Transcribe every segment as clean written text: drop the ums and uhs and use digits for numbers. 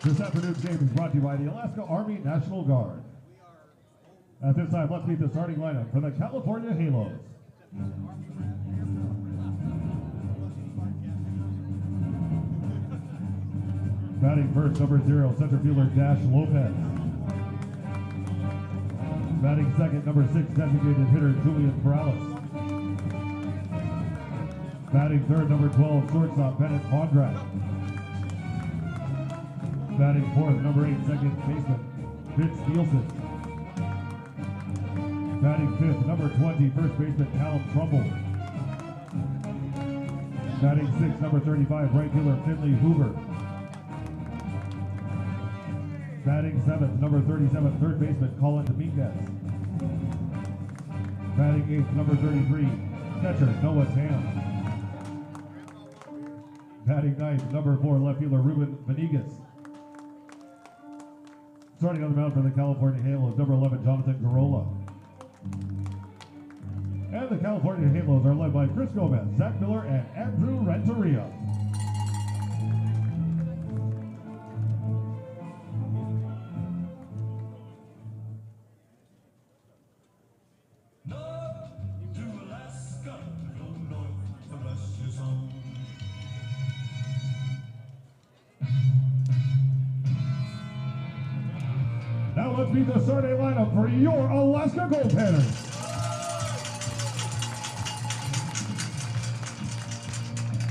This afternoon's game is brought to you by the Alaska Army National Guard. At this time, let's meet the starting lineup for the California Halos. Batting first, number 0, center fielder Dash Lopez. Batting second, number 6, designated hitter Julian Perales. Batting third, number 12, shortstop Bennett Mondrak. Batting fourth, number 8, second baseman Vince Nielsen. Batting fifth, number 20, first baseman Callum Trumbull. Batting sixth, number 35, right fielder Finley Hoover. Batting seventh, number 37, third baseman Colin Dominguez. Batting eighth, number 33, catcher Noah Tam. Batting ninth, number 4, left fielder Ruben Venegas. Starting on the mound for the California Halos, number 11, Jonathan Garola. And the California Halos are led by Chris Gomez, Zach Miller, and Andrew Renteria. Now let's meet the starting lineup for your Alaska Goldpanners.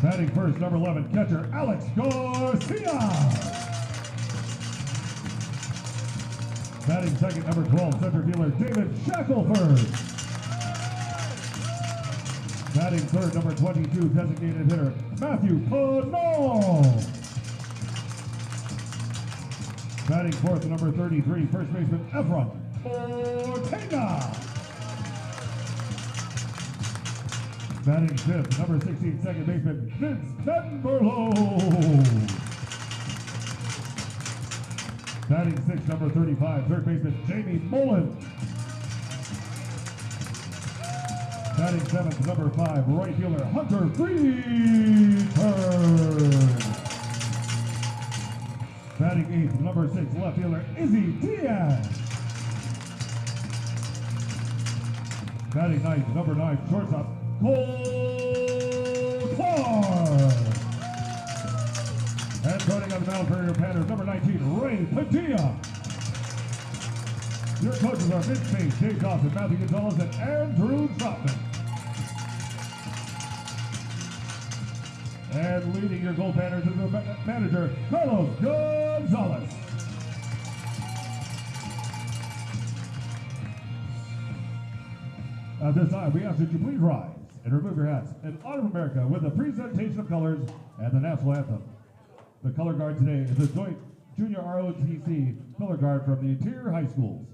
Batting first, number 11, catcher Alex Garcia. Batting second, number 12, center fielder David Shackelford. Batting third, number 22, designated hitter Matthew Cano. Batting fourth, number 33, first baseman Efron Ortega. Batting fifth, number 16, second baseman Vince Denberlo. Batting sixth, number 35, third baseman Jamie Mullen. Batting seventh, number 5, right fielder Hunter Freeturn. Batting eighth, number 6, left fielder Izzy Diaz. Batting ninth, number 9, shortstop Goldpanners. And starting on the mound for your Panners, number 19, Ray Padilla. Your coaches are Vince Page, Dave Dawson, Matthew Gonzalez, and Andrew Troutman. And leading your Goldpanners is the manager, Carlos Gonzalez. At this time, we ask that you please rise and remove your hats in honor of America with the presentation of colors and the national anthem. The color guard today is the joint junior ROTC color guard from the interior high schools.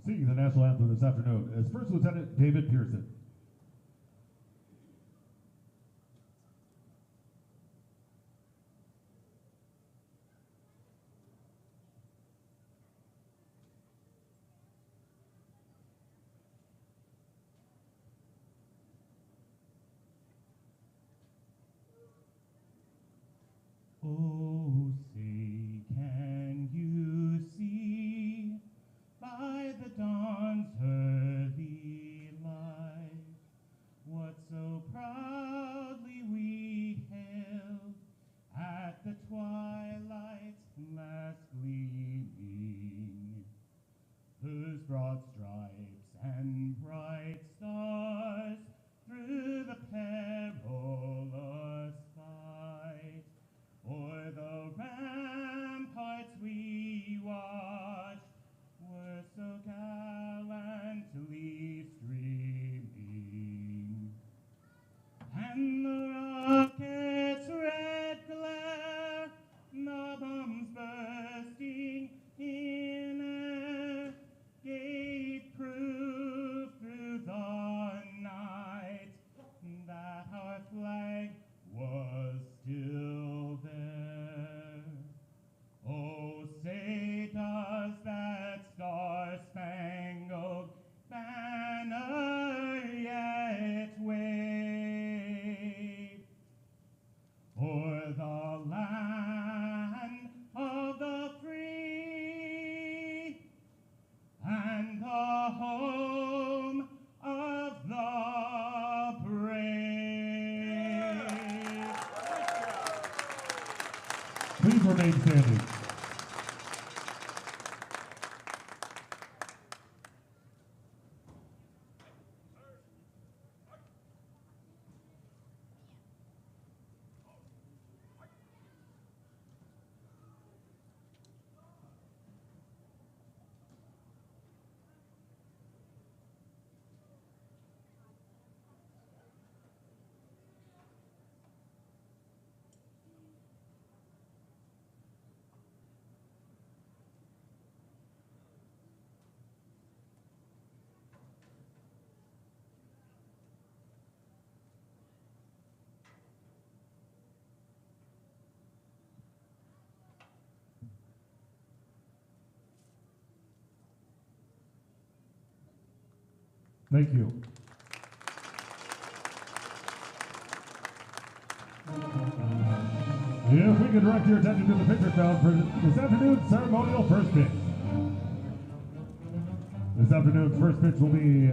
Singing the national anthem this afternoon is First Lieutenant David Pearson. Oh, say, can you see by the dawn's early light please remain standing. Thank you. If we could direct your attention to the pitcher crowd for this afternoon's ceremonial first pitch. This afternoon's first pitch will be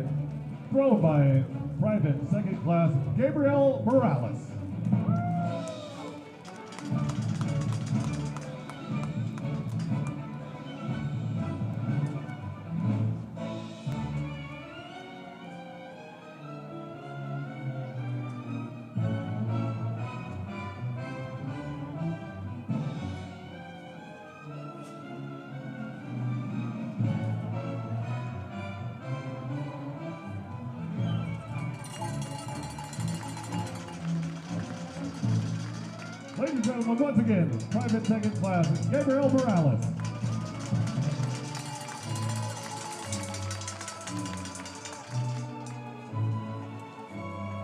thrown by private second class Gabriel Morales. Ladies and gentlemen, once again, private second class, Gabriel Morales.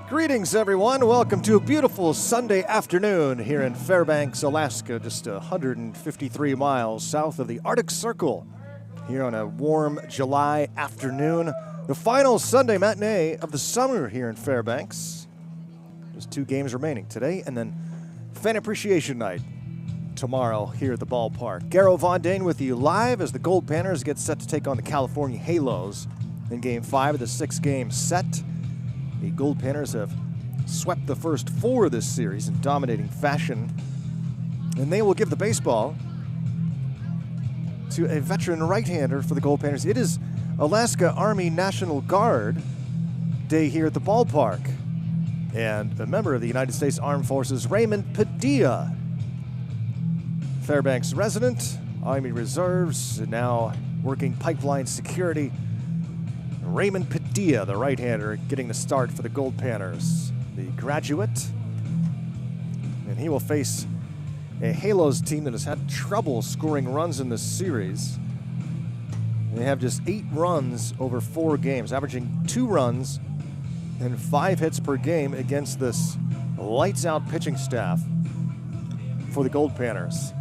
Greetings, everyone. Welcome to a beautiful Sunday afternoon here in Fairbanks, Alaska, just 153 miles south of the Arctic Circle. Here on a warm July afternoon, the final Sunday matinee of the summer here in Fairbanks. Just 2 games remaining today, and then Fan Appreciation Night tomorrow here at the ballpark. Garrow Von Dane with you live as the Goldpanners get set to take on the California Halos in Game 5 of the 6-game set. The Goldpanners have swept the first 4 of this series in dominating fashion, and they will give the baseball to a veteran right-hander for the Goldpanners. It is Alaska Army National Guard Day here at the ballpark. And a member of the United States Armed Forces, Raymond Padilla. Fairbanks resident, Army Reserves, and now working pipeline security. Raymond Padilla, the right-hander, getting the start for the Goldpanners. The graduate. And he will face a Halos team that has had trouble scoring runs in this series. They have just 8 runs over 4 games, averaging 2 runs and 5 hits per game against this lights-out pitching staff for the Goldpanners.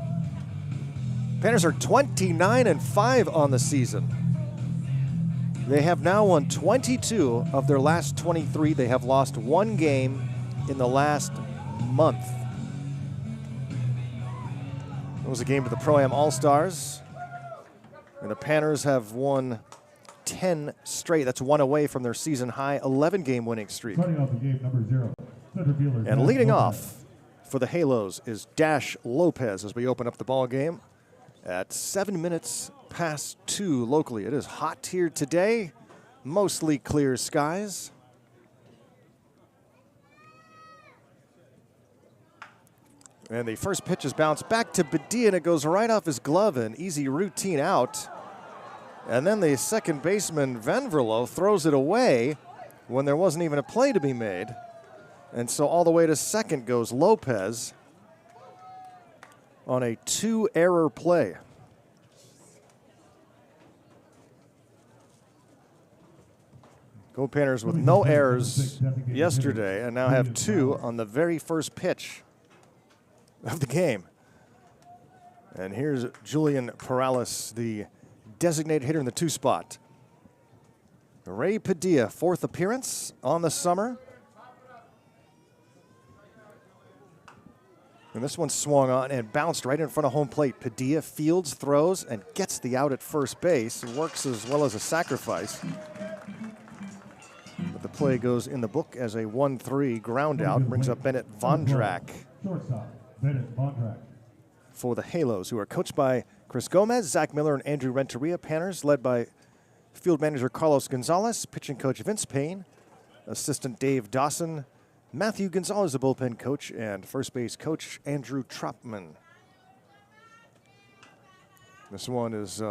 Panners are 29-5 on the season. They have now won 22 of their last 23. They have lost 1 game in the last month. It was a game of the Pro-Am All-Stars, and the Panners have won 10 straight. That's 1 away from their season-high 11-game winning streak. Starting off the game, number 0, center fielder. And leading off for the Halos is Dash Lopez as we open up the ball game at 7 minutes past 2 locally. It is hot here today, mostly clear skies. And the first pitch is bounced back to Padilla, and it goes right off his glove, an easy routine out. And then the second baseman, Venverlo, throws it away when there wasn't even a play to be made. And so all the way to second goes Lopez on a 2-error play. Goldpanners with no errors yesterday and now have 2 on the very first pitch of the game. And here's Julian Perales, the designated hitter in the 2 spot. Ray Padilla, 4th appearance on the summer. And this one swung on and bounced right in front of home plate. Padilla fields, throws, and gets the out at first base. Works as well as a sacrifice. But the play goes in the book as a 1-3 ground out. Brings up Bennett Vondrak. Shortstop, Bennett Vondrak. for the Halos, who are coached by Chris Gomez, Zach Miller, and Andrew Renteria. Panners led by field manager Carlos Gonzalez, pitching coach Vince Payne, assistant Dave Dawson, Matthew Gonzalez, the bullpen coach, and first base coach Andrew Tropman. This one is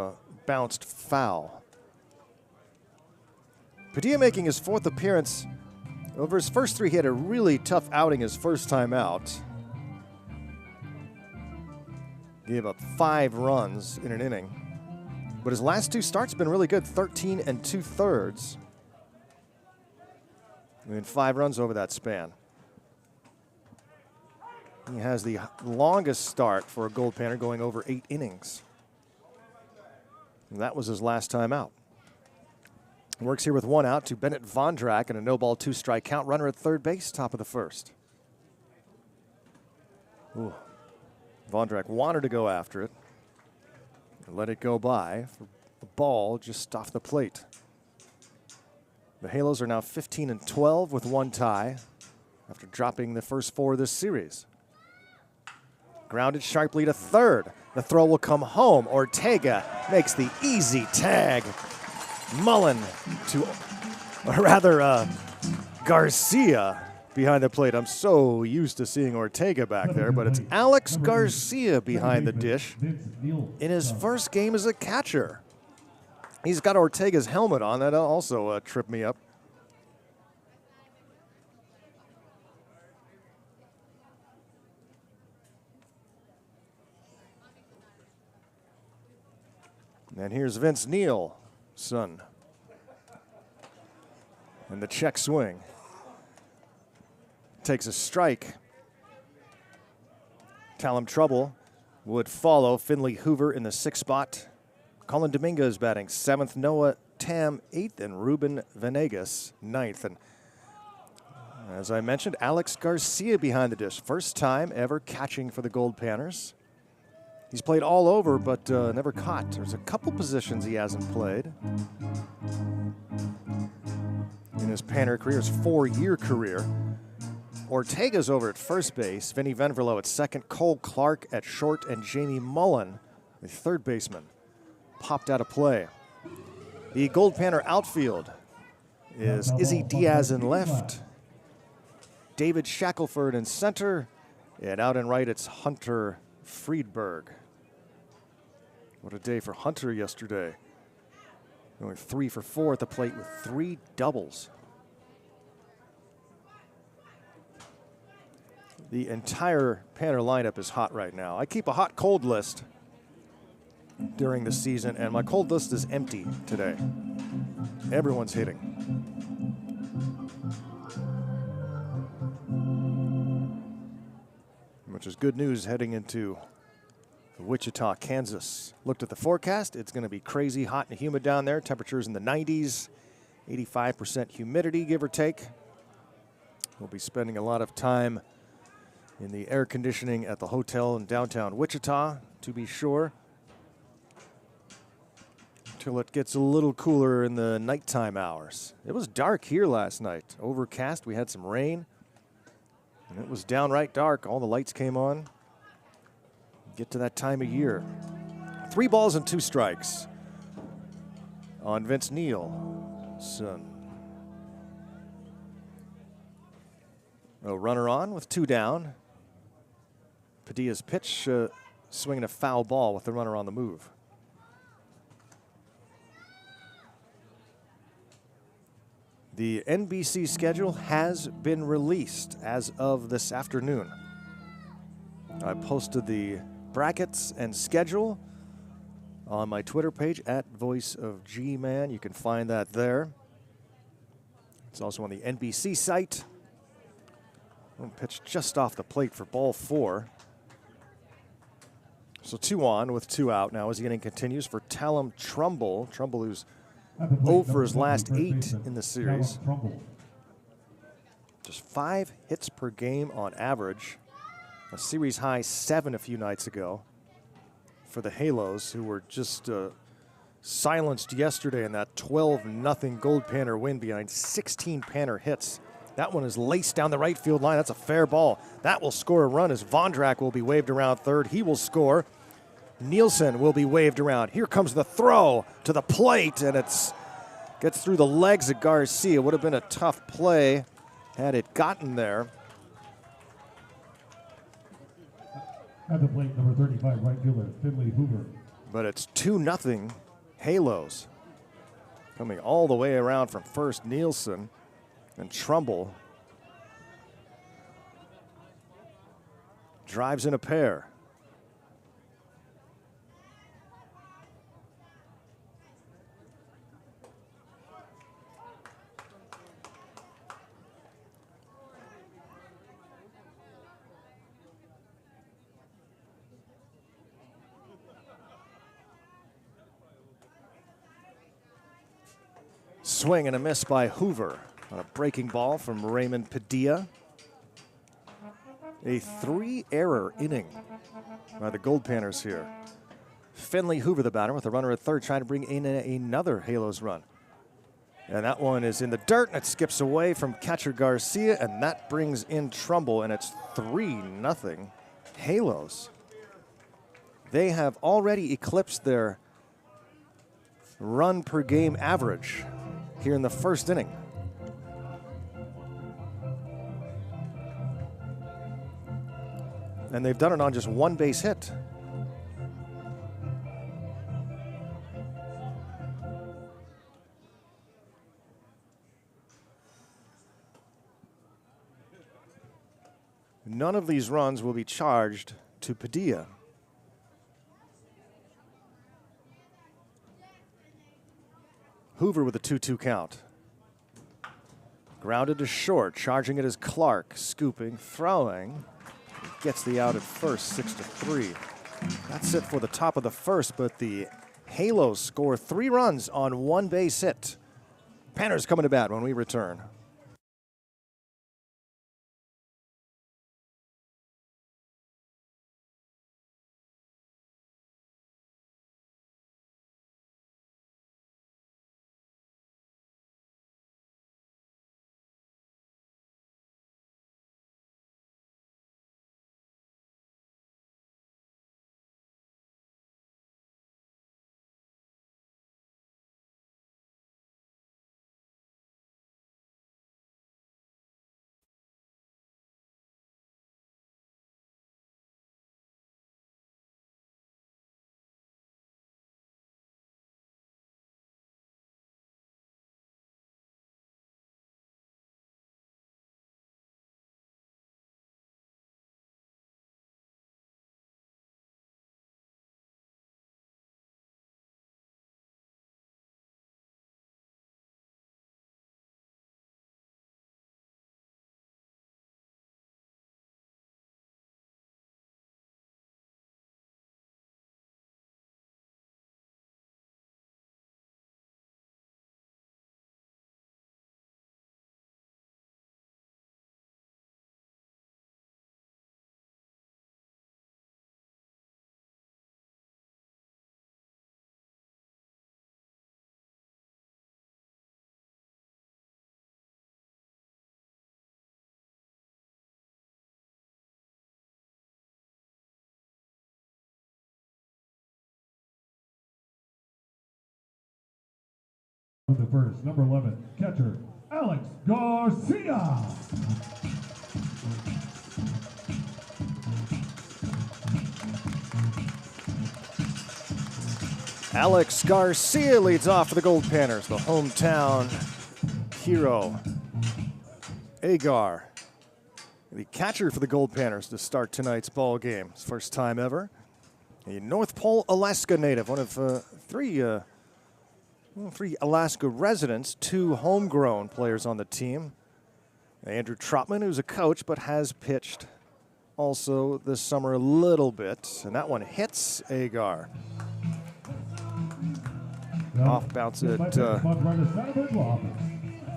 bounced foul. Padilla making his 4th appearance. Over his first 3, he had a really tough outing his first time out. Gave up 5 runs in an inning. But his last 2 starts have been really good, 13 2/3. And 5 runs over that span. He has the longest start for a Goldpanner, going over 8 innings. And that was his last time out. Works here with 1 out to Bennett Vondrak and a no-ball 2-strike count. Runner at third base, top of the 1st. Ooh. Vondrak wanted to go after it. Let it go by for the ball just off the plate. The Halos are now 15-12 with 1 tie after dropping the first 4 of this series. Grounded sharply to third. The throw will come home. Ortega makes the easy tag. Mullen to, or rather, Garcia behind the plate. I'm so used to seeing Ortega back there, but it's Alex Garcia behind the dish in his first game as a catcher. He's got Ortega's helmet on. That also tripped me up. And here's Vince Neal, son. And the check swing. Takes a strike. Callum Trouble would follow. Finley Hoover in the 6th spot. Colin Dominguez batting 7th. Noah Tam 8th. And Ruben Venegas 9th. And as I mentioned, Alex Garcia behind the dish. First time ever catching for the Goldpanners. He's played all over, but never caught. There's a couple positions he hasn't played in his Panner career, his 4-year career. Ortega's over at first base, Vinny Venverlo at second, Cole Clark at short, and Jamie Mullen, the third baseman, popped out of play. The Goldpanner outfield is Izzy Diaz in left, David Shackelford in center, and out and right it's Hunter Friedberg. What a day for Hunter yesterday. Going 3 for 4 at the plate with 3 doubles. The entire Panner lineup is hot right now. I keep a hot-cold list during the season, and my cold list is empty today. Everyone's hitting. Which is good news heading into Wichita, Kansas. Looked at the forecast. It's going to be crazy hot and humid down there. Temperatures in the 90s, 85% humidity, give or take. We'll be spending a lot of time in the air conditioning at the hotel in downtown Wichita, to be sure, until it gets a little cooler in the nighttime hours. It was dark here last night. Overcast. We had some rain. And it was downright dark. All the lights came on. Get to that time of year. 3 balls and 2 strikes on Vince Neal, son. A runner on with 2 down. Padilla's pitch, swinging a foul ball with the runner on the move. The NBC schedule has been released as of this afternoon. I posted the brackets and schedule on my Twitter page at Voice of G-Man. You can find that there. It's also on the NBC site. Pitch just off the plate for ball 4. So 2 on with 2 out now as the inning continues for Callum Trumbull. Trumbull, who's 0 for his last 8 in the series. Just 5 hits per game on average. A series high 7 a few nights ago for the Halos, who were just silenced yesterday in that 12-0 Goldpanner win behind 16 Panner hits That one is laced down the right field line. That's a fair ball. That will score a run as Vondrak will be waved around third. He will score. Nielsen will be waved around. Here comes the throw to the plate, and it's gets through the legs of Garcia. Would have been a tough play had it gotten there. At the plate, number 35, right fielder, Finley Hoover. But it's 2-0 Halos. Coming all the way around from first, Nielsen and Trumbull. Drives in a pair. Swing and a miss by Hoover on a breaking ball from Raymond Padilla. A 3-error inning by the Goldpanners here. Finley Hoover, the batter, with a runner at third, trying to bring in another Halos run. And that one is in the dirt, and it skips away from catcher Garcia, and that brings in Trumbull, and it's 3-0 Halos. They have already eclipsed their run per game average here in the first inning. And they've done it on just one base hit. None of these runs will be charged to Padilla. Hoover with a 2-2 count. Grounded to short, charging it is Clark, scooping, throwing. Gets the out at first, 6-3. That's it for the top of the first, but the Halos score 3 runs on one base hit. Panners coming to bat when we return. With the first, number 11, catcher, Alex Garcia. Alex Garcia leads off for the Goldpanners, the hometown hero. Agar, the catcher for the Goldpanners to start tonight's ball game. His first time ever. A North Pole, Alaska native, one of three Alaska residents, 2 homegrown players on the team. Andrew Trotman, who's a coach, but has pitched also this summer a little bit. And that one hits Agar. Off bounce it.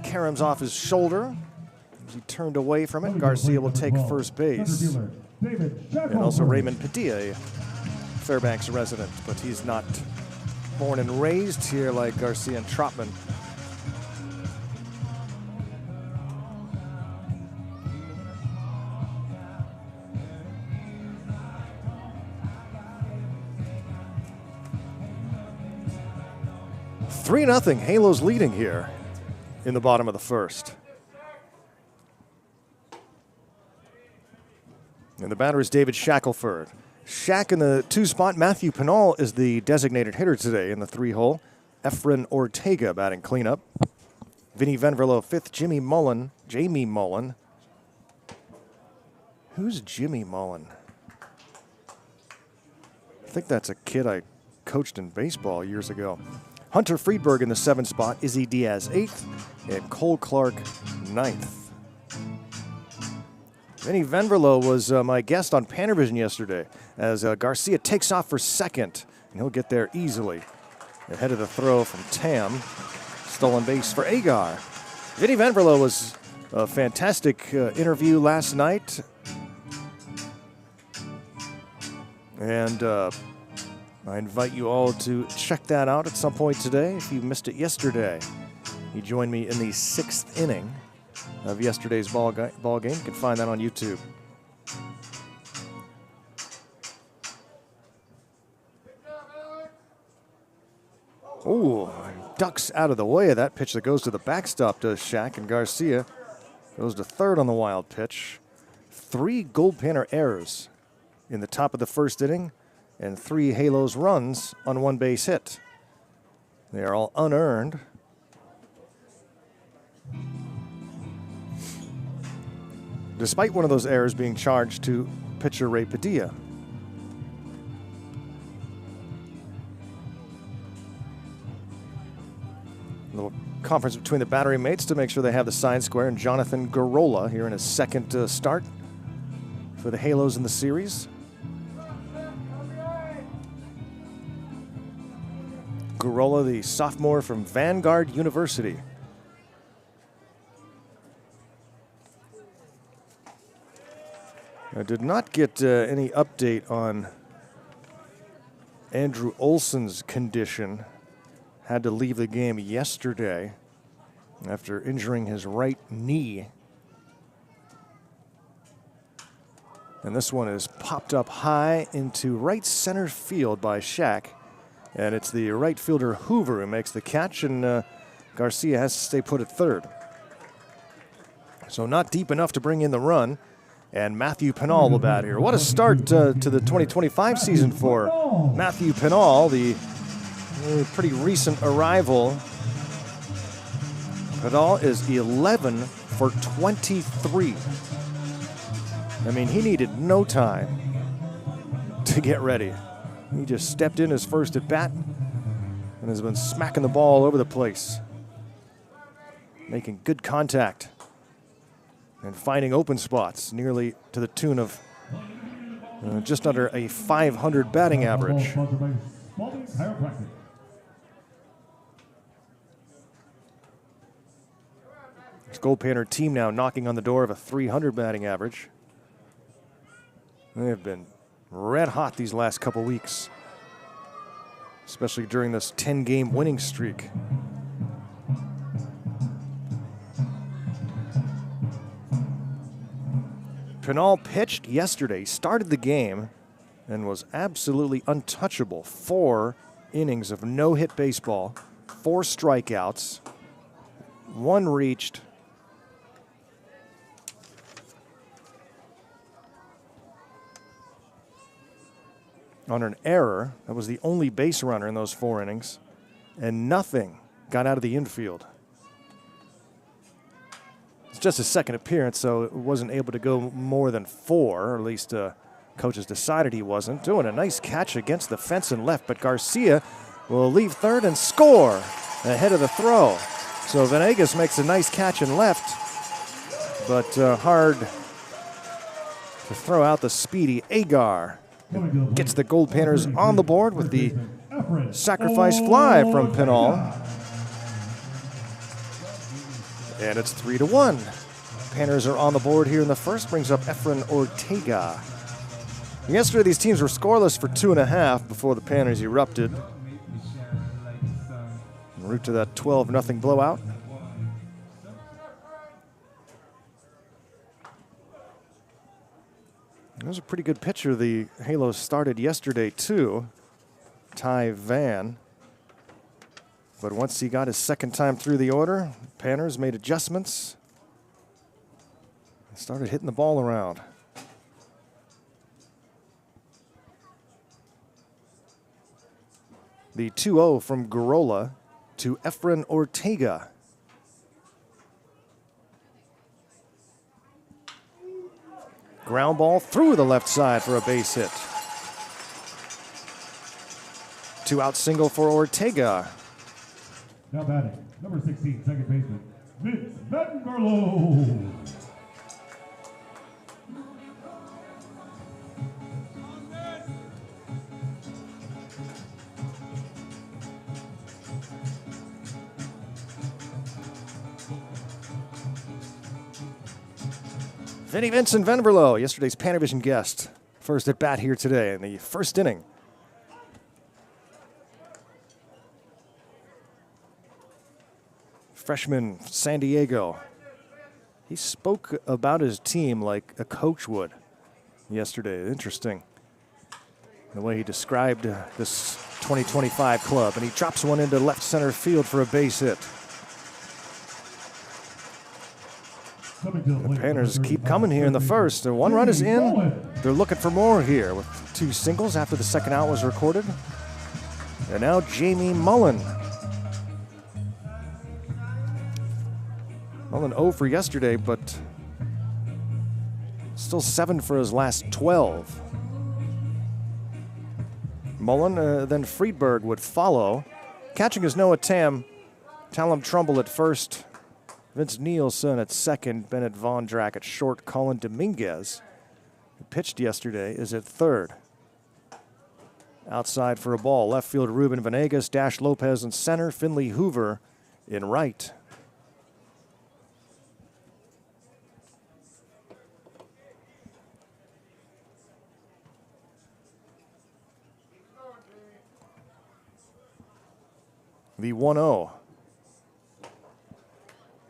Karam's off his shoulder. As he turned away from it, Garcia will take first base. And also Raymond Padilla, Fairbanks resident, but he's not born and raised here like Garcia and Trotman. 3-0, Halos leading here in the bottom of the first. And the batter is David Shackelford. Shack in the 2 spot. Matthew Pinal is the designated hitter today in the 3-hole. Efren Ortega batting cleanup. Vinny Venverlo 5th. Jamie Mullen. Who's Jimmy Mullen? I think that's a kid I coached in baseball years ago. Hunter Friedberg in the 7th spot. Izzy Diaz 8th. And Cole Clark 9th. Vinny Venverlo was my guest on PannerVision yesterday as Garcia takes off for second, and he'll get there easily. Ahead of the throw from Tam. Stolen base for Agar. Vinny Venverlo was a fantastic interview last night. And I invite you all to check that out at some point today if you missed it yesterday. He joined me in the 6th inning of yesterday's ball game. You can find that on YouTube. Ooh, ducks out of the way of that pitch that goes to the backstop, does Shack, and Garcia goes to third on the wild pitch. 3 Goldpanner errors in the top of the first inning and 3 Halos runs on 1 base hit. They are all unearned. Despite one of those errors being charged to pitcher Ray Padilla. A little conference between the battery mates to make sure they have the sign square, and Jonathan Garola here in his 2nd start for the Halos in the series. Garola, the sophomore from Vanguard University. I did not get any update on Andrew Olson's condition. Had to leave the game yesterday after injuring his right knee. And this one is popped up high into right center field by Shack. And it's the right fielder Hoover who makes the catch, and Garcia has to stay put at third. So not deep enough to bring in the run. And Matthew Pinal will bat here. What a start to the 2025 season for Matthew Pinal, the pretty recent arrival. Pinal is 11 for 23. I mean, he needed no time to get ready. He just stepped in his first at bat and has been smacking the ball all over the place, making good contact and finding open spots nearly to the tune of just under a 500 batting average. This Goldpanner team now knocking on the door of a 300 batting average. They have been red hot these last couple weeks, especially during this 10-game winning streak. Pinal pitched yesterday, started the game, and was absolutely untouchable. 4 innings of no-hit baseball, 4 strikeouts, 1 reached. On an error, that was the only base runner in those 4 innings, and nothing got out of the infield. It's just his 2nd appearance, so it wasn't able to go more than 4, or at least coaches decided he wasn't. Doing a nice catch against the fence and left, but Garcia will leave third and score ahead of the throw. So Venegas makes a nice catch and left, but hard to throw out the speedy Agar. Gets the Goldpanners on the board with the sacrifice fly from Pinal. And it's 3-1. Panners are on the board here in the first, brings up Efren Ortega. Yesterday, these teams were scoreless for 2.5 before the Panners erupted. En route to that 12-0 blowout. That was a pretty good pitcher the Halos started yesterday, too. Ty Van. But once he got his second time through the order, Panners made adjustments and started hitting the ball around. The 2-0 from Garola to Efren Ortega. Ground ball through the left side for a base hit. 2-out single for Ortega. Now batting, number 16, second baseman, Vince Vanderlo. Vinny Vincent Vanderlo, yesterday's PannerVision guest. First at bat here today in the first inning. Freshman San Diego. He spoke about his team like a coach would yesterday. Interesting the way he described this 2025 club. And he drops one into left center field for a base hit. The Panners keep coming here in the first. One run is in. They're looking for more here with 2 singles after the second out was recorded. And now Jamie Mullen. Mullen 0 for yesterday, but still 7 for his last 12. Mullen, then Friedberg would follow. Catching is Noah Tam. Talon Trumbull at first. Vince Nielsen at second. Bennett Vondrack at short. Colin Dominguez, who pitched yesterday, is at third. Outside for a ball. Left field, Ruben Venegas. Dash Lopez in center. Finley Hoover in right. The 1-0.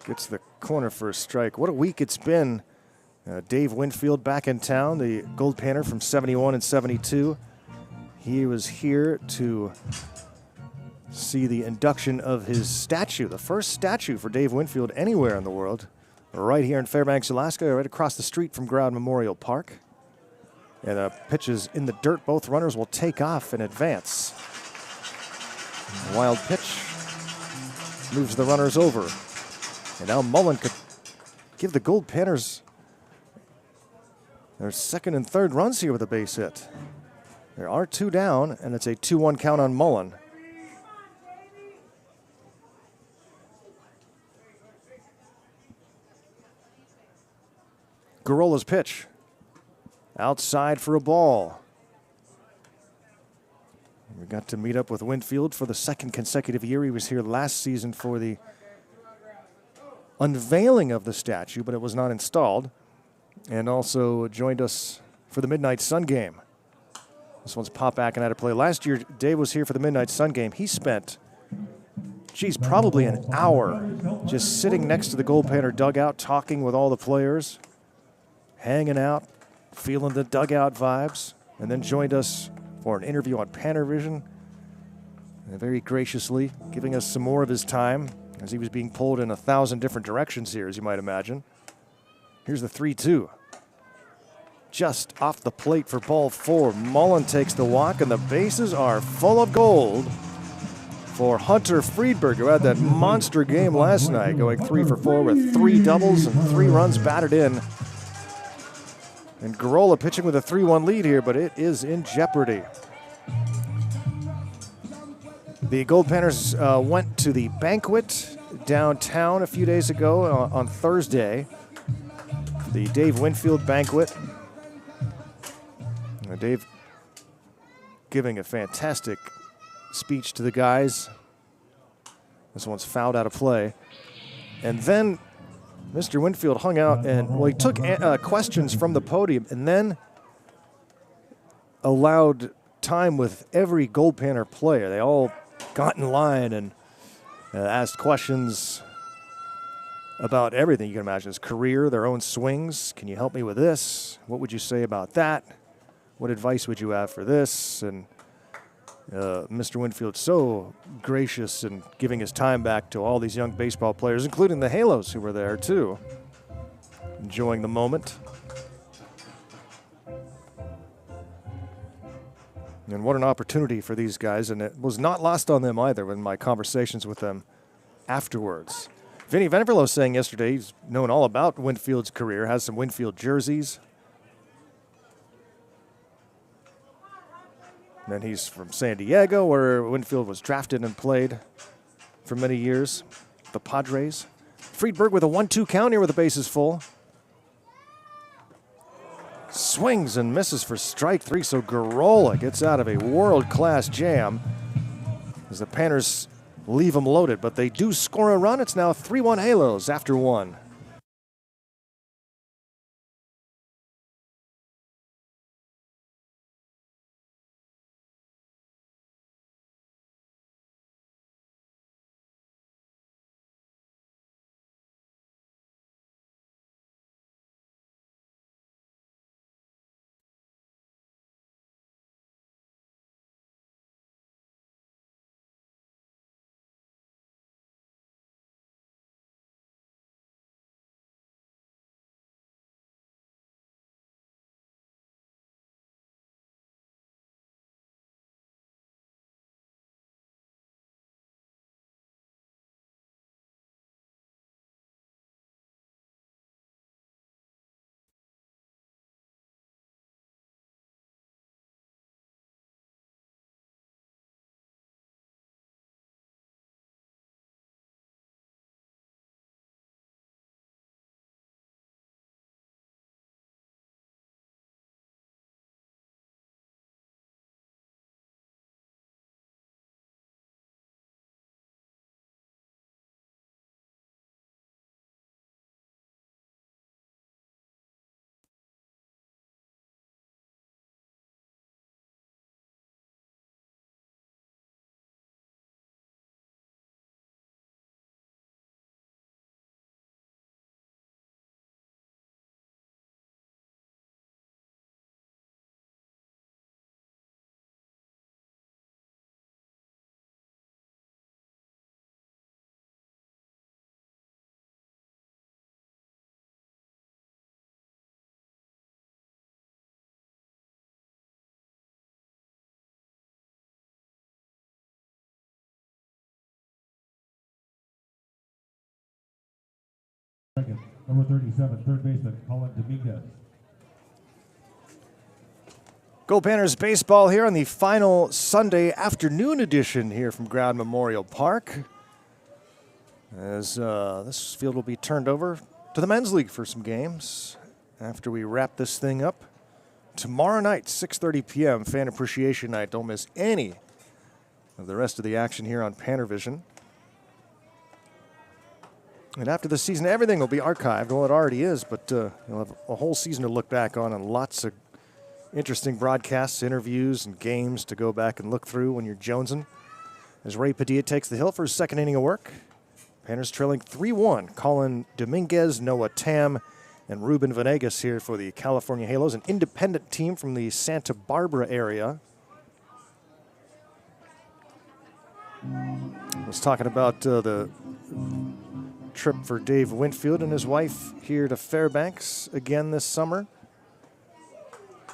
Gets the corner for a strike. What a week it's been. Dave Winfield back in town, the Goldpanner from 71 and 72. He was here to see the induction of his statue, the first statue for Dave Winfield anywhere in the world, right here in Fairbanks, Alaska, right across the street from Growden Memorial Park. And pitches in the dirt. Both runners will take off and advance. Wild pitch moves the runners over. And now Mullen could give the Goldpanners their second and third runs here with a base hit. There are 2 down, and it's a 2-1 count on Mullen. Garola's pitch. Outside for a ball. We got to meet up with Winfield for the second consecutive year. He was here last season for the unveiling of the statue, but it was not installed. And also joined us for the Midnight Sun game. This one's popped back and out of play. Last year, Dave was here for the Midnight Sun game. He spent, probably an hour just sitting next to the Goldpanner dugout, talking with all the players, hanging out, feeling the dugout vibes, and then joined us for an interview on PannerVision, and very graciously giving us some more of his time as he was being pulled in 1,000 different directions here, as you might imagine. Here's the 3-2. Just off the plate for ball 4. Mullen takes the walk, and the bases are full of gold for Hunter Friedberg, who had that monster game last night, going 3 for 4 with 3 doubles and 3 runs batted in. And Garola pitching with a 3-1 lead here, but it is in jeopardy. The Goldpanners went to the banquet downtown a few days ago on Thursday. The Dave Winfield banquet. Dave giving a fantastic speech to the guys. This one's fouled out of play. And then Mr. Winfield hung out and, well, he took questions from the podium and then allowed time with every Goldpanner player. They all got in line and asked questions about everything you can imagine. His career, their own swings. Can you help me with this? What would you say about that? What advice would you have for this? And Mr. Winfield so gracious in giving his time back to all these young baseball players, including the Halos who were there too, enjoying the moment. And what an opportunity for these guys, and it was not lost on them either in my conversations with them afterwards. Vinny Veneverlo saying yesterday he's known all about Winfield's career, has some Winfield jerseys. And he's from San Diego, where Winfield was drafted and played for many years. The Padres. Friedberg with a 1-2 count here with the bases full. Swings and misses for strike 3, so Garola gets out of a world-class jam as the Panners leave them loaded, but they do score a run. It's now 3-1 Halos after 1. Second, number 37, third baseman, Colin Dominguez. Goldpanners baseball here on the final Sunday afternoon edition here from Growden Memorial Park. As this field will be turned over to the men's league for some games after we wrap this thing up. Tomorrow night, 6:30 p.m., Fan Appreciation Night. Don't miss any of the rest of the action here on PannerVision. And after the season, everything will be archived. Well, it already is, but you'll have a whole season to look back on and lots of interesting broadcasts, interviews, and games to go back and look through when you're jonesing. As Ray Padilla takes the hill for his second inning of work. Panners trailing 3-1. Colin Dominguez, Noah Tam, and Ruben Venegas here for the California Halos, an independent team from the Santa Barbara area. I was talking about the trip for Dave Winfield and his wife here to Fairbanks again this summer.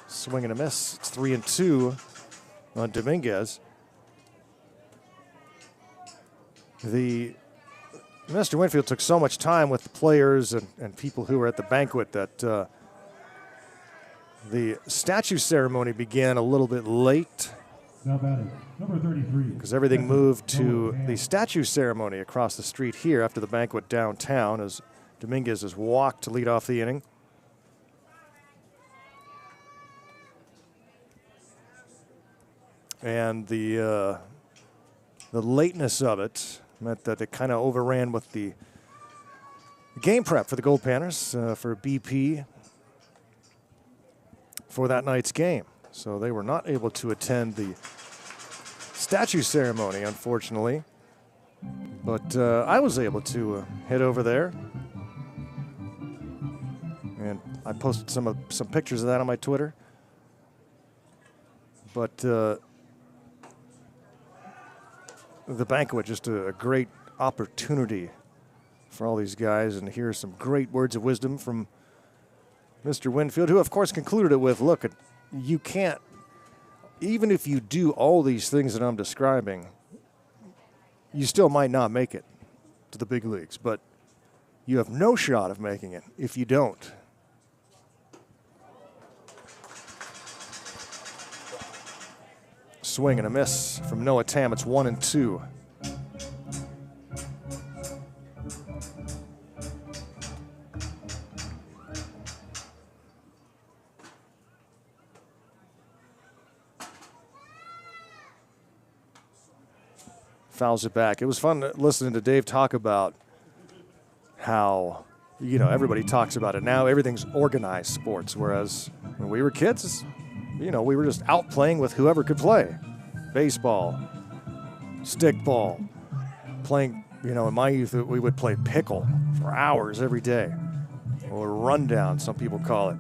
Swing and a miss. It's 3-2 on Dominguez. Mr. Winfield took so much time with the players and people who were at the banquet that the statue ceremony began a little bit late. Now batting, number 33. Because everything moved to the statue ceremony across the street here after the banquet downtown as Dominguez has walked to lead off the inning. And the lateness of it meant that it kind of overran with the game prep for the Goldpanners for BP for that night's game. So they were not able to attend the statue ceremony, unfortunately. But I was able to head over there. And I posted some pictures of that on my Twitter. But the banquet just a great opportunity for all these guys, and here's some great words of wisdom from Mr. Winfield, who of course concluded it with, look, you can't, even if you do all these things that I'm describing, you still might not make it to the big leagues, but you have no shot of making it if you don't. Swing and a miss from Noah Tam. It's 1-2. Fouls it back. It was fun listening to Dave talk about how, everybody talks about it now. Everything's organized sports, whereas when we were kids, we were just out playing with whoever could play. Baseball, stickball, playing, in my youth, we would play pickle for hours every day, or rundown, some people call it.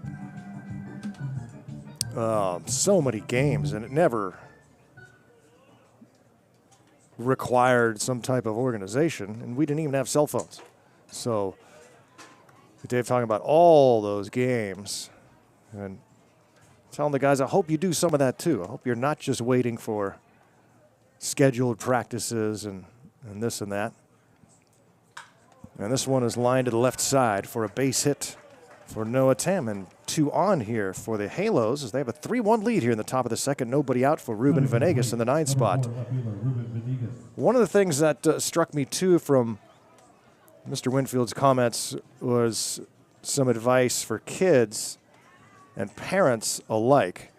So many games, and it never required some type of organization, and we didn't even have cell phones. So Dave talking about all those games and telling the guys, I hope you do some of that too. I hope you're not just waiting for scheduled practices and this and that. And this one is lined to the left side for a base hit for Noah Tam, and 2 on here for the Halos as they have a 3-1 lead here in the top of the second. Nobody out for Ruben Venegas in the 9 spot. One of the things that struck me too from Mr. Winfield's comments was some advice for kids and parents alike,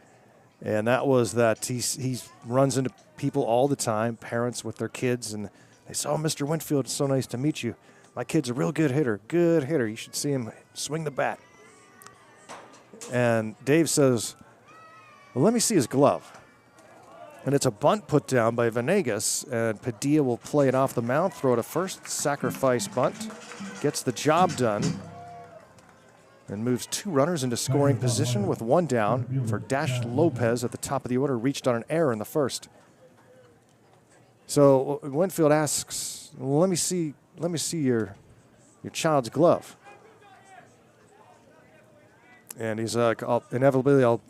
and that was that he runs into people all the time, parents with their kids, and they say, oh, Mr. Winfield, it's so nice to meet you. My kid's a real good hitter. You should see him swing the bat. And Dave says, well, let me see his glove. And it's a bunt put down by Venegas, and Padilla will play it off the mound, throw it a first, sacrifice bunt, gets the job done, and moves 2 runners into scoring position with 1 down for Dash Lopez at the top of the order, reached on an error in the first. So Winfield asks, well, let me see your child's glove. And he's like, inevitably I'll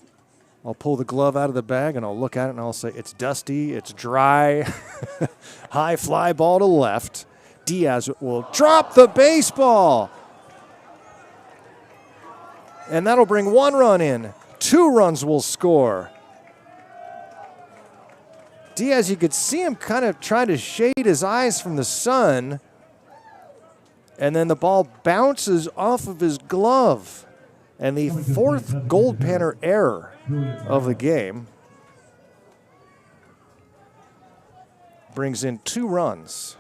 pull the glove out of the bag and I'll look at it and I'll say, it's dusty, it's dry, high fly ball to left. Diaz will drop the baseball. And that'll bring 1 run in. 2 runs will score. Diaz, you could see him kind of trying to shade his eyes from the sun, and then the ball bounces off of his glove. And the 4th Goldpanner error of the game brings in 2 runs.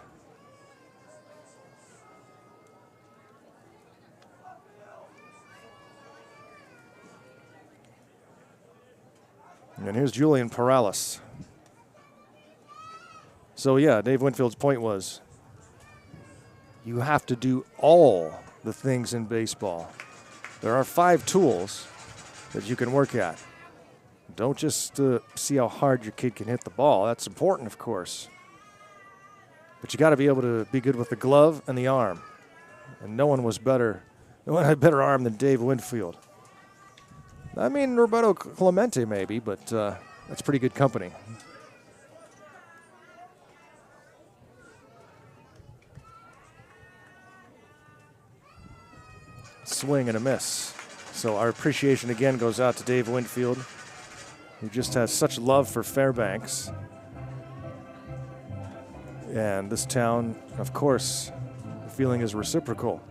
And here's Julian Perales. So yeah, Dave Winfield's point was, you have to do all the things in baseball. There are 5 tools that you can work at. Don't just see how hard your kid can hit the ball. That's important, of course. But you got to be able to be good with the glove and the arm. And no one had better arm than Dave Winfield. I mean, Roberto Clemente maybe, but that's pretty good company. Swing and a miss. So our appreciation again goes out to Dave Winfield, who just has such love for Fairbanks. And this town, of course, the feeling is reciprocal.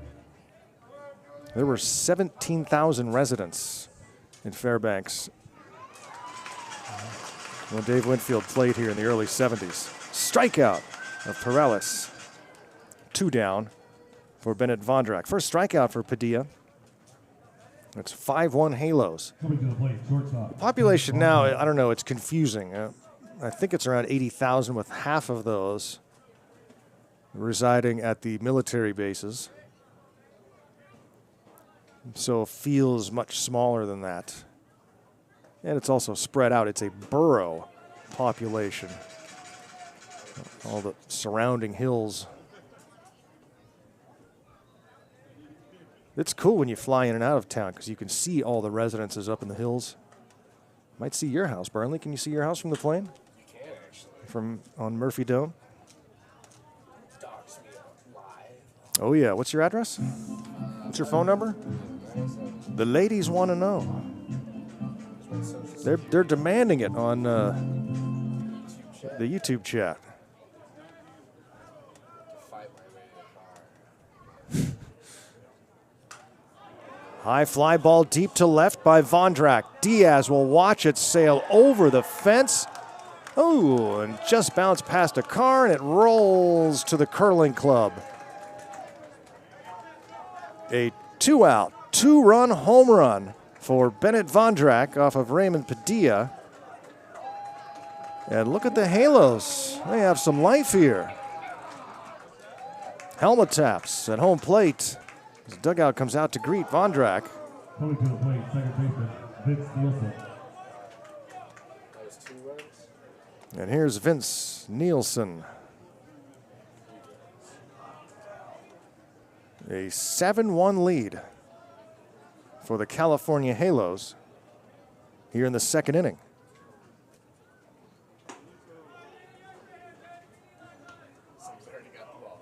There were 17,000 residents in Fairbanks when Dave Winfield played here in the early 70s. Strikeout of Perales. 2 down for Bennett Vondrak. First strikeout for Padilla. It's 5-1 Halos. The population now, I don't know, it's confusing. I think it's around 80,000, with half of those residing at the military bases. So it feels much smaller than that. And it's also spread out. It's a borough population. all the surrounding hills. It's cool when you fly in and out of town because you can see all the residences up in the hills. Might see your house, Burnley. Can you see your house from the plane? You can actually. From on Murphy Dome? Dogs me up live. Oh yeah. What's your address? What's your phone number? The ladies want to know. They're demanding it on the YouTube chat. Fight my way to the car. High fly ball deep to left by Vondrak. Diaz will watch it sail over the fence. Oh, and just bounced past a car, and it rolls to the curling club. A 2-out, 2-run home run for Bennett Vondrak off of Raymond Padilla. And look at the Halos. They have some life here. Helmet taps at home plate. His dugout comes out to greet Vondrak. Coming to the plate, second baseman Vince Nielsen. That was 2 runs. And here's Vince Nielsen. A 7-1 lead for the California Halos here in the second inning. Somebody's already got the ball.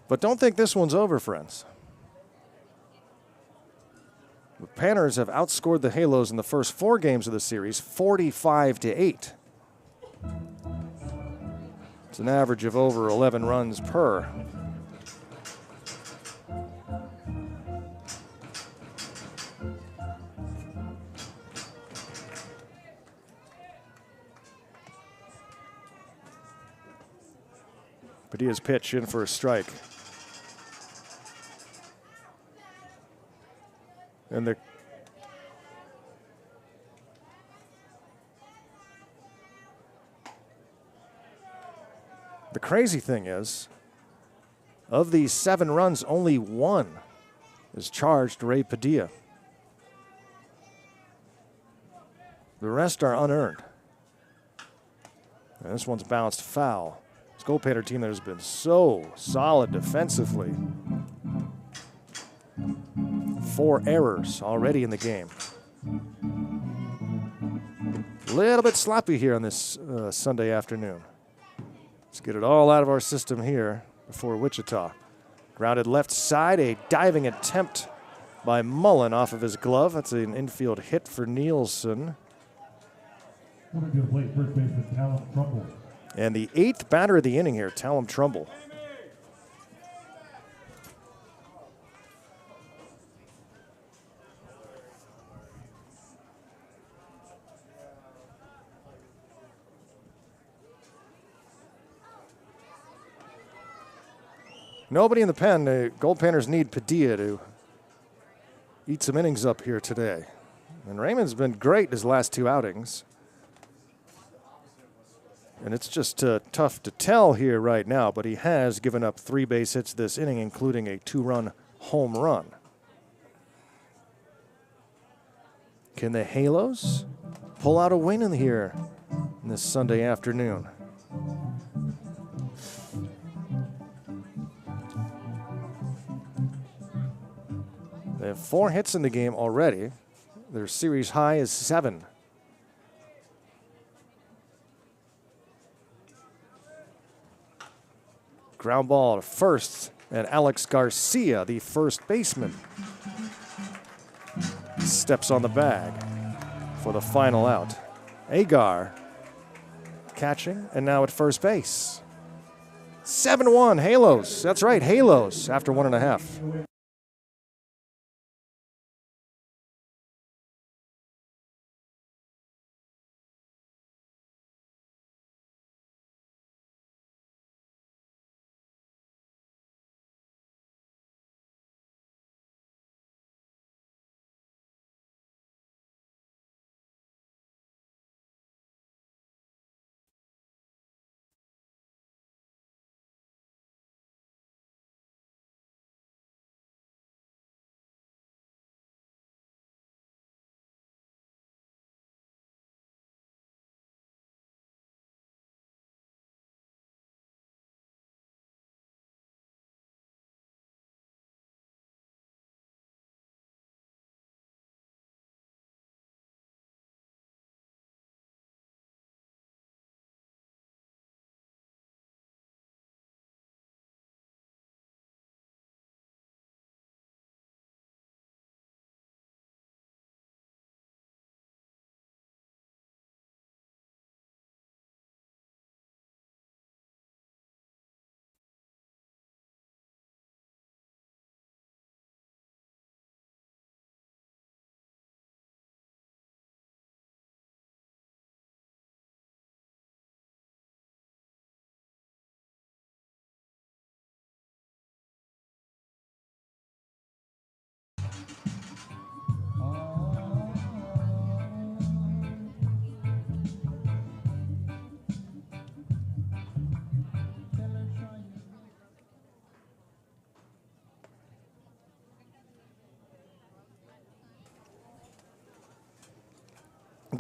But don't think this one's over, friends. The Panners have outscored the Halos in the first 4 games of the series, 45-8. It's an average of over 11 runs per. Padilla's pitch in for a strike. And the crazy thing is, of these 7 runs, only 1 is charged to Ray Padilla. The rest are unearned. And this one's bounced foul. This Goldpanner team that has been so solid defensively. 4 errors already in the game. A little bit sloppy here on this Sunday afternoon. Let's get it all out of our system here before Wichita. Grounded left side, a diving attempt by Mullen off of his glove. That's an infield hit for Nielsen. Coming to the plate, first baseman Talon Trumbull. And the 8th batter of the inning here, Talon Trumbull. Nobody in the pen. The Goldpanners need Padilla to eat some innings up here today. And Raymond's been great his last 2 outings. And it's just tough to tell here right now, but he has given up 3 base hits this inning, including a 2-run home run. Can the Halos pull out a win in here in this Sunday afternoon? They have 4 hits in the game already. Their series high is 7. Ground ball to first, and Alex Garcia, the first baseman, steps on the bag for the final out. Agar catching, and now at first base. 7-1, Halos. That's right, Halos after 1.5.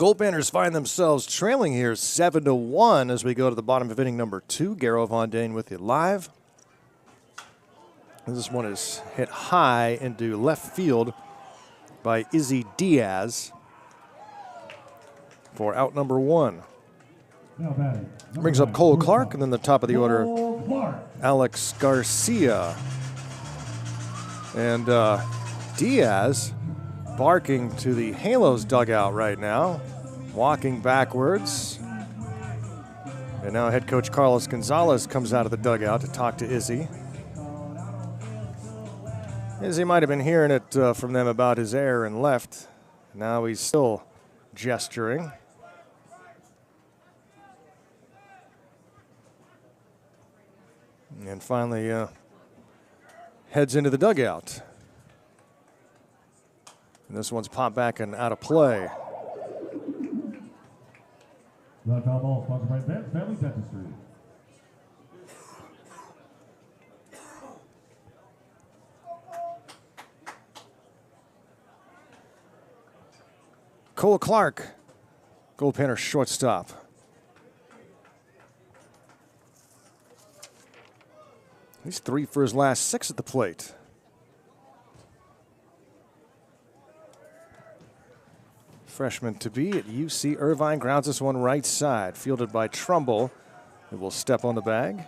Goldpanners find themselves trailing here 7-1 as we go to the bottom of inning number 2. Garrow Von Dane with you live. This one is hit high into left field by Izzy Diaz for out number 1. Now batting. Brings up Cole Clark, and then the top of the order, Cole Clark. Alex Garcia. And Diaz barking to the Halos dugout right now, walking backwards. And now head coach Carlos Gonzalez comes out of the dugout to talk to Izzy. Izzy might have been hearing it from them about his error and left. Now he's still gesturing. And finally heads into the dugout. And this one's popped back and out of play. The foul ball sponsored by Advanced Family Dentistry. Cole Clark, Goldpanner shortstop. He's 3 for his last 6 at the plate. Freshman to be at UC Irvine grounds this one right side, fielded by Trumbull. It will step on the bag.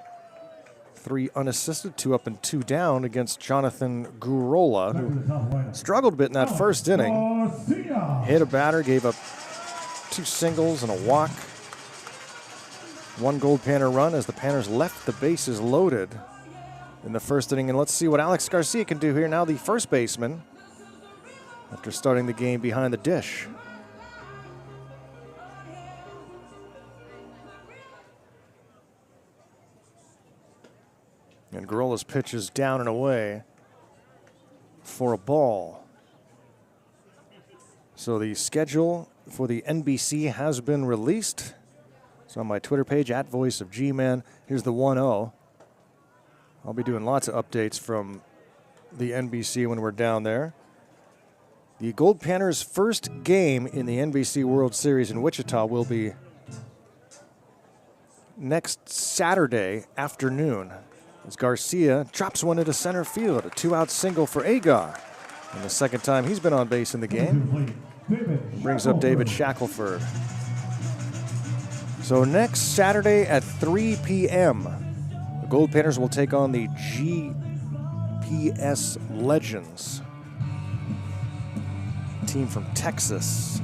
3 unassisted, 2 up and 2 down against Jonathan Gurola, who struggled a bit in that first inning. Hit a batter, gave up 2 singles and a walk. 1 Goldpanner run as the Panners left the bases loaded in the first inning. And let's see what Alex Garcia can do here. Now the first baseman after starting the game behind the dish. And Garola's pitch is down and away for a ball. So the schedule for the NBC has been released. It's on my Twitter page, @VoiceOfGman. Here's the 1-0. I'll be doing lots of updates from the NBC when we're down there. The Goldpanners' first game in the NBC World Series in Wichita will be next Saturday afternoon, as Garcia drops one into center field, a 2-out single for Agar. And the second time he's been on base in the game. Brings up David Shackelford. So next Saturday at 3 p.m., the Goldpanners will take on the GPS Legends, a team from Texas.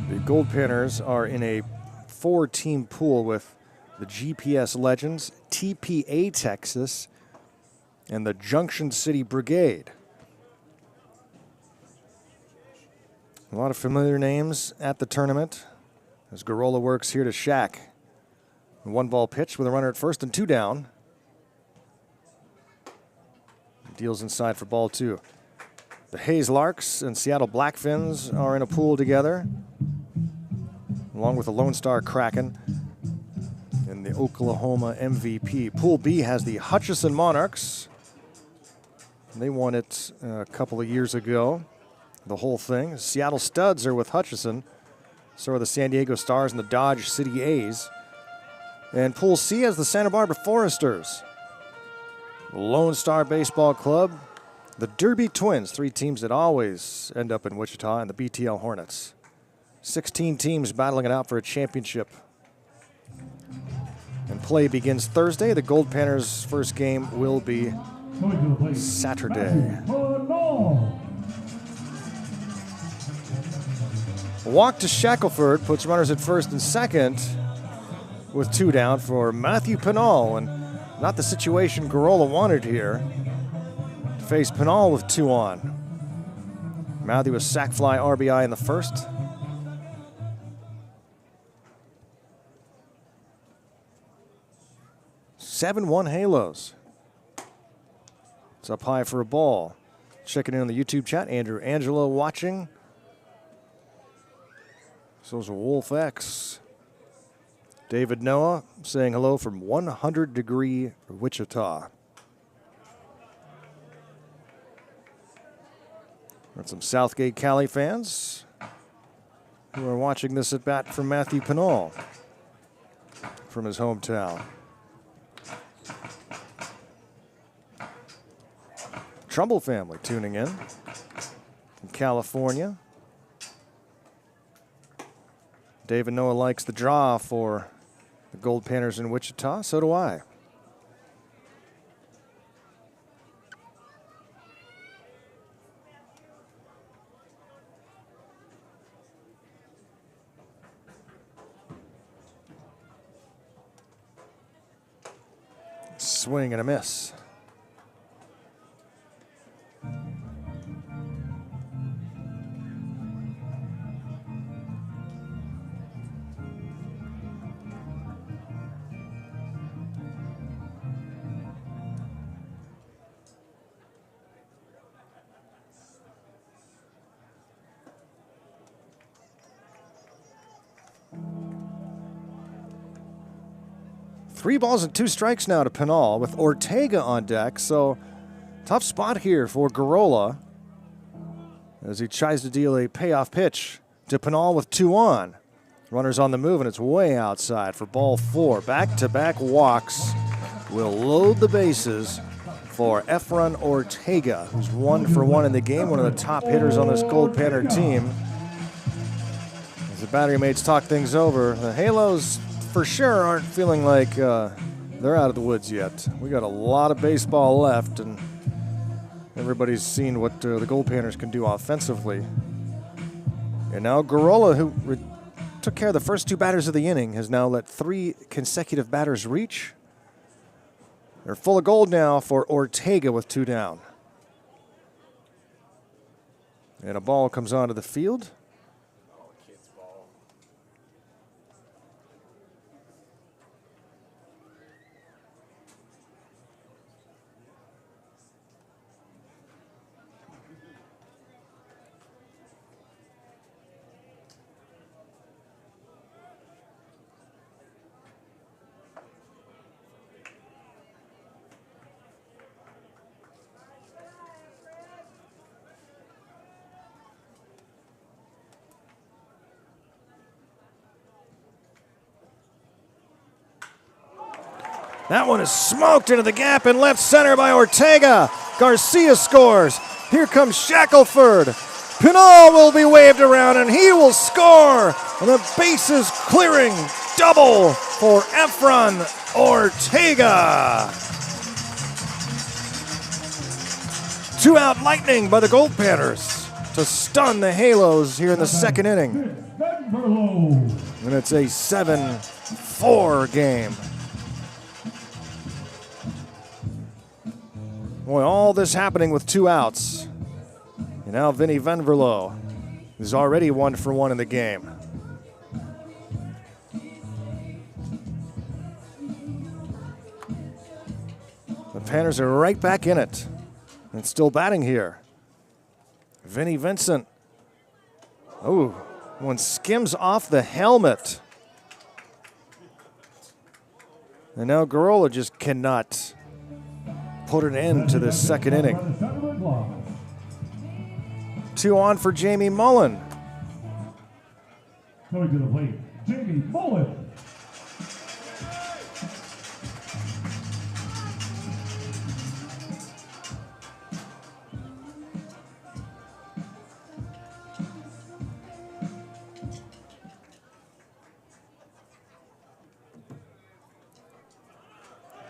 The Goldpanners are in a 4-team pool with the GPS Legends, TPA Texas, and the Junction City Brigade. A lot of familiar names at the tournament as Gurola works here to Shaq. 1-ball pitch with a runner at first and 2 down. Deals inside for ball 2. The Hayes Larks and Seattle Blackfins are in a pool together, along with the Lone Star Kraken and the Oklahoma MVP. Pool B has the Hutchison Monarchs. They won it a couple of years ago, the whole thing. Seattle Studs are with Hutchison. So are the San Diego Stars and the Dodge City A's. And Pool C has the Santa Barbara Foresters, the Lone Star Baseball Club, the Derby Twins, 3 teams that always end up in Wichita, and the BTL Hornets. 16 teams battling it out for a championship. And play begins Thursday. The Goldpanners' first game will be Saturday. A walk to Shackelford puts runners at first and second with 2 down for Matthew Pinal, and not the situation Gurola wanted here. To face Pinal with 2 on. Matthew a sac fly RBI in the first. "7-1 Halos." It's up high for a ball. Checking in on the YouTube chat, Andrew Angelo watching. So's Wolf X. David Noah saying hello from 100 degree Wichita. Got some Southgate Cali fans who are watching this at bat from Matthew Pinal from his hometown. Trumbull family tuning in from California. Dave and Noah likes the draw for the Goldpanners in Wichita. So do I. Swing and a miss. Three balls and 2 strikes now to Pinal with Ortega on deck. So tough spot here for Garola as he tries to deal a payoff pitch to Pinal with 2 on. Runners on the move, and it's way outside for ball 4. Back-to-back walks will load the bases for Efrain Ortega, who's 1 for 1 in the game, one of the top hitters on this Goldpanner team. As the battery mates talk things over, the Halos for sure aren't feeling like they're out of the woods yet. We got a lot of baseball left, and everybody's seen what the Goldpanners can do offensively. And now Garola, who took care of the first 2 batters of the inning, has now let 3 consecutive batters reach. They're full of gold now for Ortega with 2 down. And a ball comes onto the field. That one is smoked into the gap in left center by Ortega. Garcia scores. Here comes Shackelford. Pinal will be waved around, and he will score. And the bases clearing double for Efrain Ortega. 2-out lightning by the Goldpanners to stun the Halos here in the second inning. And it's a 7-4 game. Boy, all this happening with 2 outs. And now Vinny Venverlo is already 1 for 1 in the game. The Panners are right back in it. And still batting here. Vinny Vincent. Oh, one skims off the helmet. And now Garola just cannot put an end to this second inning. 2 on for Jamie Mullen. Coming to the plate, Jamie Mullen.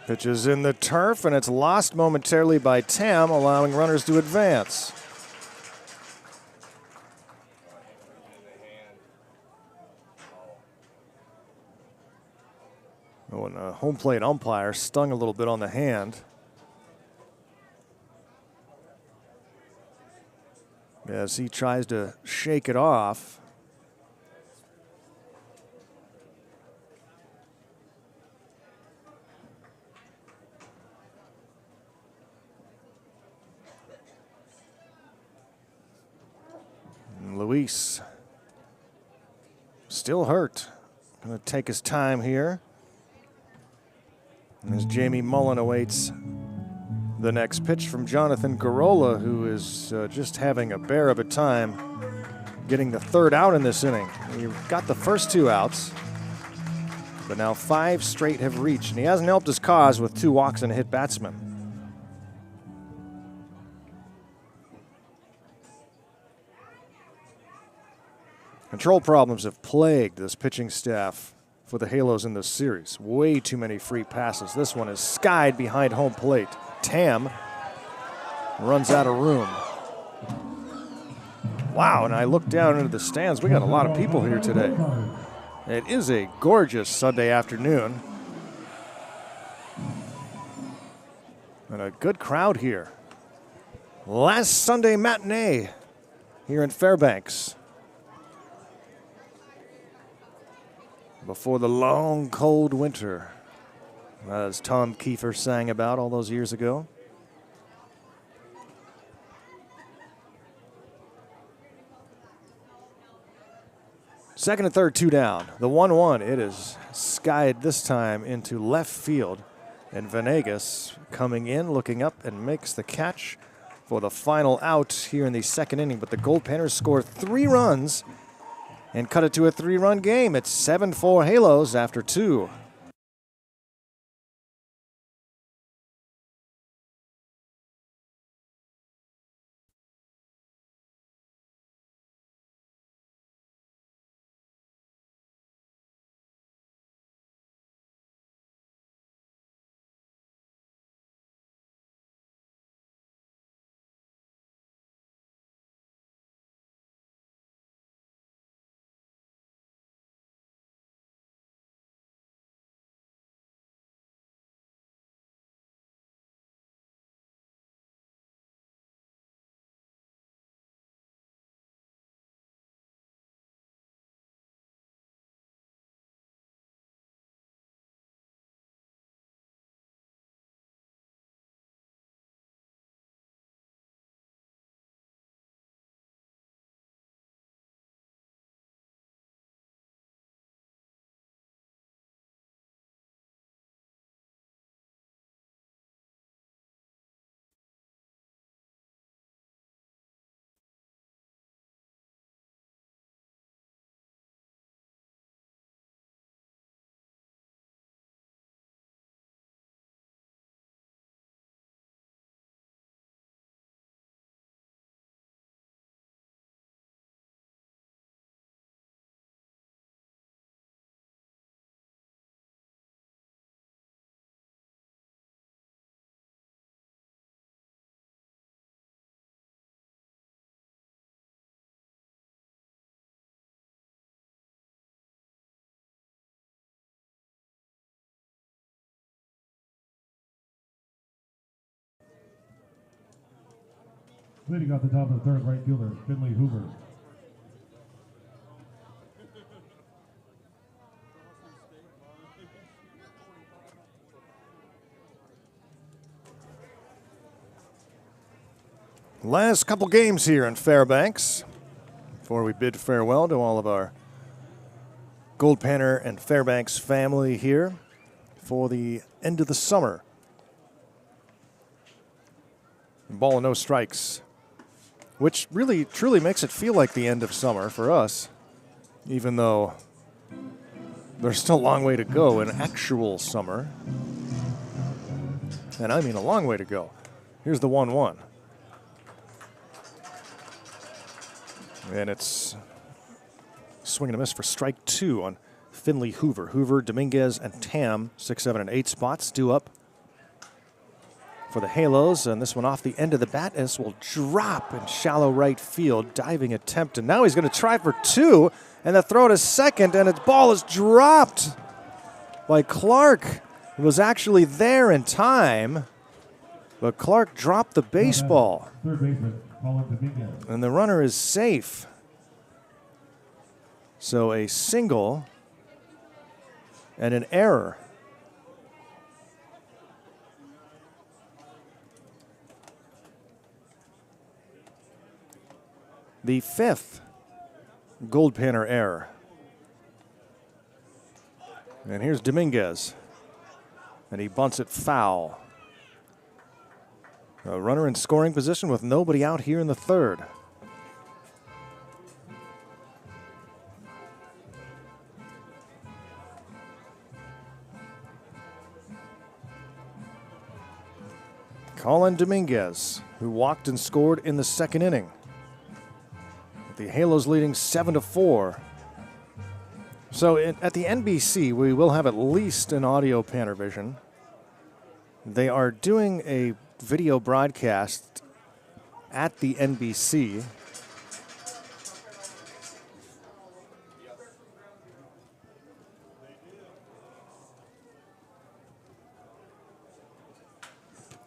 Pitches in the turf, and it's lost momentarily by Tam, allowing runners to advance. Oh, and a home plate umpire stung a little bit on the hand. As he tries to shake it off. Luis still hurt. Going to take his time here. And as Jamie Mullen awaits the next pitch from Jonathan Garola, who is just having a bear of a time getting the third out in this inning. He got the first 2 outs, but now 5 straight have reached, and he hasn't helped his cause with 2 walks and a hit batsman. Control problems have plagued this pitching staff for the Halos in this series. Way too many free passes. This one is skied behind home plate. Tam runs out of room. Wow, and I look down into the stands. We got a lot of people here today. It is a gorgeous Sunday afternoon. And a good crowd here. Last Sunday matinee here in Fairbanks. Before the long, cold winter, as Tom Kiefer sang about all those years ago. Second and third, 2 down. The 1-1, it is skied this time into left field. And Venegas coming in, looking up, and makes the catch for the final out here in the second inning. But the Goldpanners score 3 runs and cut it to a 3-run game. It's 7-4 Halos after 2. Leading off the top of the third, right fielder, Finley Hoover. Last couple games here in Fairbanks before we bid farewell to all of our Goldpanner and Fairbanks family here for the end of the summer. Ball and no strikes, which really truly makes it feel like the end of summer for us, even though there's still a long way to go in actual summer. And I mean a long way to go. Here's the 1-1. And it's swing and a miss for strike 2 on Finley Hoover. Hoover, Dominguez, and Tam, 6, 7, and 8 spots due up for the Halos. And this one off the end of the bat. This will drop in shallow right field. Diving attempt. And now he's going to try for 2. And the throw to second. And its ball is dropped by Clark. It was actually there in time. But Clark dropped the baseball. Third baseman, Colin Dominguez. And the runner is safe. So a single and an error. The 5th Goldpanner error. And here's Dominguez. And he bunts it foul. A runner in scoring position with nobody out here in the third. Colin Dominguez, who walked and scored in the second inning. The Halos leading 7-4. So at the NBC, we will have at least an audio PannerVision. They are doing a video broadcast at the NBC.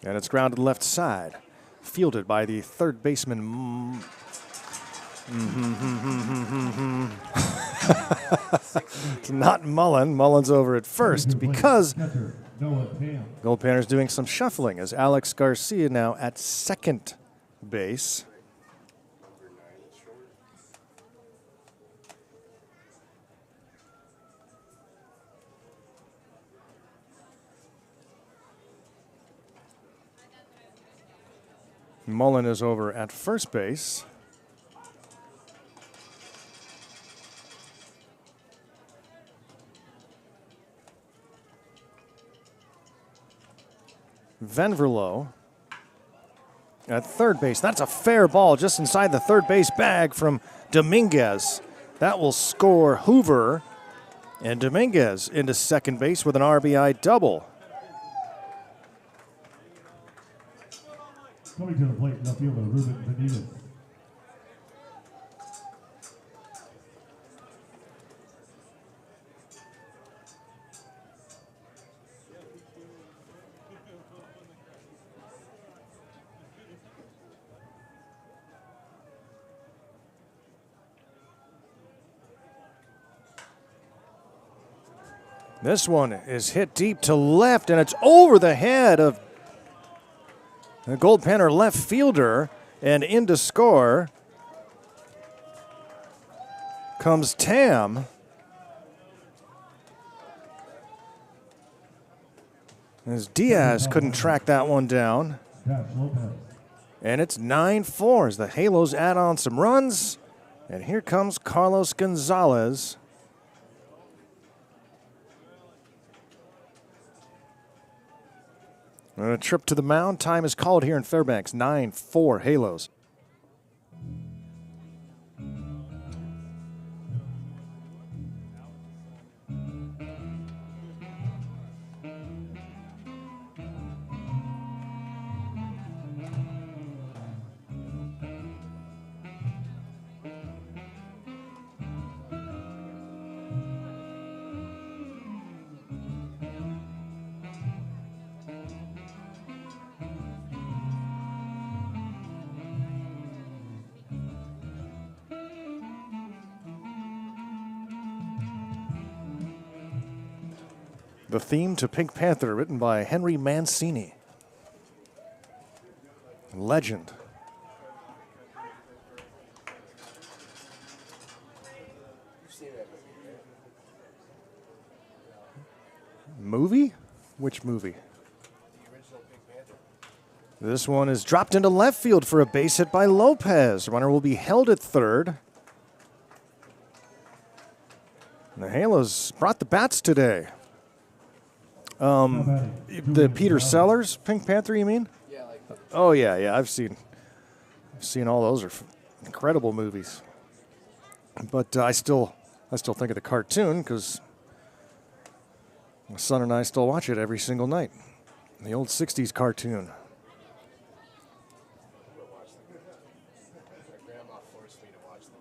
And it's grounded left side, fielded by the third baseman. It's not Mullen. Mullen's over at first because Goldpanners doing some shuffling as Alex Garcia now at second base. Mullen is over at first base. Venverlo at third base. That's a fair ball just inside the third base bag from Dominguez. That will score Hoover. And Dominguez into second base with an RBI double. Coming to the plate, left fielder Ruben Benitez. This one is hit deep to left, and it's over the head of the Goldpanner left fielder, and in to score comes Tam. As Diaz couldn't track that one down. And it's 9-4 as the Halos add on some runs. And here comes Carlos Gonzalez. A trip to the mound. Time is called here in Fairbanks. 9-4 Halos. The theme to Pink Panther, written by Henry Mancini. Legend. Movie? Which movie? The original Pink Panther. This one is dropped into left field for a base hit by Lopez. Runner will be held at third. And the Halos brought the bats today. The Peter Sellers Pink Panther, you mean? Yeah, like. Oh yeah, I've seen all those. Are incredible movies. But I still think of the cartoon because my son and I still watch it every single night. The old '60s cartoon. My grandma forced me to watch them.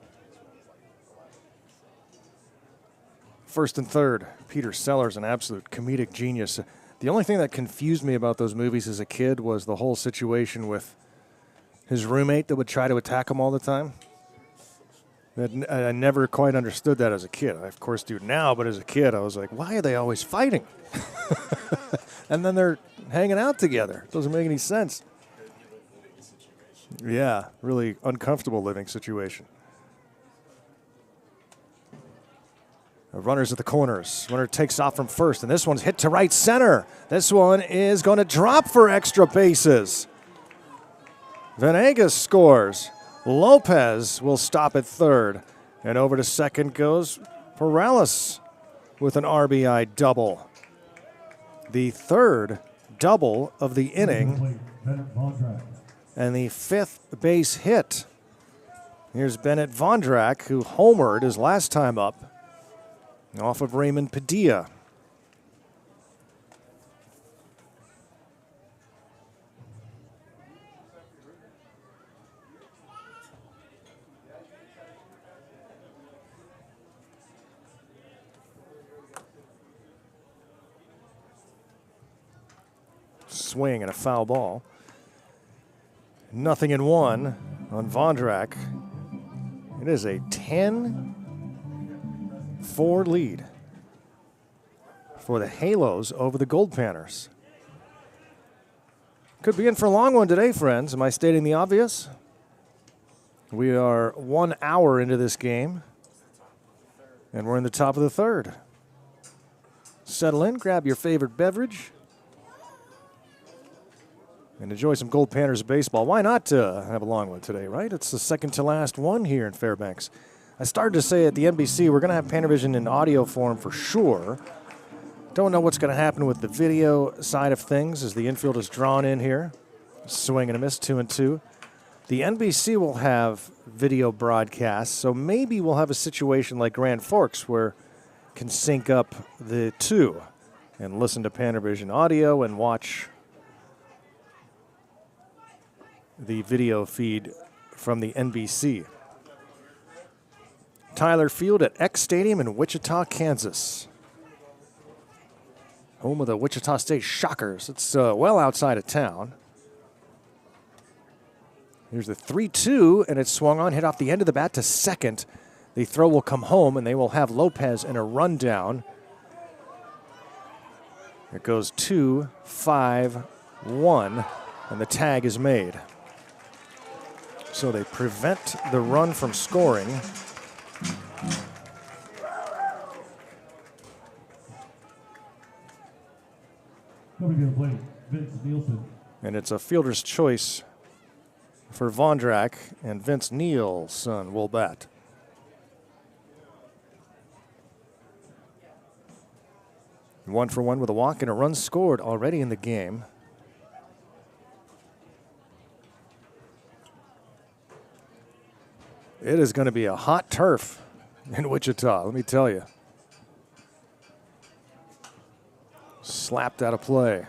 First and third, Peter Sellers, an absolute comedic genius. The only thing that confused me about those movies as a kid was the whole situation with his roommate that would try to attack him all the time. I never quite understood that as a kid. I, of course, do now, but as a kid, I was like, why are they always fighting? And then they're hanging out together. It doesn't make any sense. Yeah, really uncomfortable living situation. Runners at the corners. Runner takes off from first, and this one's hit to right center. This one is going to drop for extra bases. Venegas scores. Lopez will stop at third. And over to second goes Perales with an RBI double. The third double of the inning and the fifth base hit. Here's Bennett Vondrak, who homered his last time up off of Raymond Padilla. Swing and a foul ball. 0-1 on Vondrak. It is a 10-4 lead for the Halos over the Goldpanners. Could be in for a long one today, friends. Am I stating the obvious? We are 1 hour into this game, and we're in the top of the third. Settle in, grab your favorite beverage, and enjoy some Goldpanners baseball. Why not have a long one today, right? It's the second to last one here in Fairbanks. I started to say at the NBC, we're going to have PannerVision in audio form for sure. Don't know what's going to happen with the video side of things as the infield is drawn in here. Swing and a miss, 2-2. The NBC will have video broadcasts, so maybe we'll have a situation like Grand Forks where can sync up the two and listen to PannerVision audio and watch the video feed from the NBC. Tyler Field at X Stadium in Wichita, Kansas. Home of the Wichita State Shockers. It's well outside of town. Here's the 3-2, and it's swung on, hit off the end of the bat to second. The throw will come home, and they will have Lopez in a rundown. It goes 2-5-1, and the tag is made. So they prevent the run from scoring. Coming to the plate, Vince Nielsen. And it's a fielder's choice for Vondrak, and Vince Nielsen will bat. One for one with a walk and a run scored already in the game. It is going to be a hot turf in Wichita, let me tell you. Slapped out of play.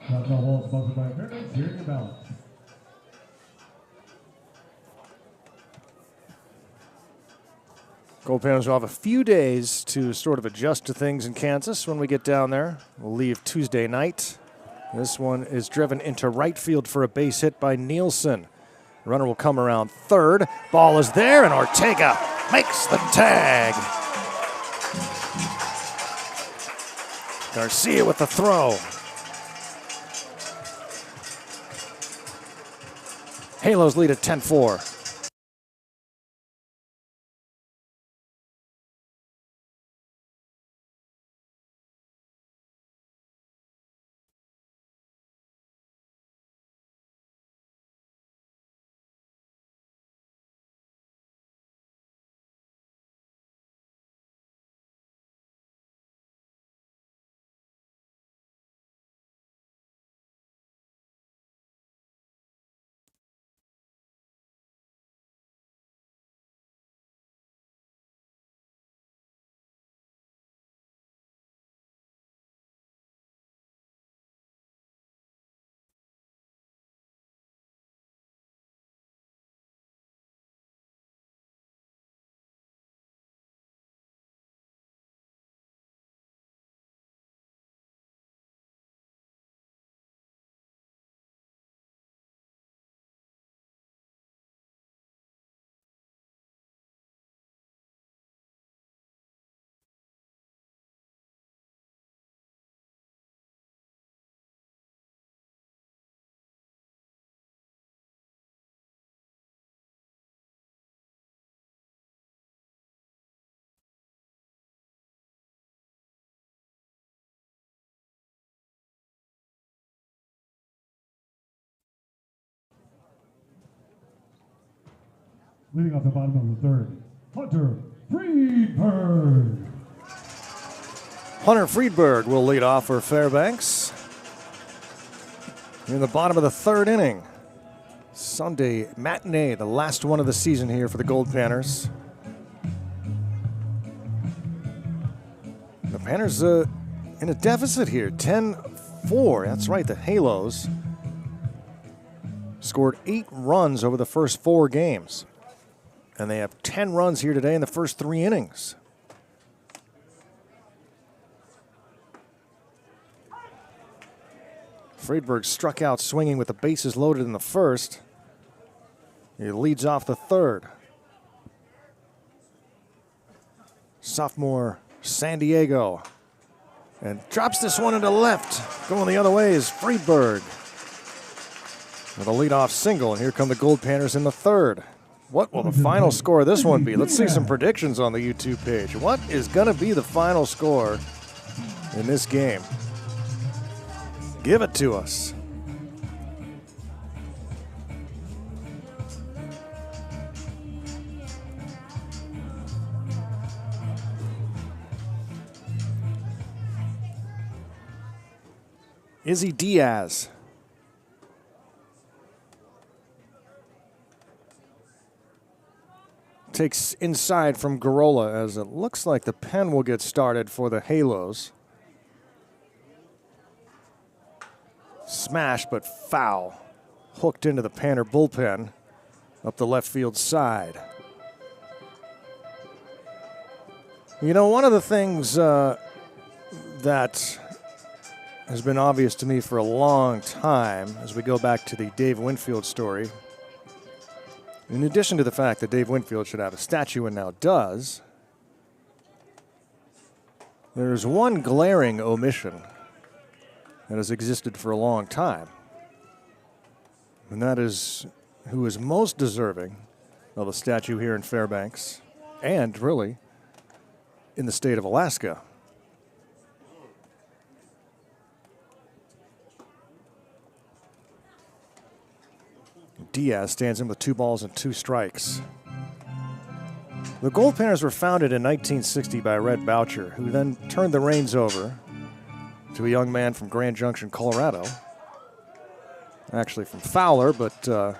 Top ball sponsored by Fairbanks. Here's your balance. Goldpanners will have a few days to sort of adjust to things in Kansas when we get down there. We'll leave Tuesday night. This one is driven into right field for a base hit by Nielsen. The runner will come around third. Ball is there, and Ortega makes the tag. Garcia with the throw. Halos lead at 10-4. Leading off the bottom of the third, Hunter Friedberg. Hunter Friedberg will lead off for Fairbanks. In the bottom of the third inning. Sunday matinee, the last one of the season here for the Goldpanners. The Panners in a deficit here, 10-4. That's right, the Halos scored 8 runs over the first 4 games. And they have 10 runs here today in the first 3 innings. Friedberg struck out swinging with the bases loaded in the first. He leads off the third. Sophomore San Diego. And drops this one into left. Going the other way is Friedberg with a leadoff single. And here come the Goldpanners in the third. What will the final score of this one be? Let's see some predictions on the YouTube page. What is going to be the final score in this game? Give it to us. Izzy Diaz. Takes inside from Garola as it looks like the pen will get started for the Halos. Smash, but foul. Hooked into the Panner bullpen up the left field side. You know, one of the things that has been obvious to me for a long time as we go back to the Dave Winfield story, in addition to the fact that Dave Winfield should have a statue and now does, there's one glaring omission that has existed for a long time. And that is who is most deserving of a statue here in Fairbanks and really in the state of Alaska. Diaz stands in with 2 balls and 2 strikes. The Goldpanners were founded in 1960 by Red Boucher, who then turned the reins over to a young man from Grand Junction, Colorado. Actually from Fowler, but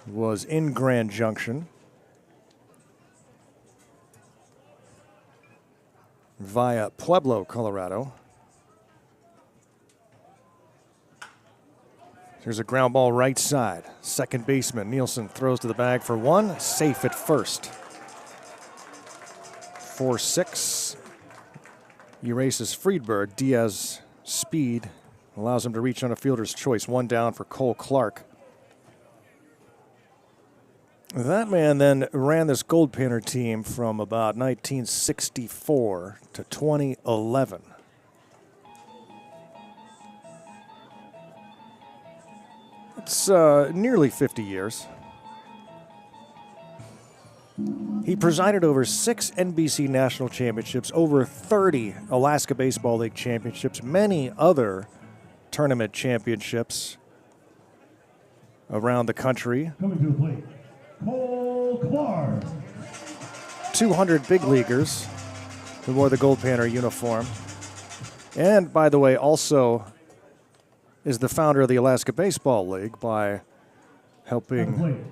was in Grand Junction via Pueblo, Colorado. Here's a ground ball right side. Second baseman Nielsen throws to the bag for 1. Safe at first. 4-6. Erases Friedberg. Diaz speed allows him to reach on a fielder's choice. 1 down for Cole Clark. That man then ran this Goldpanner team from about 1964 to 2011. It's nearly 50 years. He presided over 6 NBC national championships, over 30 Alaska Baseball League championships, many other tournament championships around the country. Coming to the plate, Cole Clark. 200 big leaguers who wore the Goldpanner uniform. And, by the way, also is the founder of the Alaska Baseball League by helping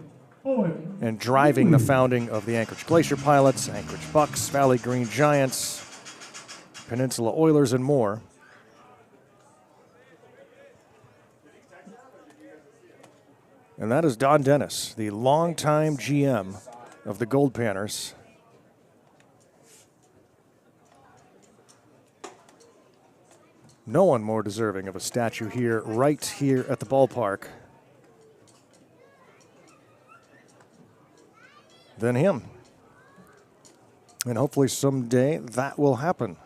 and driving the founding of the Anchorage Glacier Pilots, Anchorage Bucks, Valley Green Giants, Peninsula Oilers, and more. And that is Don Dennis, the longtime GM of the Goldpanners. No one more deserving of a statue here, right here at the ballpark, than him. And hopefully someday that will happen.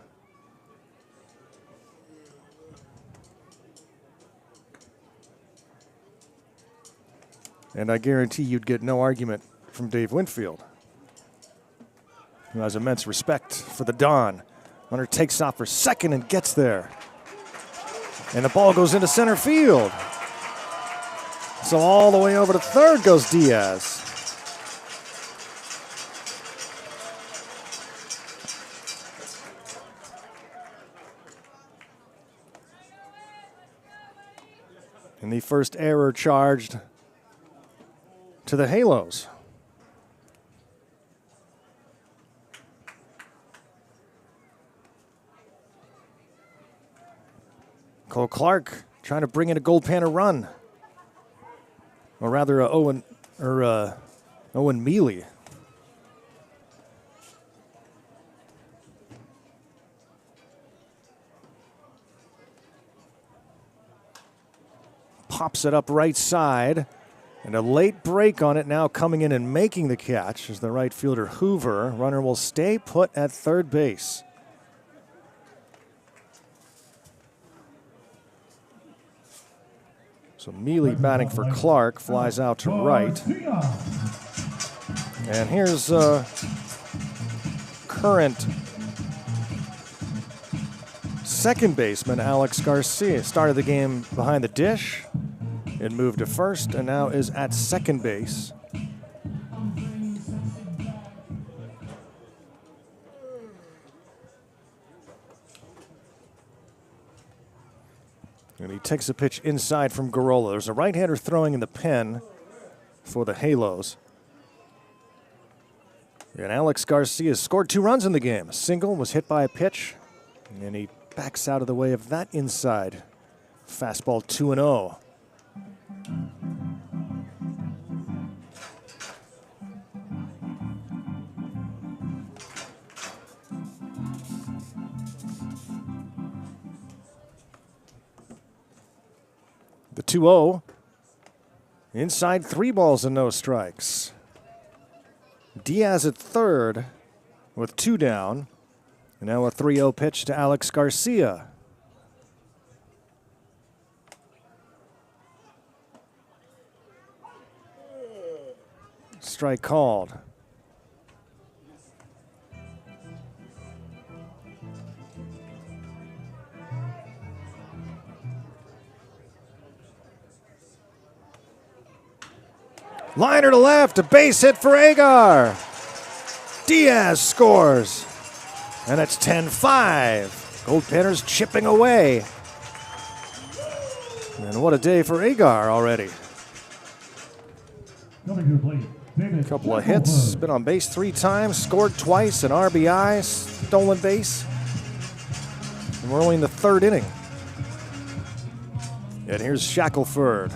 And I guarantee you'd get no argument from Dave Winfield, who has immense respect for the Don. Hunter takes off for second and gets there. And the ball goes into center field. So all the way over to third goes Diaz. And the first error charged to the Halos. Cole Clark trying to bring in a Goldpanner run. Or rather, Owen Mealy. Pops it up right side. And a late break on it now coming in and making the catch is the right fielder Hoover. Runner will stay put at third base. So Mealy batting for Clark, flies out to right. And here's current second baseman Alex Garcia. Started the game behind the dish. It moved to first and now is at second base. And he takes a pitch inside from Garola. There's a right-hander throwing in the pen for the Halos. And Alex Garcia scored 2 runs in the game. A single was hit by a pitch, and he backs out of the way of that inside. Fastball 2-0. The 2-0. Inside 3 balls and no strikes. Diaz at third with 2 down. And now a 3-0 pitch to Alex Garcia. Strike called. Liner to left, a base hit for Agar. Diaz scores. And it's 10-5. Goldpanners chipping away. And what a day for Agar already. A couple of hits, been on base 3 times, scored twice, an RBI, stolen base. And we're only in the 3rd inning. And here's Shackelford.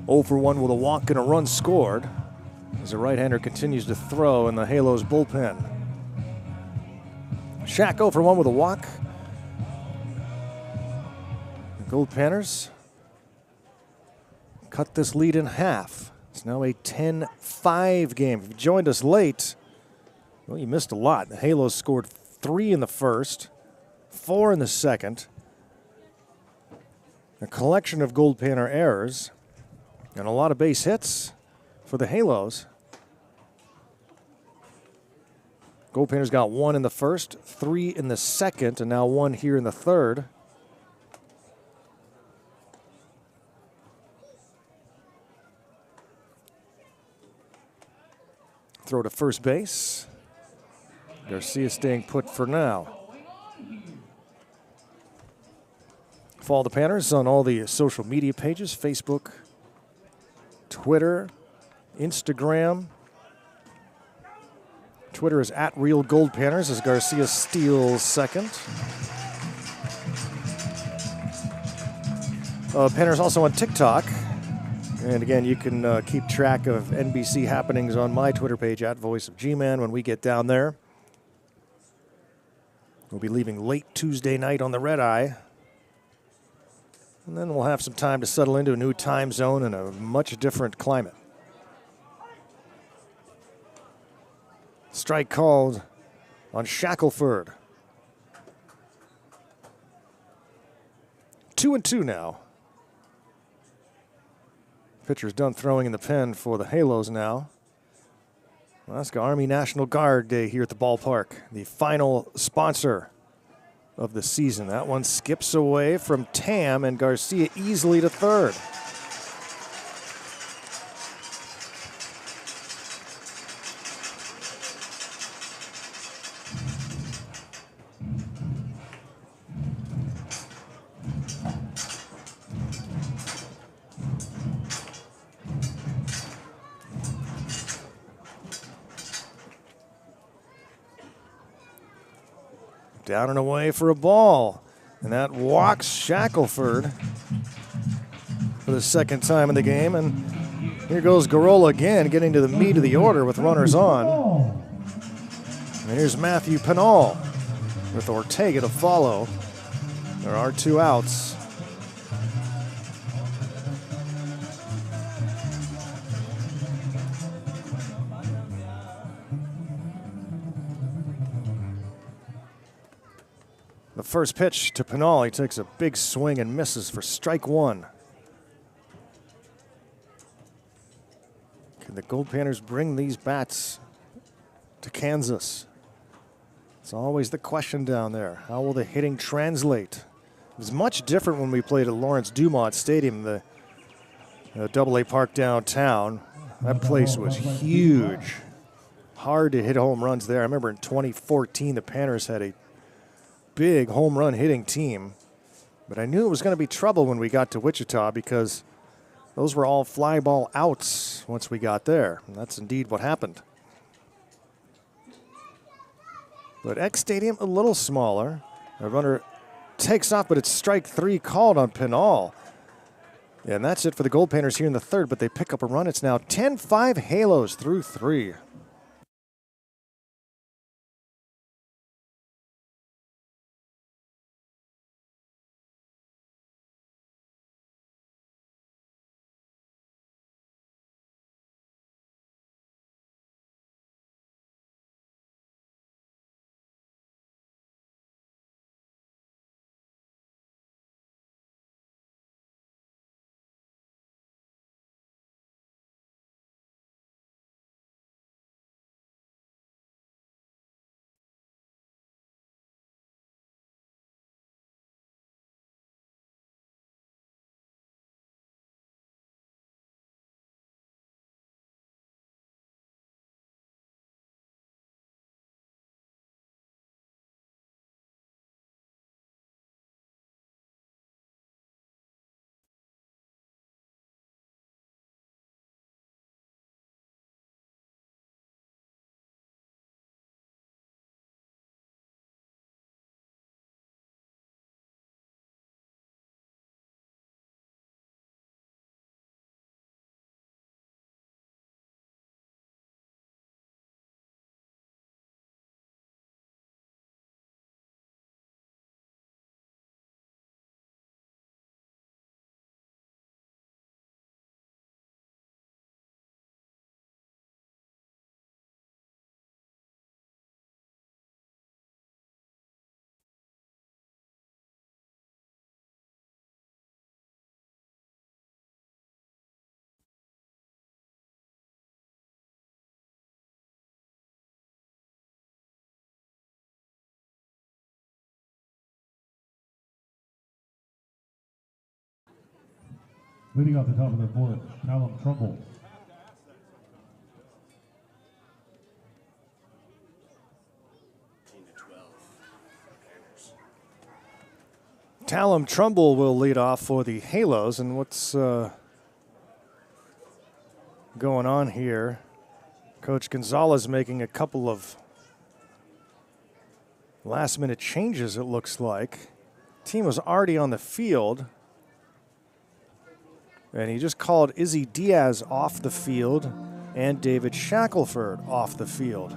0 for 1 with a walk and a run scored as the right-hander continues to throw in the Halos bullpen. Shack 0 for 1 with a walk. The Goldpanners cut this lead in half. It's now a 10-5 game. If you joined us late, well, you missed a lot. The Halos scored 3 in the first, 4 in the second. A collection of Goldpanner errors. And a lot of base hits for the Halos. Goldpanners got 1 in the first, 3 in the second, and now 1 here in the third. Throw to first base. Garcia staying put for now. Follow the Panners on all the social media pages, Facebook, Twitter, Instagram. Twitter is @RealGoldpanners as Garcia steals second. Panners also on TikTok. And again, you can keep track of NBC happenings on my Twitter page @VoiceOfGman when we get down there. We'll be leaving late Tuesday night on the red eye. And then we'll have some time to settle into a new time zone and a much different climate. Strike called on Shackelford. 2-2 now. Pitcher's done throwing in the pen for the Halos now. Alaska Army National Guard Day here at the ballpark. The final sponsor of the season. That one skips away from Tam, and Garcia easily to third. Down and away for a ball. And that walks Shackelford for the second time in the game. And here goes Garola again, getting to the meat of the order with runners on. And here's Matthew Pinal with Ortega to follow. There are 2 outs. The first pitch to Pinal, he takes a big swing and misses for strike 1. Can the Goldpanners bring these bats to Kansas? It's always the question down there. How will the hitting translate? It was much different when we played at Lawrence Dumont Stadium, the AA Park downtown. That place was huge. Hard to hit home runs there. I remember in 2014, the Panners had a big home run hitting team. But I knew it was going to be trouble when we got to Wichita because those were all fly ball outs once we got there. And that's indeed what happened. But X Stadium, a little smaller. The runner takes off, but it's strike 3 called on Pinal. And that's it for the Goldpanners here in the third, but they pick up a run. It's now 10-5 Halos through 3. Leading off the top of the fourth, Callum Trumbull. Callum Trumbull will lead off for the Halos. And what's going on here? Coach Gonzalez making a couple of last-minute changes, it looks like. Team was already on the field. And he just called Izzy Diaz off the field and David Shackelford off the field.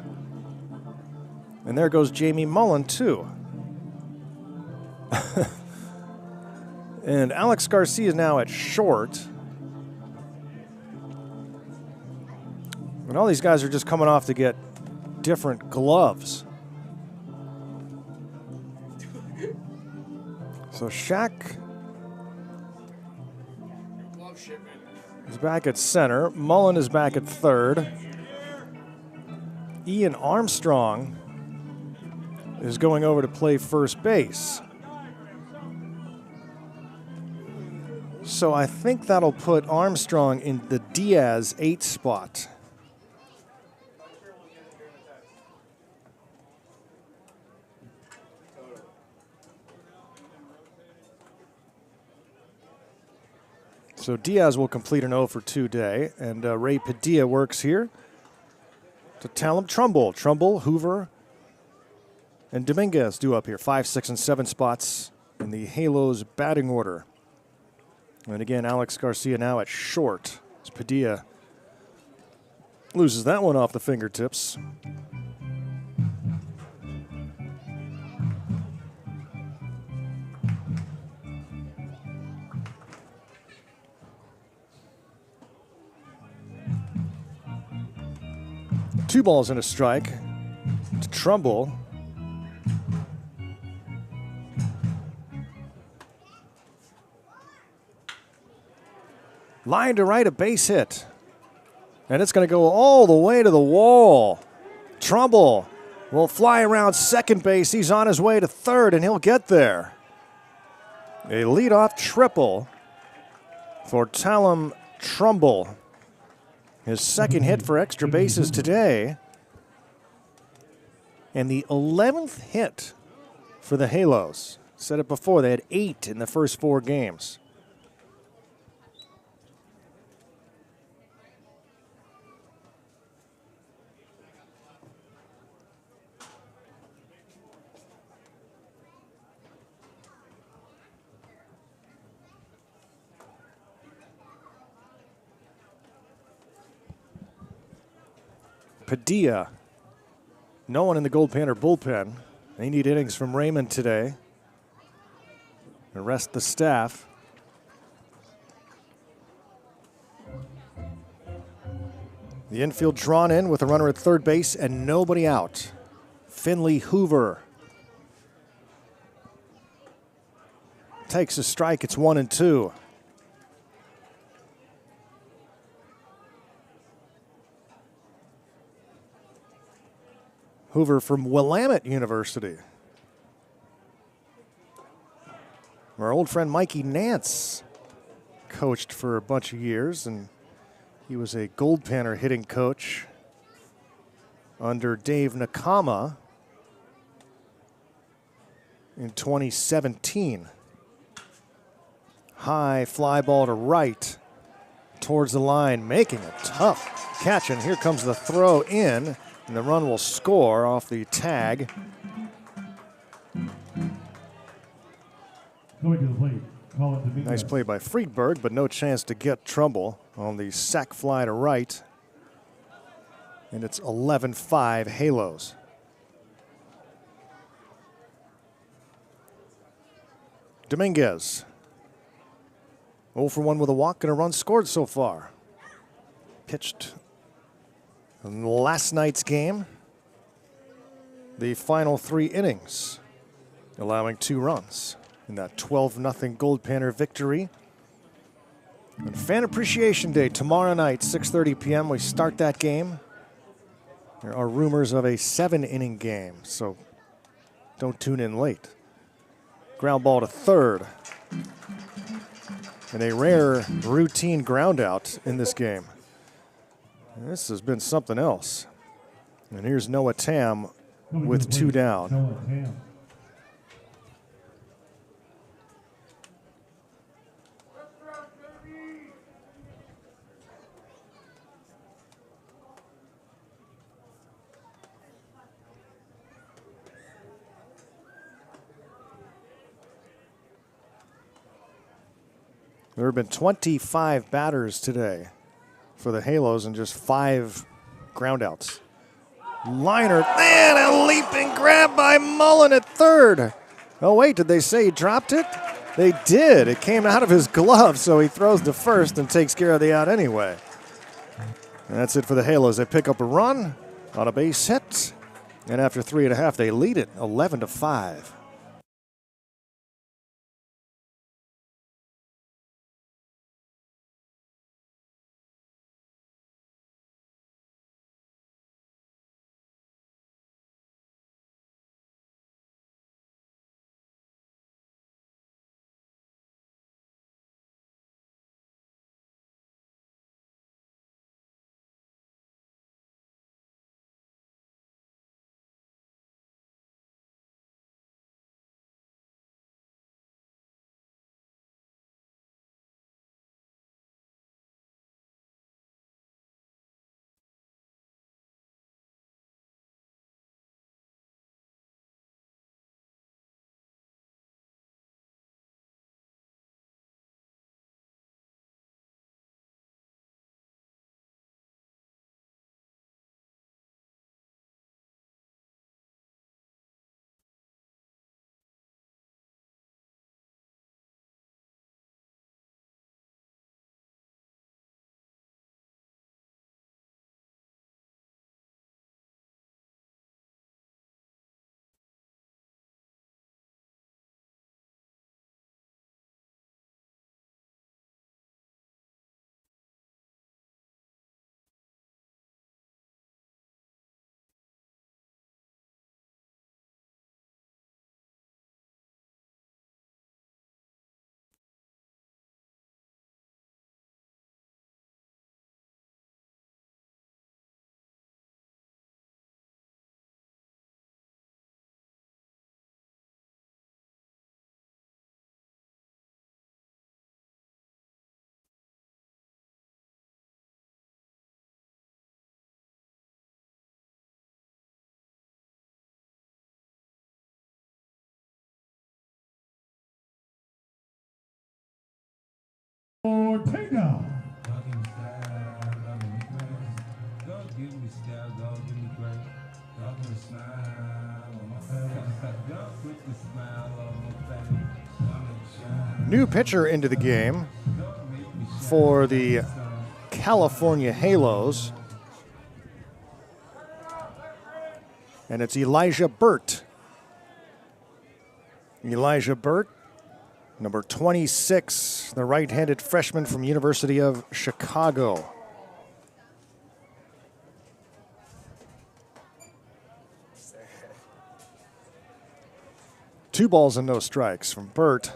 And there goes Jamie Mullen, too. And Alex Garcia is now at short. And all these guys are just coming off to get different gloves. So Shaq is back at center. Mullen is back at third. Ian Armstrong is going over to play first base. So I think that'll put Armstrong in the Diaz 8 spot. So Diaz will complete an 0 for 2 day, and Ray Padilla works here to Callum Trumbull. Trumbull, Hoover, and Dominguez due up here. 5, 6, and 7 spots in the Halos batting order. And again, Alex Garcia now at short. As Padilla loses that one off the fingertips. Two balls and a strike to Trumbull. Line to right, a base hit. And it's going to go all the way to the wall. Trumbull will fly around second base. He's on his way to third, and he'll get there. A leadoff triple for Talon Trumbull. His second hit for extra bases today. And the 11th hit for the Halos. Said it before, they had 8 in the first 4 games. Padilla, no one in the Goldpanner bullpen. They need innings from Raymond today. The rest of the staff. The infield drawn in with a runner at third base and nobody out. Finley Hoover takes a strike. It's 1-2. Hoover from Willamette University. Our old friend Mikey Nance coached for a bunch of years, and he was a Goldpanner hitting coach under Dave Nakama in 2017. High fly ball to right towards the line, making a tough catch, and here comes the throw in. And the run will score off the tag. Going to the plate, Colin Dominguez. Nice play by Friedberg, but no chance to get Trumbull on the sac fly to right. And it's 11-5 Halos. Dominguez. 0 for 1 with a walk and a run scored so far. Pitched in last night's game, the final 3 innings, allowing 2 runs in that 12-0 Goldpanner victory. On Fan Appreciation Day tomorrow night, 6:30 p.m., we start that game. There are rumors of a 7-inning game, so don't tune in late. Ground ball to third. And a rare routine ground out in this game. This has been something else. And here's Noah Tam with 2 down. Noah Tam. There have been 25 batters today for the Halos and just 5 groundouts. Liner, and a leaping grab by Mullen at third. Oh wait, did they say he dropped it? They did. It came out of his glove, so he throws to first and takes care of the out anyway. And that's it for the Halos. They pick up a run on a base hit, and after 3.5, they lead it 11-5. Ortega. New pitcher into the game for the California Halos. And it's Elijah Burt. Elijah Burt, number 26, the right-handed freshman from University of Chicago. Two balls and no strikes from Burt.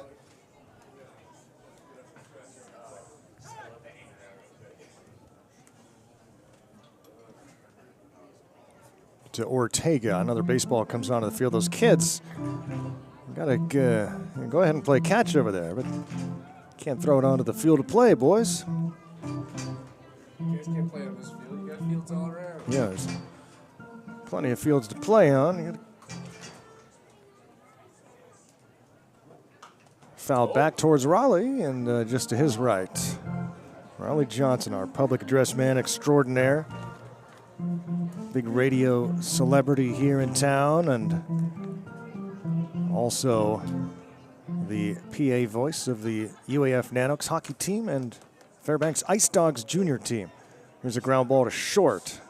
To Ortega, another baseball comes onto the field. Those kids gotta go ahead and play catch over there, but can't throw it onto the field of play, boys. You guys can't play on this field. You got fields all around. Yeah, there's plenty of fields to play on. You gotta foul back towards Raleigh, and just to his right, Raleigh Johnson, our public address man extraordinaire. Big radio celebrity here in town, and also the PA voice of the UAF Nanox hockey team and Fairbanks Ice Dogs junior team. Here's a ground ball to short.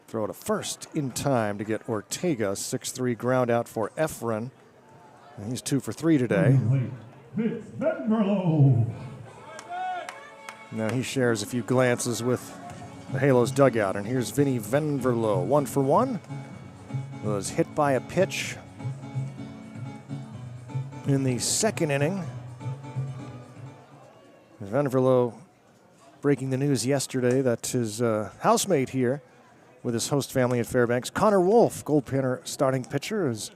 Throw to first in time to get Ortega. 6-3 ground out for Efren. And he's 2 for 3 today. Now he shares a few glances with the Halos dugout, and here's Vinny Venverlo, 1 for 1. Was hit by a pitch in the second inning. Venverlo breaking the news yesterday that his housemate here with his host family at Fairbanks, Connor Wolf, Goldpanner starting pitcher, is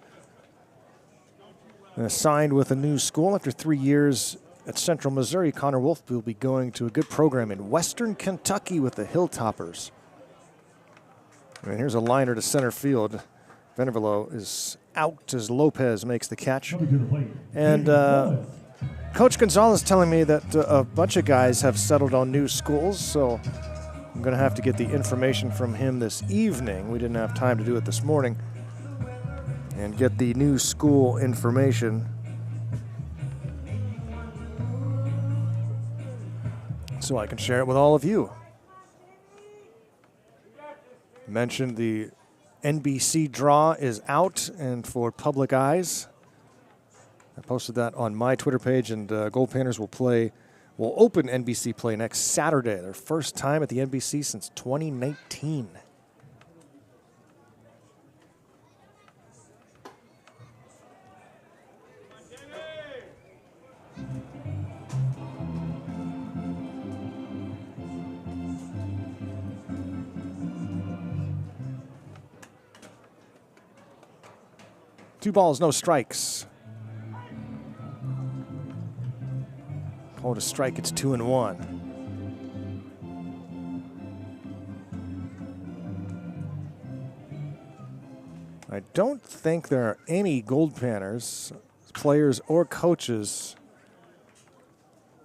signed with a new school after 3 years at Central Missouri. Connor Wolf will be going to a good program in Western Kentucky with the Hilltoppers. And here's a liner to center field. Venverlo is out as Lopez makes the catch. And Coach Gonzalez telling me that a bunch of guys have settled on new schools, so I'm going to have to get the information from him this evening. We didn't have time to do it this morning. And get the new school information, so I can share it with all of you. Mentioned the NBC draw is out and for public eyes. I posted that on my Twitter page, and Goldpanners will open NBC Play next Saturday. Their first time at the NBC since 2019. Two balls, no strikes. Hold a strike, it's 2-1. I don't think there are any Goldpanners, players or coaches,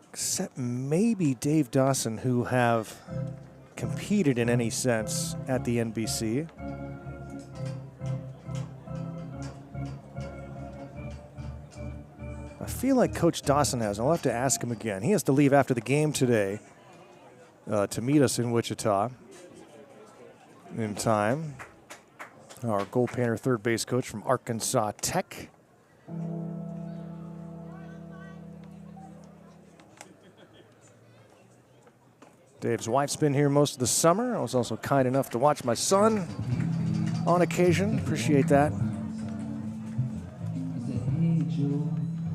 except maybe Dave Dawson, who have competed in any sense at the NBC. I feel like Coach Dawson has. I'll have to ask him again. He has to leave after the game today to meet us in Wichita in time. Our Goldpanner third base coach from Arkansas Tech. Dave's wife's been here most of the summer. I was also kind enough to watch my son on occasion. Appreciate that.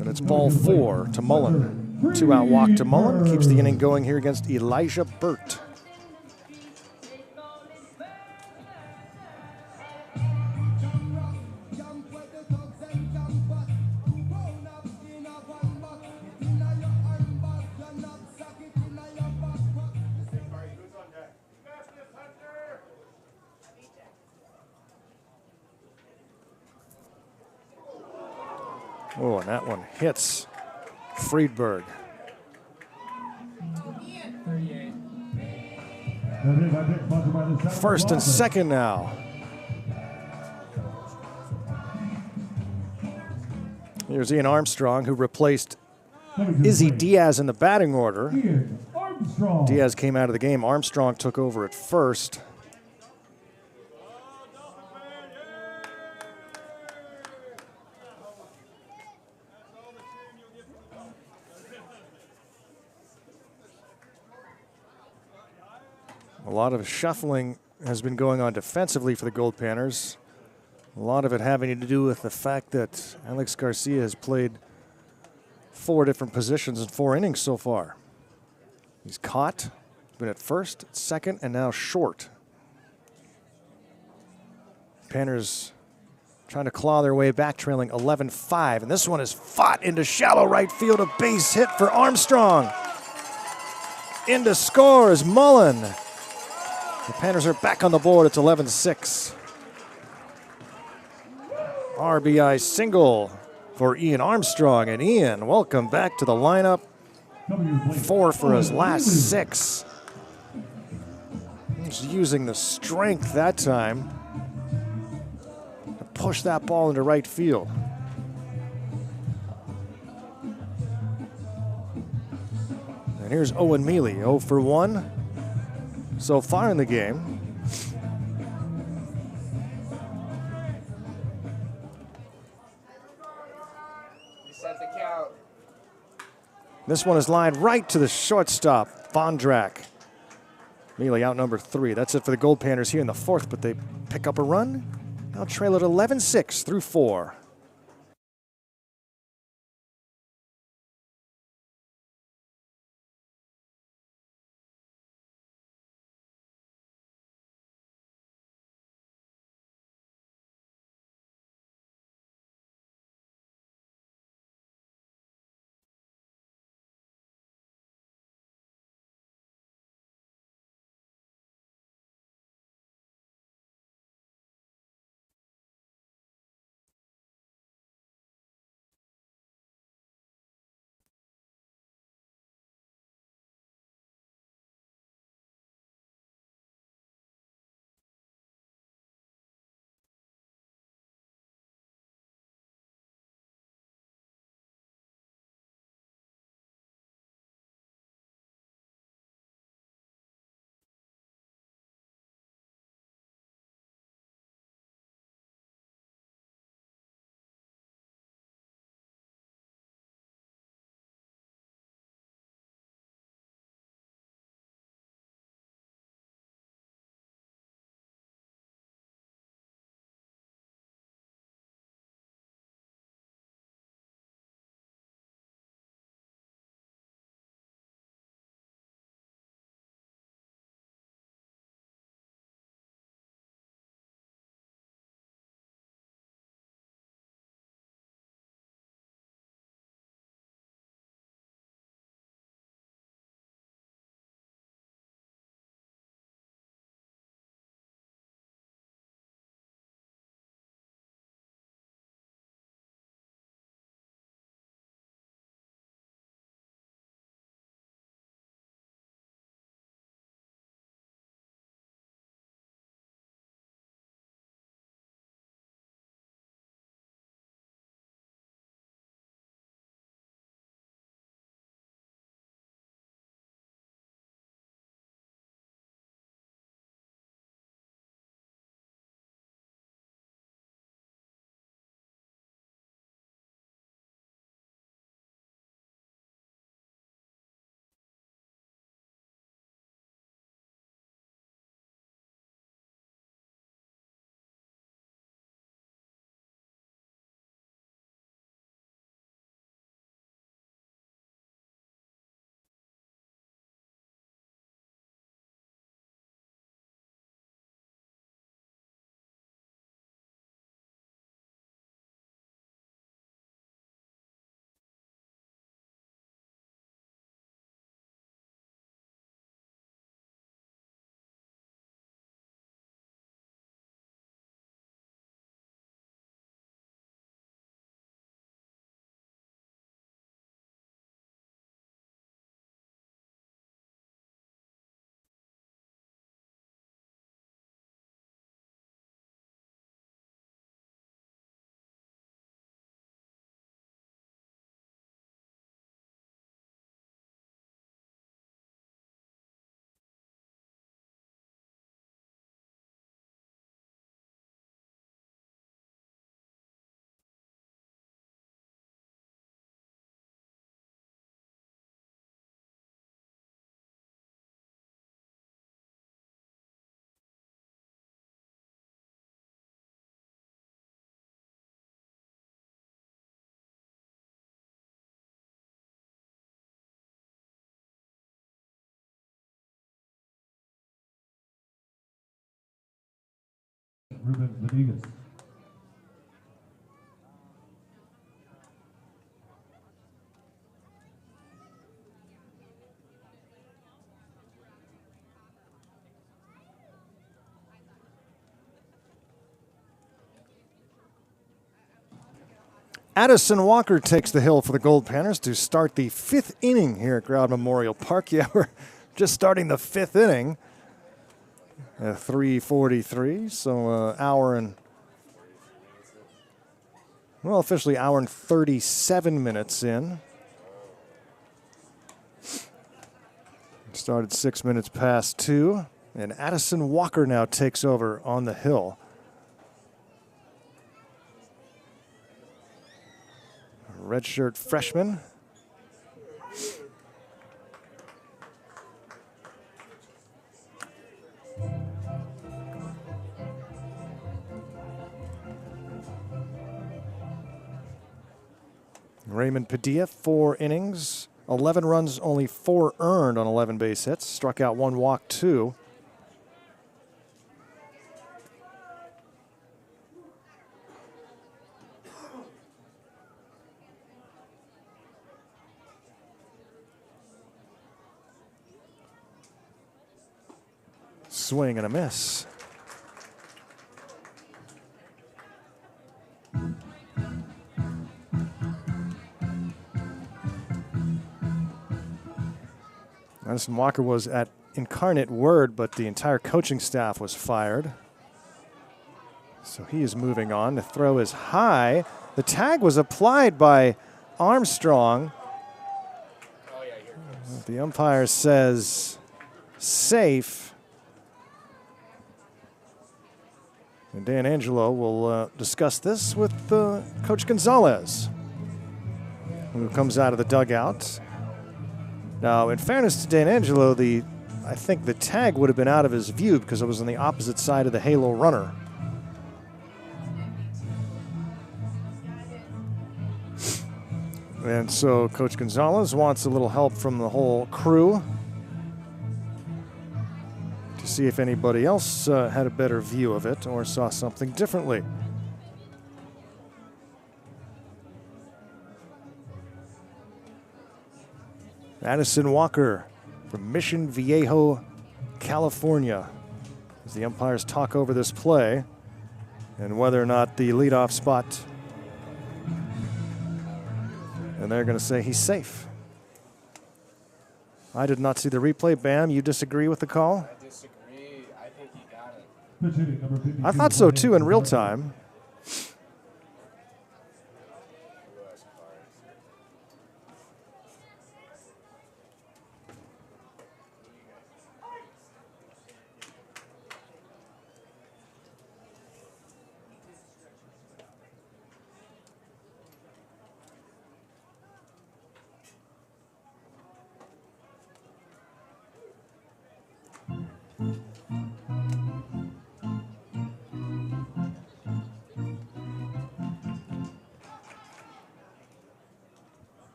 And it's ball 4 to Mullen. 2-out walk to Mullen. Keeps the inning going here against Elijah Burt. Oh, and that one hits Friedberg. First and second now. Here's Ian Armstrong, who replaced Izzy Diaz in the batting order. Ian Armstrong. Diaz came out of the game. Armstrong took over at first. A lot of shuffling has been going on defensively for the Goldpanners. A lot of it having to do with the fact that Alex Garcia has played 4 different positions in 4 innings so far. He's caught, been at first, second, and now short. Panners trying to claw their way back, trailing 11-5. And this one is fought into shallow right field. A base hit for Armstrong. Into scores Mullen. The Panners are back on the board. It's 11-6. RBI single for Ian Armstrong. And Ian, welcome back to the lineup. 4 for his last 6. He's using the strength that time to push that ball into right field. And here's Owen Mealy, 0 for 1 so far in the game. You set the count. This one is lined right to the shortstop, Vondrak. Mealy out number 3. That's it for the Goldpanners here in the 4th, but they pick up a run. Now trail at 11-6 through 4. Ruben Venegas. Addison Walker takes the hill for the Goldpanners to start the 5th inning here at Growden Memorial Park. Yeah, we're just starting the 5th inning at 3:43, so hour and, well, officially hour and 37 minutes in. Started 6 minutes past 2, and Addison Walker now takes over on the hill. Redshirt freshman. Raymond Padilla, 4 innings, 11 runs, only 4 earned on 11 base hits. Struck out 1, walked 2. Swing and a miss. Addison Walker was at Incarnate Word, but the entire coaching staff was fired. So he is moving on. The throw is high. The tag was applied by Armstrong. Oh, yeah, here it comes. The umpire says safe. And Dan Angelo will discuss this with Coach Gonzalez, who comes out of the dugout. Now, in fairness to Dan Angelo, I think the tag would have been out of his view because it was on the opposite side of the halo runner. And so Coach Gonzalez wants a little help from the whole crew to see if anybody else had a better view of it or saw something differently. Addison Walker from Mission Viejo, California, as the umpires talk over this play and whether or not the leadoff spot, and they're going to say he's safe. I did not see the replay. Bam, you disagree with the call? I disagree. I think he got it. Pitch hitting, number 52, I thought so too in real time.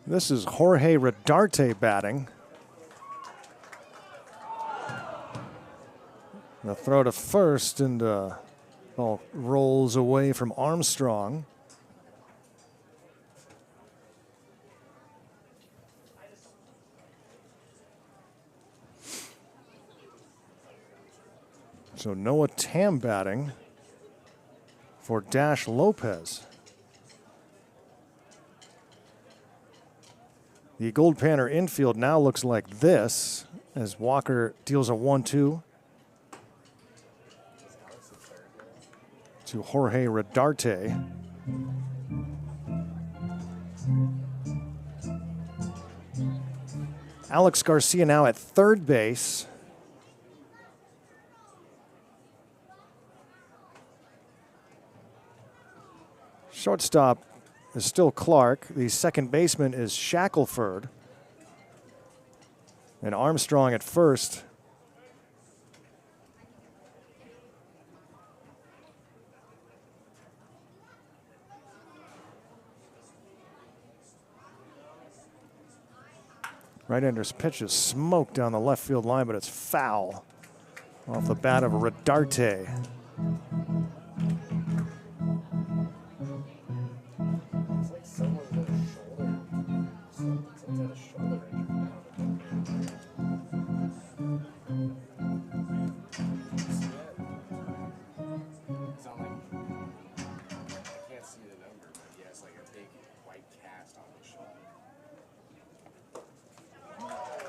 This is Jorge Rodarte batting. The throw to first, and ball rolls away from Armstrong. So Noah Tam batting for Dash Lopez. The Goldpanner infield now looks like this as Walker deals a 1-2 to Jorge Rodarte. Alex Garcia now at third base. Shortstop is still Clark. The second baseman is Shackelford. And Armstrong at first. Right-hander's pitch is smoked down the left field line, but it's foul off the bat of Rodarte. It's like someone with a shoulder. Someone's had a shoulder injury now. See that? It's not like, I can't see the number, but he has like a big white cast on his shoulder.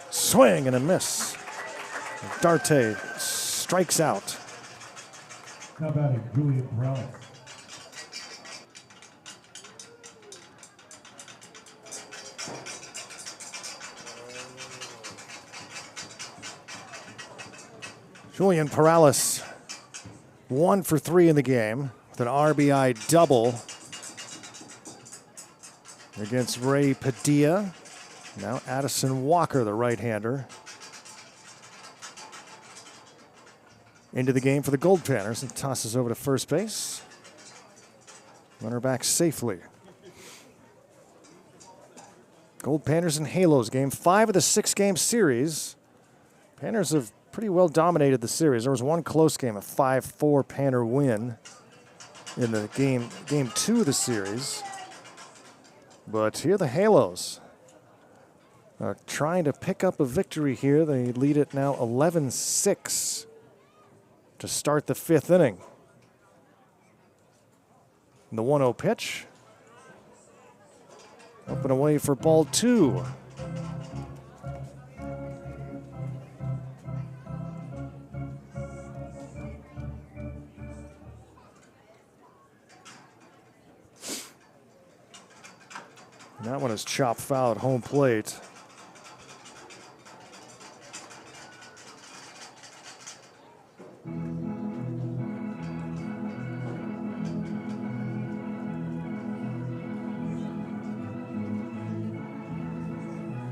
Swing and a miss. Darte strikes out. Now batting, Julian Perales. Julian Perales, 1 for 3 in the game with an RBI double against Ray Padilla. Now Addison Walker, the right-hander, into the game for the Goldpanners and tosses over to first base. Runner back safely. Goldpanners and Halos, game 5 of the 6-game series. Panners have pretty well dominated the series. There was one close game, a 5-4 Panner win in the game 2 of the series. But here the Halos are trying to pick up a victory here. They lead it now 11-6 to start the 5th inning. And the 1-0 pitch. Up and away for ball 2. That one is chopped foul at home plate.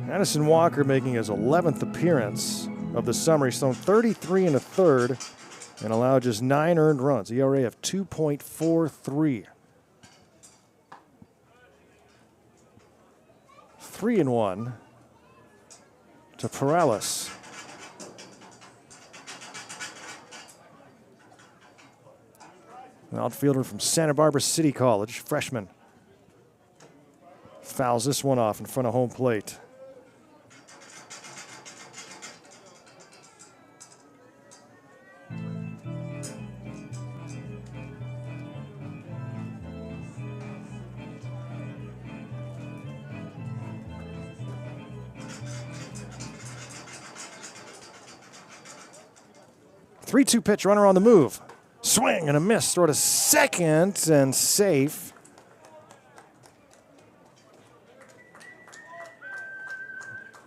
Addison Walker making his 11th appearance of the summer. He's thrown 33 1/3 and allowed just 9 earned runs. ERA of 2.43. 3-1 to Perales. An outfielder from Santa Barbara City College, freshman. Fouls this one off in front of home plate. Three-two pitch, runner on the move. Swing and a miss. Throw to second and safe.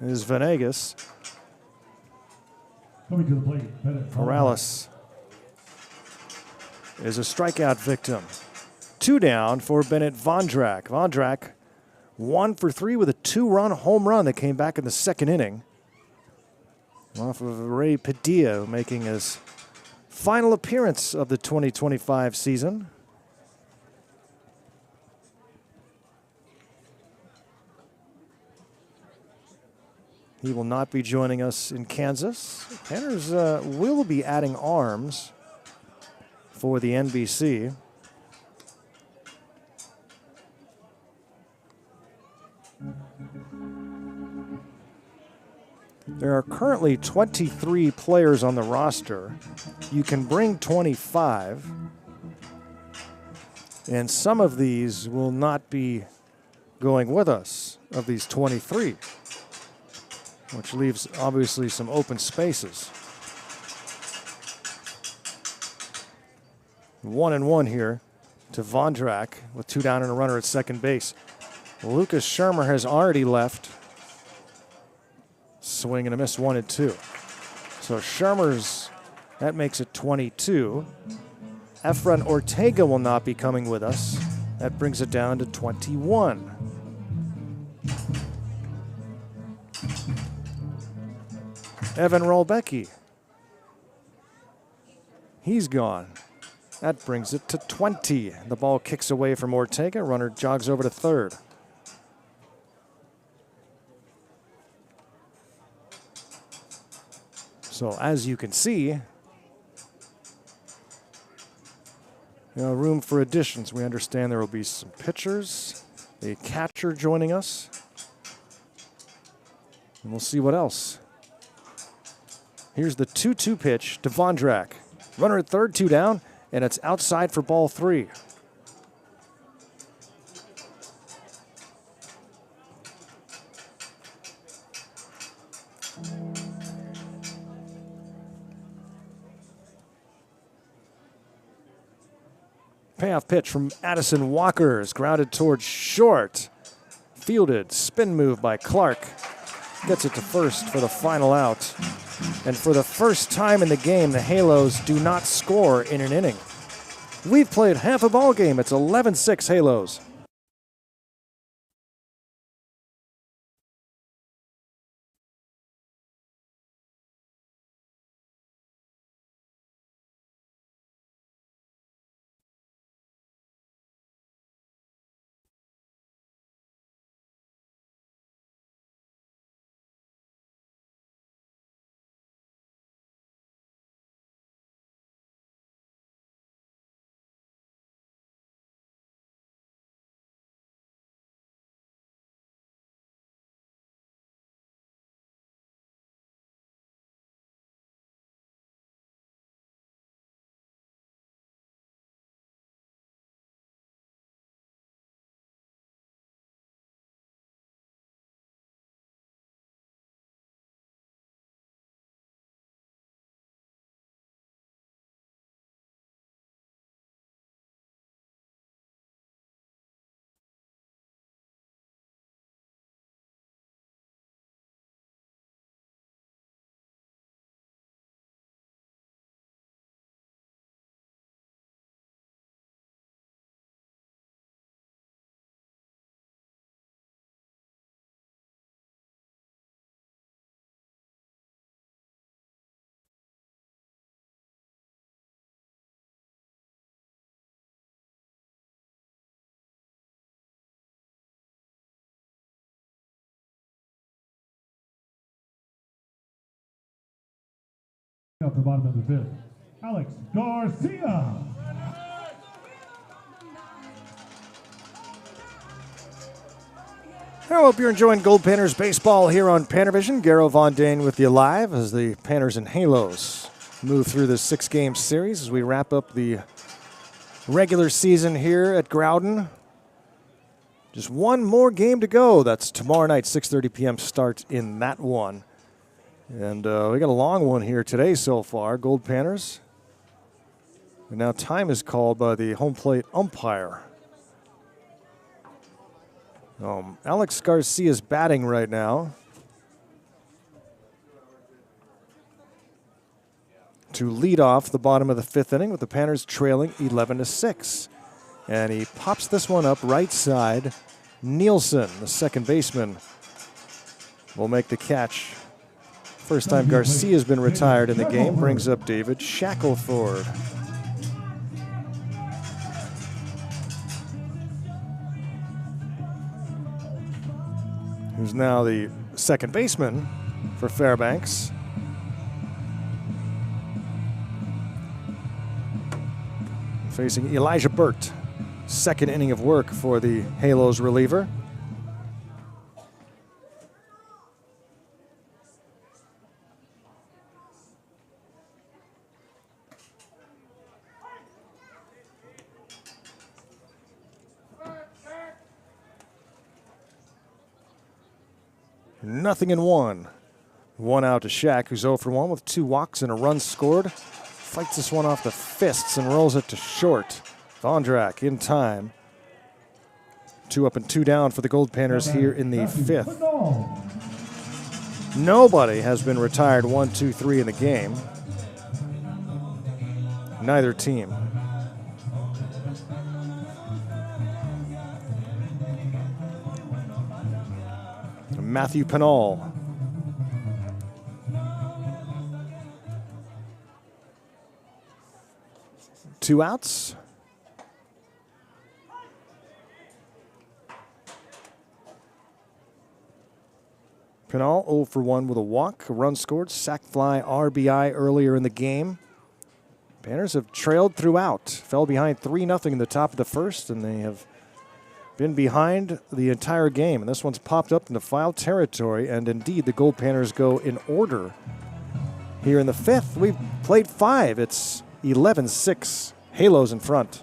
Is Venegas. Coming to the plate, Bennett Perales is a strikeout victim. 2 down for Bennett Vondrak. Vondrak 1 for 3 with a 2-run home run that came back in the 2nd inning. Off of Ray Padilla making his final appearance of the 2025 season. He will not be joining us in Kansas. Panners will be adding arms for the NBC. There are currently 23 players on the roster. You can bring 25. And some of these will not be going with us, of these 23, which leaves obviously some open spaces. 1-1 here to Vondrak with 2 down and a runner at second base. Lucas Shermer has already left. Swing and a miss, 1-2. So Shermer's, that makes it 22. Efren Ortega will not be coming with us. That brings it down to 21. Evan Rolbecki. He's gone. That brings it to 20. The ball kicks away from Ortega. Runner jogs over to third. So as you can see, room for additions. We understand there will be some pitchers, a catcher joining us, and we'll see what else. Here's the 2-2 pitch to Vondrak. Runner at third, 2 down, and it's outside for ball 3. Payoff pitch from Addison Walker is grounded towards short. Fielded, spin move by Clark. Gets it to first for the final out. And for the first time in the game, the Halos do not score in an inning. We've played half a ball game. It's 11-6 Halos. Up the bottom of the 5th, Alex Garcia. I hope you're enjoying Goldpanners baseball here on PannerVision. Garrow Von Dane with you live as the Panners and Halos move through this 6-game series as we wrap up the regular season here at Growden. Just one more game to go. That's tomorrow night, 6:30 p.m. start in that one. And we got a long one here today so far, Goldpanners. And now time is called by the home plate umpire. Alex Garcia's batting right now to lead off the bottom of the 5th inning with the Panners trailing 11-6. And he pops this one up right side. Nielsen, the second baseman, will make the catch. First time Garcia's been retired in the game, brings up David Shackelford. Who's now the second baseman for Fairbanks. Facing Elijah Burt. Second inning of work for the Halos reliever. Nothing in one. One out to Shaq, who's 0 for 1 with 2 walks and a run scored. Fights this one off the fists and rolls it to short. Vondrak in time. 2 up and 2 down for the Goldpanners here in the 5th. Nobody has been retired 1, 2, 3 in the game. Neither team. Matthew Pinal. Two outs. Pinal 0 for 1 with a walk, a run scored, sac fly RBI earlier in the game. Panners have trailed throughout, fell behind 3-0 in the top of the first, and they have been behind the entire game. And this one's popped up into foul territory, and indeed the Goldpanners go in order. Here in the fifth, we've played 5. It's 11-6. Halos in front.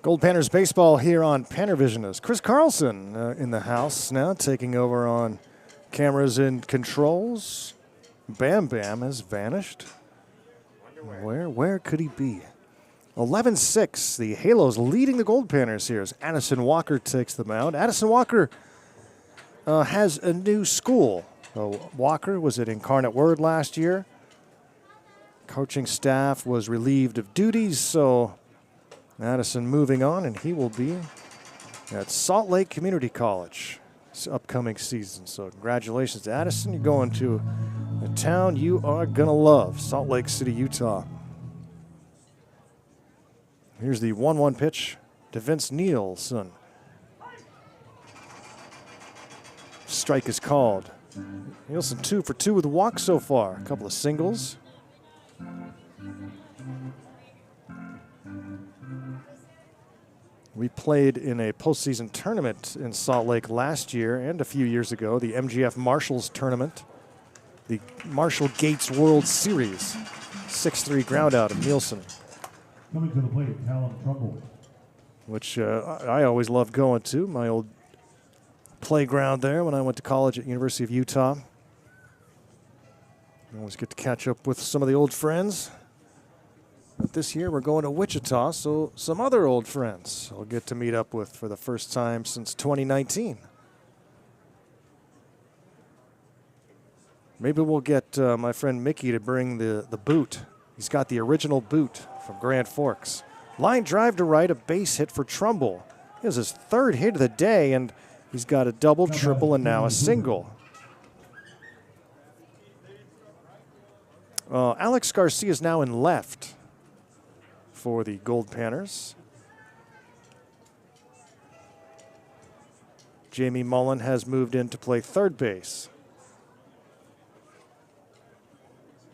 Goldpanners baseball here on PannerVision is Chris Carlson in the house now, taking over on cameras and controls. Bam Bam has vanished. Where could he be? 11-6, the Halos leading the Goldpanners here as Addison Walker takes the mound. Addison Walker has a new school. Walker was at Incarnate Word last year. Coaching staff was relieved of duties, so Addison moving on, and he will be at Salt Lake Community College this upcoming season. So congratulations to Addison. You're going to a town you are going to love, Salt Lake City, Utah. Here's the 1-1 pitch to Vince Nielsen. Strike is called. Nielsen 2 for 2 with a walk so far. A couple of singles. We played in a postseason tournament in Salt Lake last year and a few years ago, the MGF Marshals tournament, the Marshall Gates World Series. 6-3 ground out of Nielsen. Coming to the plate, Callum Trumbull. Which I always loved going to, my old playground there when I went to college at University of Utah. I always get to catch up with some of the old friends. But this year we're going to Wichita, so some other old friends I'll get to meet up with for the first time since 2019. Maybe we'll get my friend Mickey to bring the boot. He's got the original boot from Grand Forks. Line drive to right, a base hit for Trumbull. He has his 3rd hit of the day, and he's got a double, triple, and now a single. Alex Garcia is now in left for the Goldpanners. Jamie Mullen has moved in to play third base.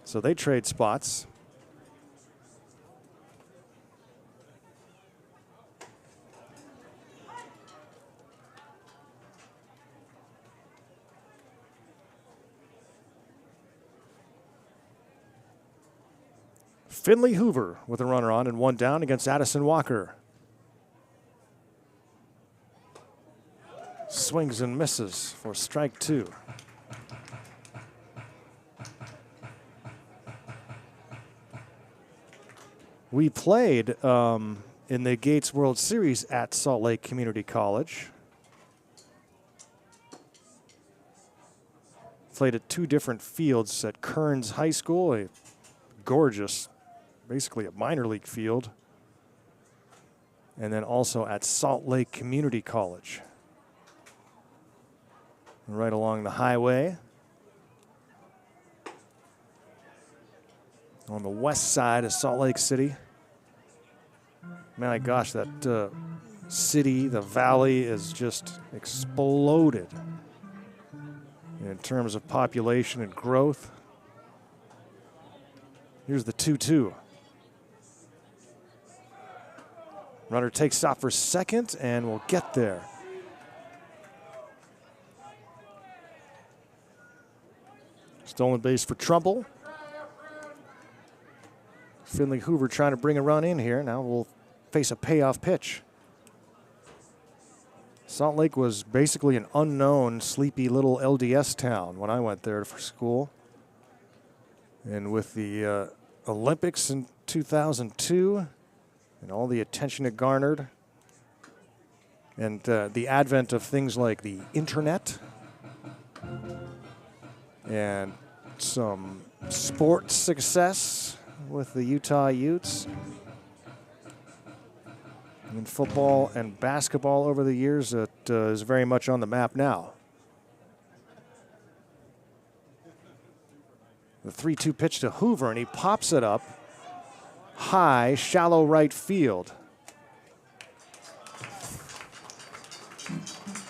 So they trade spots. Finley Hoover with a runner on and one down against Addison Walker. Swings and misses for strike 2. We played in the Gates World Series at Salt Lake Community College. Played at 2 different fields at Kearns High School, a gorgeous, basically a minor league field, and then also at Salt Lake Community College. Right along the highway. On the west side of Salt Lake City. My gosh, that city, the valley, is just exploded in terms of population and growth. Here's the 2-2. Runner takes off for second and will get there. Stolen base for Trumbull. Finley Hoover trying to bring a run in here. Now we'll face a payoff pitch. Salt Lake was basically an unknown, sleepy little LDS town when I went there for school. And with the Olympics in 2002 and all the attention it garnered, and the advent of things like the internet and some sports success with the Utah Utes, and football and basketball over the years, it is very much on the map now. The 3-2 pitch to Hoover, and he pops it up high, shallow right field.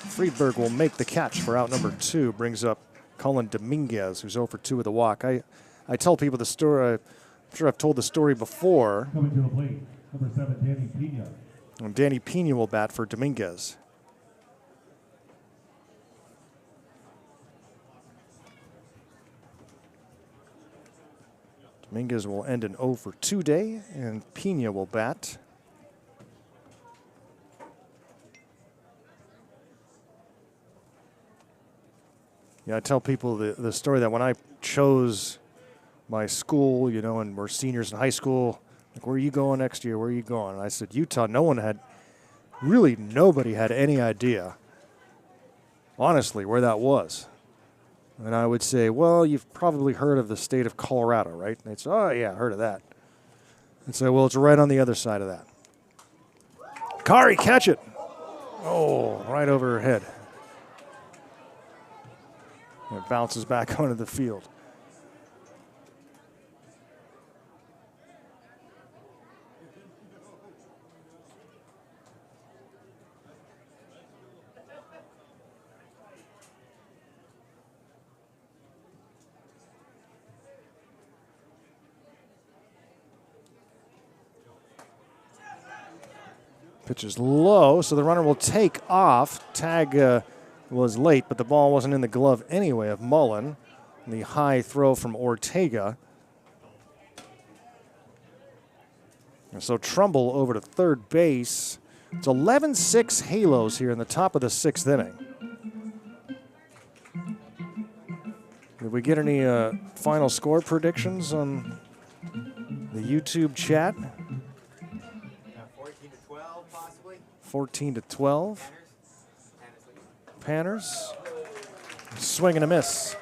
Friedberg will make the catch for out number 2, brings up Colin Dominguez, who's 0 for 2 with a walk. I tell people the story, I'm sure I've told the story before. Coming to the plate, number 7, Danny Pena. And Danny Pena will bat for Dominguez. Dominguez will end an 0 for 2 day, and Pena will bat. Yeah, I tell people the story that when I chose my school, you know, and we're seniors in high school, like, where are you going next year? Where are you going? And I said, Utah. Nobody had any idea, honestly, where that was. And I would say, well, you've probably heard of the state of Colorado, right? And they'd say, oh, yeah, heard of that. I'd say, well, it's right on the other side of that. Kari, catch it. Oh, right over her head. And it bounces back onto the field. Pitch is low, so the runner will take off. Tag was late, but the ball wasn't in the glove anyway of Mullen. And the high throw from Ortega. And so Trumbull over to third base. It's 11-6 Halos here in the top of the 6th inning. Did we get any final score predictions on the YouTube chat? 14-12. Panners. Swing and a miss.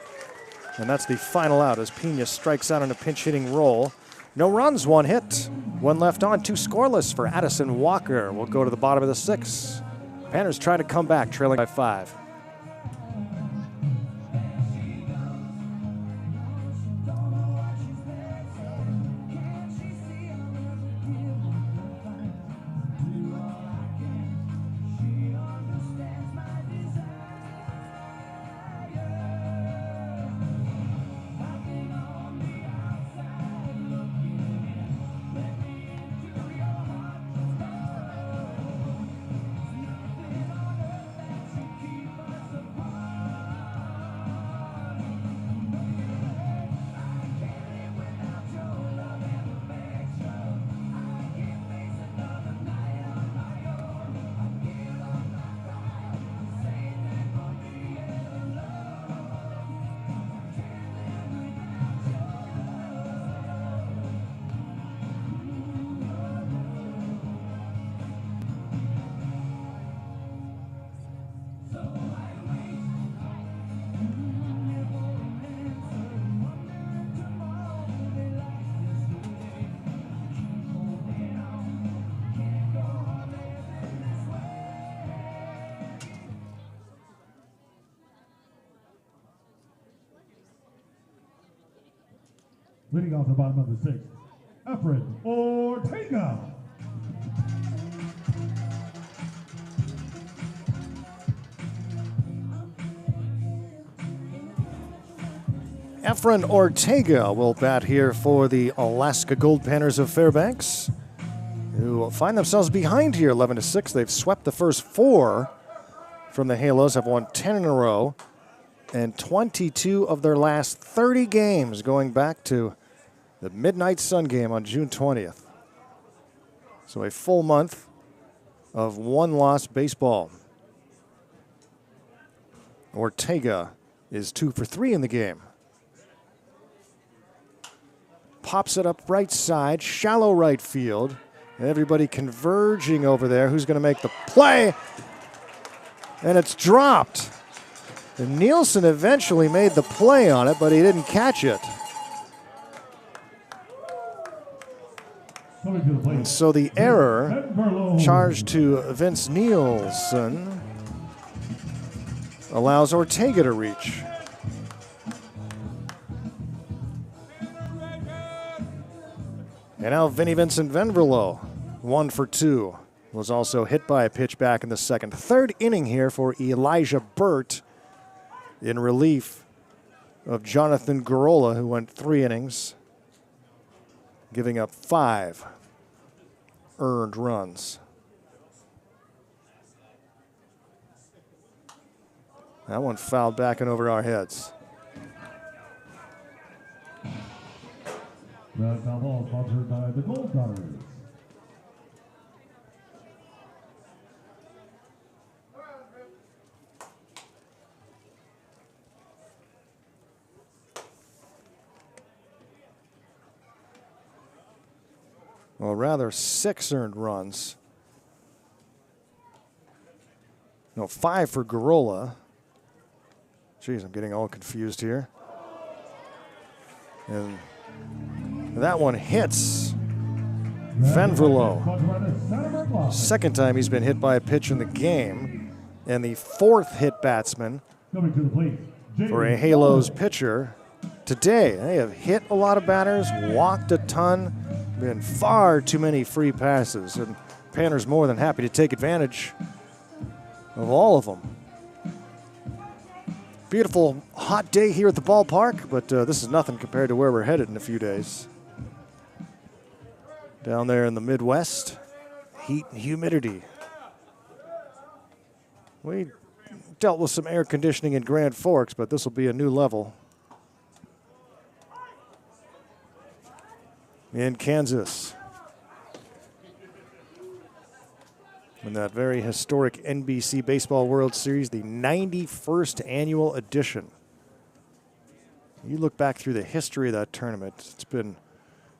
And that's the final out as Pena strikes out on a pinch hitting roll. No runs, 1 hit. 1 left on, 2 scoreless for Addison Walker. We'll go to the bottom of the 6th. Panners try to come back, trailing by 5. Leading off the bottom of the 6th, Efren Ortega. Efren Ortega will bat here for the Alaska Goldpanners of Fairbanks, who find themselves behind here 11-6. They've swept the first 4 from the Halos, have won 10 in a row, and 22 of their last 30 games going back to the Midnight Sun game on June 20th. So a full month of one-loss baseball. Ortega is 2 for 3 in the game. Pops it up right side, shallow right field. Everybody converging over there. Who's going to make the play? And it's dropped. And Nielsen eventually made the play on it, but he didn't catch it. And so the error charged to Vince Nielsen allows Ortega to reach. And now Vinny Vincent Venverlo, 1 for 2, was also hit by a pitch back in the second. 3rd inning here for Elijah Burt in relief of Jonathan Garola, who went 3 innings, giving up 5 earned runs. That one fouled back and over our heads. The foul ball sponsored by the Goldpanners. Well, rather 6 earned runs. No, 5 for Garola. Jeez, I'm getting all confused here. And that one hits Venverlo. Second time he's been hit by a pitch in the game. And the 4th hit batsman for a Halos pitcher today. They have hit a lot of batters, walked a ton, been far too many free passes. And Panner's more than happy to take advantage of all of them. Beautiful hot day here at the ballpark, but this is nothing compared to where we're headed in a few days. Down there in the Midwest, heat and humidity. We dealt with some air conditioning in Grand Forks, but this will be a new level. In Kansas. In that very historic NBC Baseball World Series, the 91st annual edition. You look back through the history of that tournament, it's been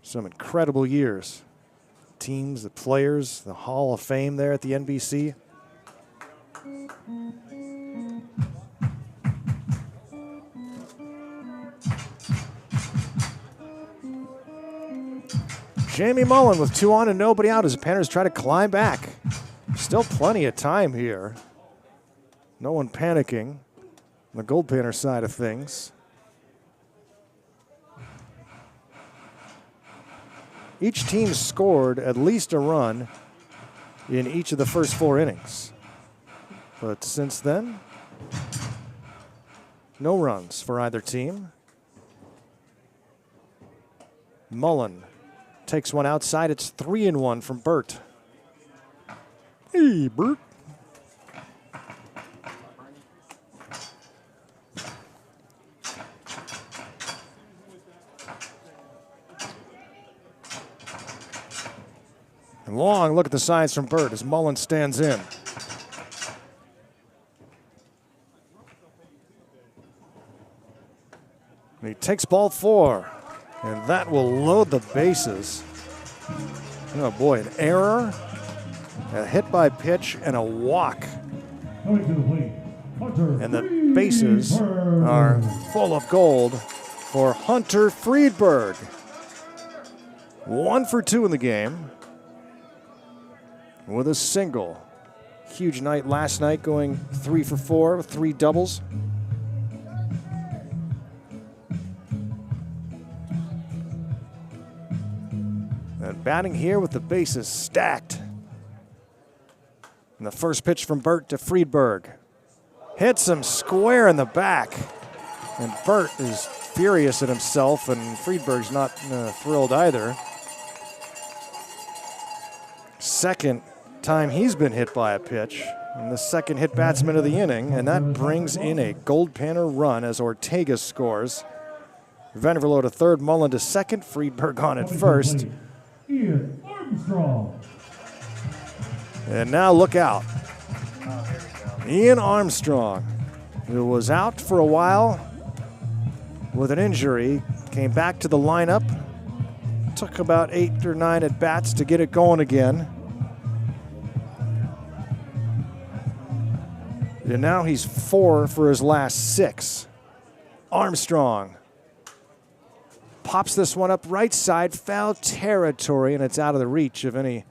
some incredible years. Teams, the players, the Hall of Fame there at the NBC. Jamie Mullen with 2 on and nobody out as the Panthers try to climb back. Still plenty of time here. No one panicking on the Goldpanner side of things. Each team scored at least a run in each of the first 4 innings. But since then, no runs for either team. Mullen takes one outside. It's 3-1 from Burt. Hey, Burt. And long look at the signs from Burt as Mullen stands in. And he takes ball 4, and that will load the bases. Oh boy, an error, a hit by pitch, and a walk. And the bases are full of gold for Hunter Friedberg. 1 for 2 in the game with a single. Huge night last night, going 3 for 4 with 3 doubles. And batting here with the bases stacked. And the first pitch from Burt to Friedberg. Hits him square in the back. And Burt is furious at himself, and Friedberg's not thrilled either. Second time he's been hit by a pitch. And the second hit batsman of the inning, and that brings in a Goldpanner run as Ortega scores. Vandervelo to third, Mullen to second, Friedberg on at first. Ian Armstrong. And now look out. Ian Armstrong, who was out for a while with an injury, came back to the lineup. Took about 8 or 9 at bats to get it going again. And now he's 4 for his last 6. Armstrong pops this one up right side, foul territory, and it's out of the reach of any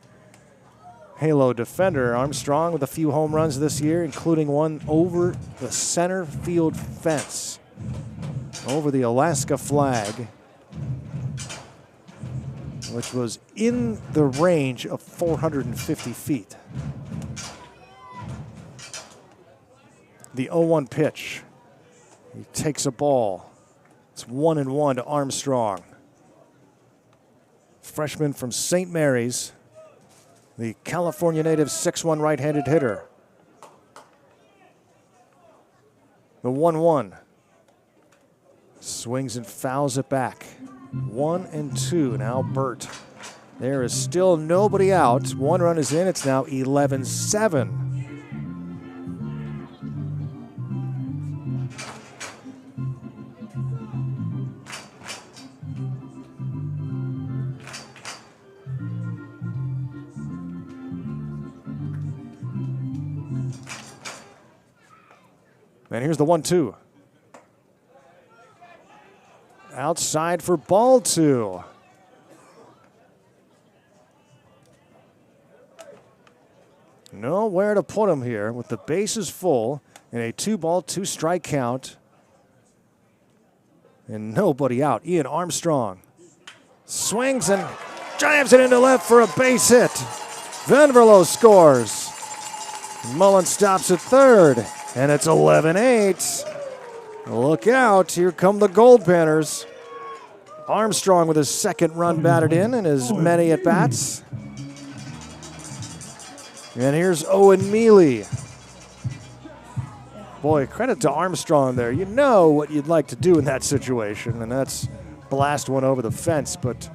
Halo defender. Armstrong with a few home runs this year, including one over the center field fence, over the Alaska flag, which was in the range of 450 feet. The 0-1 pitch. He takes a ball. It's 1-1 to Armstrong. Freshman from St. Mary's, the California native 6'1" right-handed hitter. The 1-1. Swings and fouls it back. 1-2 now Burt. There is still nobody out. 1 run is in. It's now 11-7. And here's the 1-2. Outside for ball 2. Nowhere to put him here with the bases full in a 2-ball, 2-strike count. And nobody out. Ian Armstrong swings and jams it into left for a base hit. Vandervelo scores. Mullen stops at third. And it's 11-8. Look out, here come the Goldpanners. Armstrong with his second run batted in and as many at bats. And here's Owen Mealy. Boy, credit to Armstrong there. You know what you'd like to do in that situation, and that's blast one over the fence, but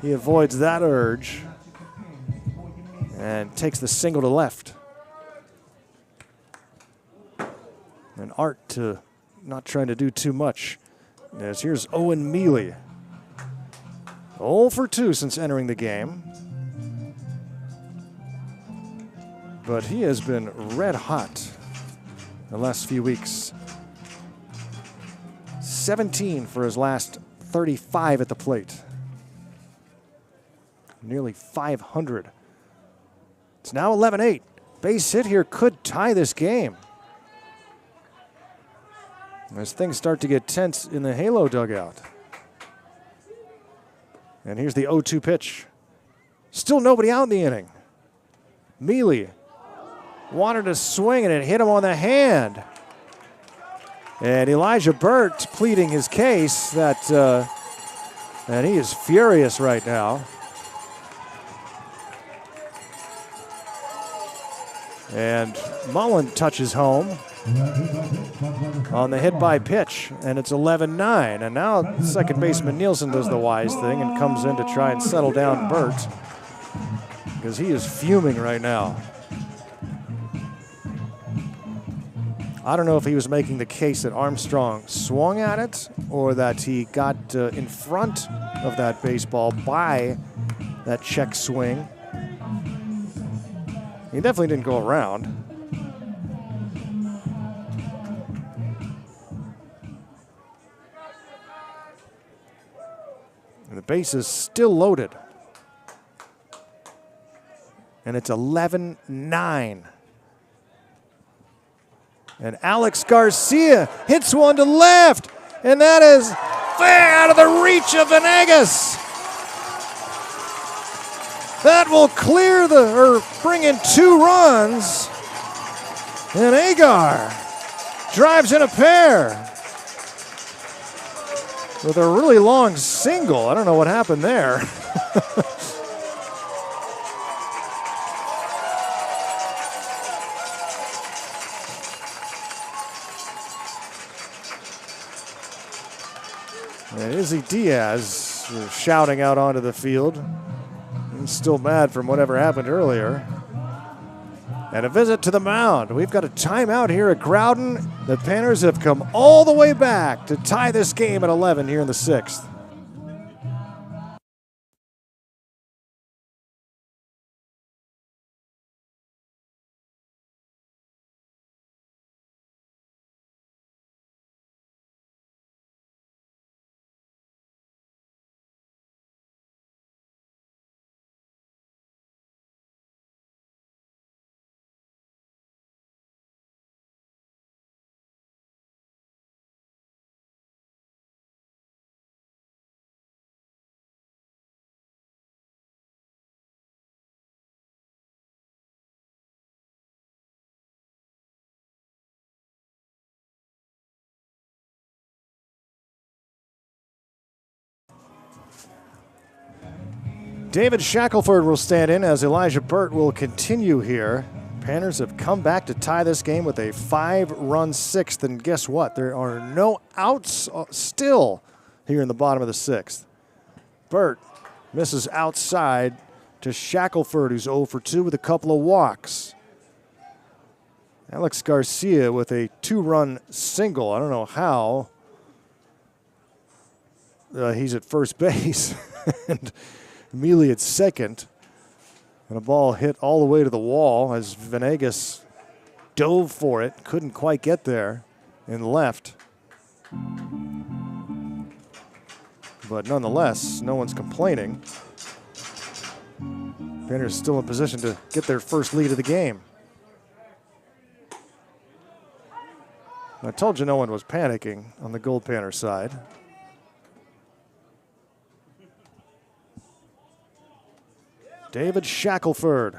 he avoids that urge and takes the single to left. And Art to not trying to do too much. As here's Owen Mealy. 0 for 2 since entering the game. But he has been red hot the last few weeks. 17 for his last 35 at the plate. Nearly 500. It's now 11-8. Base hit here could tie this game. As things start to get tense in the Halo dugout. And here's the 0-2 pitch. Still nobody out in the inning. Mealy wanted to swing and it hit him on the hand. And Elijah Burt pleading his case that, and he is furious right now. And Mullen touches home on the hit by pitch, and it's 11-9. And now second baseman Nielsen does the wise thing and comes in to try and settle down Burt because he is fuming right now. I don't know if he was making the case that Armstrong swung at it or that he got in front of that baseball by that check swing. He definitely didn't go around. And the base is still loaded. And it's 11-9. And Alex Garcia hits one to left. And that is out of the reach of Venegas. That will bring in 2 runs. And Agar drives in a pair with a really long single. I don't know what happened there. And Izzy Diaz was shouting out onto the field. He's still mad from whatever happened earlier. And a visit to the mound. We've got a timeout here at Growden. The Panners have come all the way back to tie this game at 11 here in the 6th. David Shackelford will stand in as Elijah Burt will continue here. Panners have come back to tie this game with a 5-run 6th, and guess what? There are no outs still here in the bottom of the 6th. Burt misses outside to Shackelford, who's 0 for 2 with a couple of walks. Alex Garcia with a 2-run single. I don't know how. He's at first base. And Mealy at second. And a ball hit all the way to the wall as Venegas dove for it. Couldn't quite get there and left. But nonetheless, no one's complaining. Panners still in position to get their first lead of the game. I told you no one was panicking on the Goldpanners side. David Shackelford,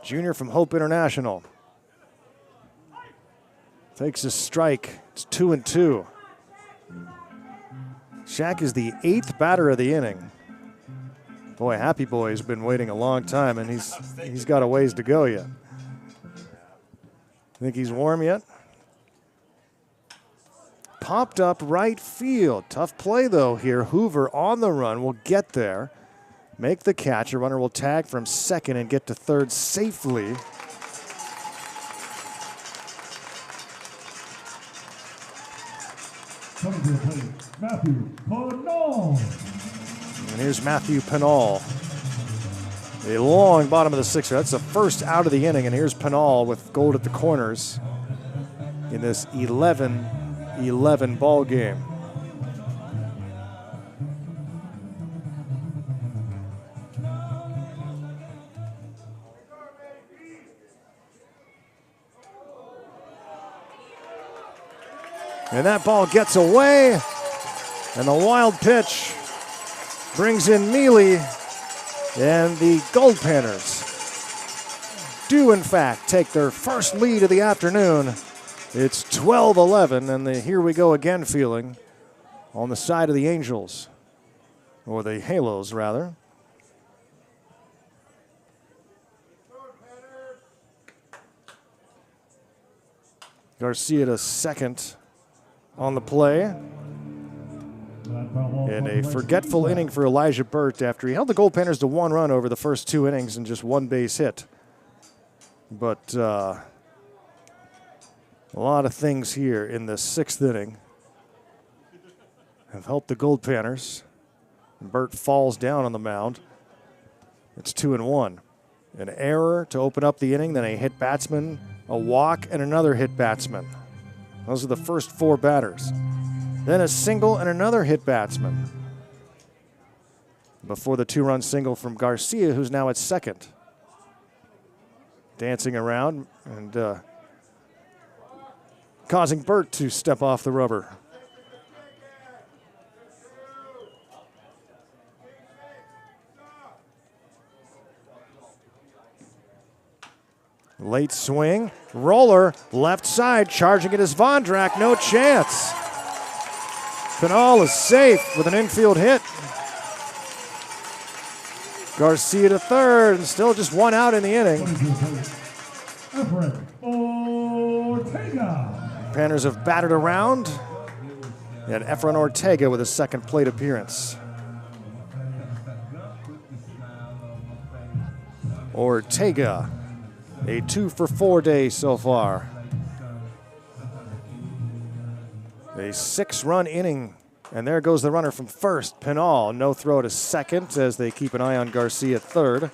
junior from Hope International. Takes a strike. It's 2-2. Shaq is the 8th batter of the inning. Boy, Happy Boy's been waiting a long time, and he's got a ways to go yet. Think he's warm yet? Popped up right field. Tough play, though, here. Hoover on the run will get there. Make the catch. A runner will tag from second and get to third safely. Coming to the plate, Matthew Pinal. And here's Matthew Pinal. A long bottom of the 6th. That's the first out of the inning, and here's Pinal with Gold at the corners in this 11-11 ball game. And that ball gets away, and the wild pitch brings in Mealy, and the Goldpanners do, in fact, take their first lead of the afternoon. It's 12-11, and the here we go again feeling on the side of the Angels, or the Halos, rather. Garcia to second on the play. And a forgetful inning for Elijah Burt after he held the Goldpanners to 1 run over the first 2 innings and just 1 base hit. But a lot of things here in the 6th inning have helped the Goldpanners. Burt falls down on the mound. It's 2-1. An error to open up the inning, then a hit batsman, a walk, and another hit batsman. Those are the first 4 batters. Then a single and another hit batsman before the 2-run single from Garcia, who's now at second. Dancing around and causing Burt to step off the rubber. Late swing, roller, left side, charging it is Vondrak, no chance. Pinal is safe with an infield hit. Garcia to third, and still just one out in the inning. Panners have batted around, and Efren Ortega with his second plate appearance. Ortega, a 2-for-4 day so far. A 6-run inning, and there goes the runner from first. Pinal, no throw to second as they keep an eye on Garcia third.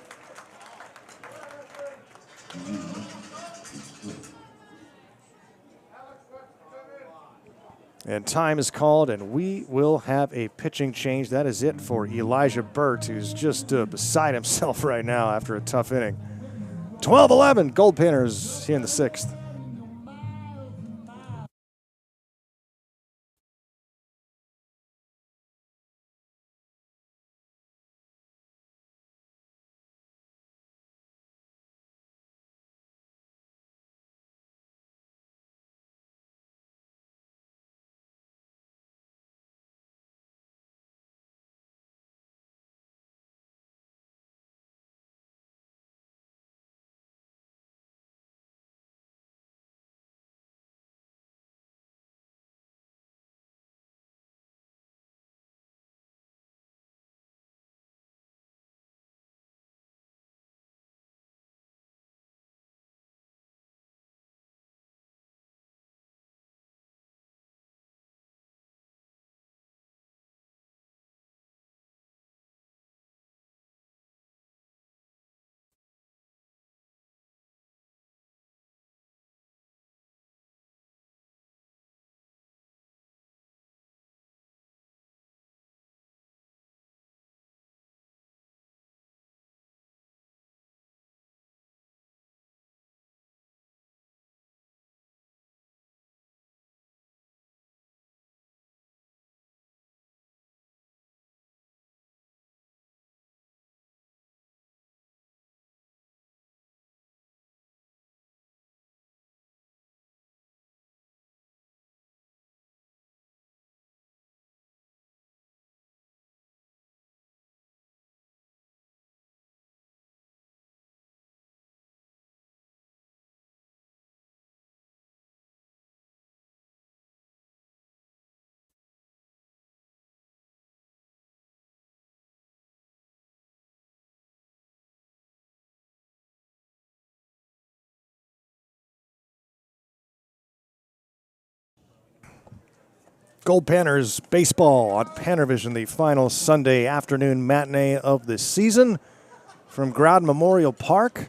And time is called, and we will have a pitching change. That is it for Elijah Burt, who's just beside himself right now after a tough inning. 12-11, Goldpanners here in the 6th. Goldpanners baseball on PannerVision, the final Sunday afternoon matinee of the season from Growden Memorial Park.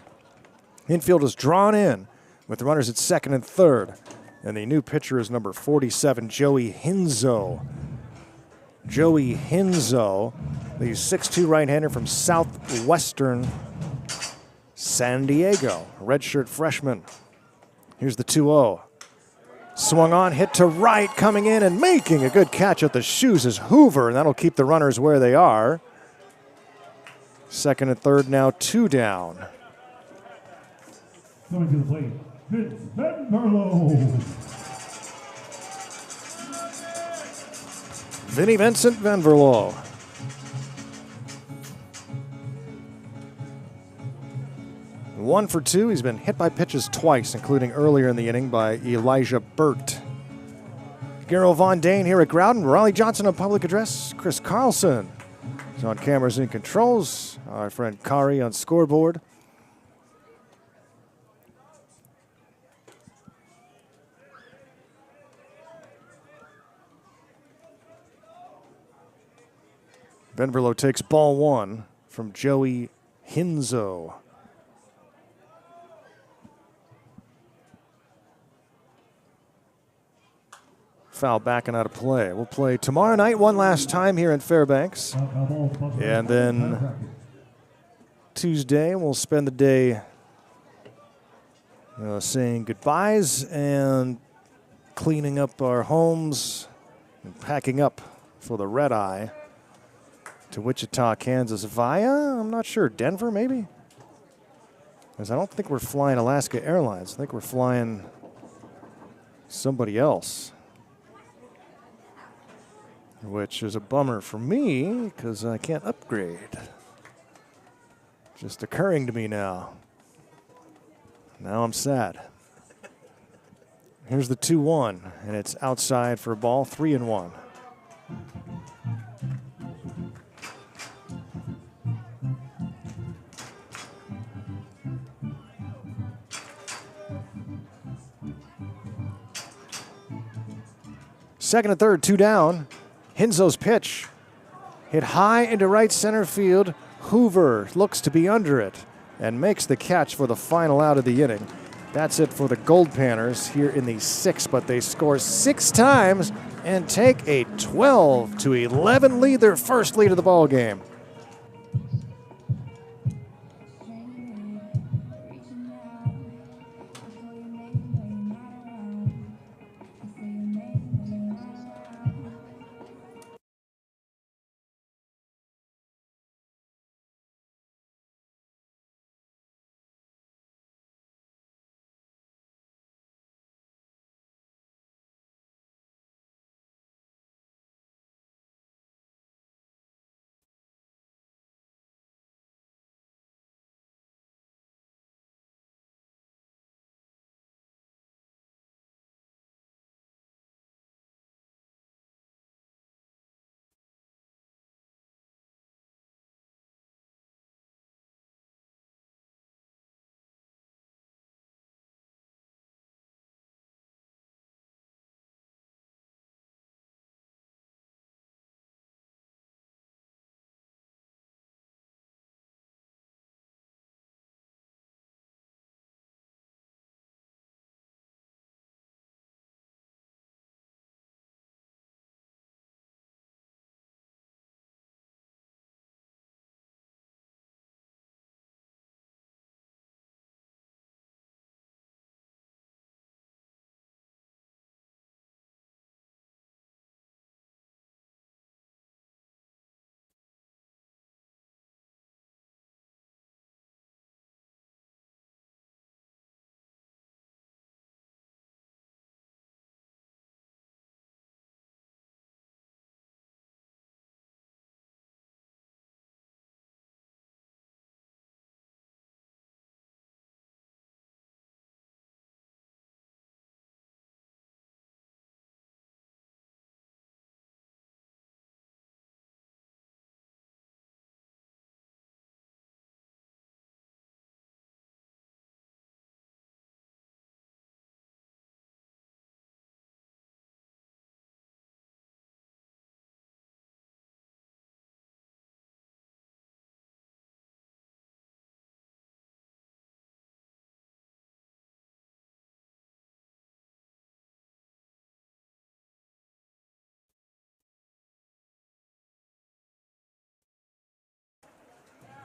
Infield is drawn in with the runners at second and third. And the new pitcher is number 47, Joey Hinzo. Joey Hinzo, the 6'2" right-hander from southwestern San Diego, redshirt freshman. Here's the 2-0. Swung on, hit to right, coming in and making a good catch at the shoes is Hoover, and that'll keep the runners where they are. Second and third now 2 down. Coming to the plate, Vince Vanverlo. Vinny Vincent Vanverlo. One for 2. He's been hit by pitches twice, including earlier in the inning by Elijah Burt. Garo Von Dane here at Growden. Riley Johnson on public address. Chris Carlson is on cameras and controls. Our friend Kari on scoreboard. Vanverlo takes ball 1 from Joey Hinzo. Foul back and out of play. We'll play tomorrow night one last time here in Fairbanks. And then Tuesday we'll spend the day saying goodbyes and cleaning up our homes and packing up for the red eye to Wichita, Kansas via, I'm not sure, Denver maybe? Because I don't think we're flying Alaska Airlines. I think we're flying somebody else. Which is a bummer for me because I can't upgrade. Just occurring to me now. Now I'm sad. Here's the 2-1, and it's outside for a ball, 3-1. Second and third, 2 down. Hinzo's pitch hit high into right center field. Hoover looks to be under it and makes the catch for the final out of the inning. That's it for the Goldpanners here in the 6th, but they score 6 times and take a 12-11 lead, their first lead of the ball game.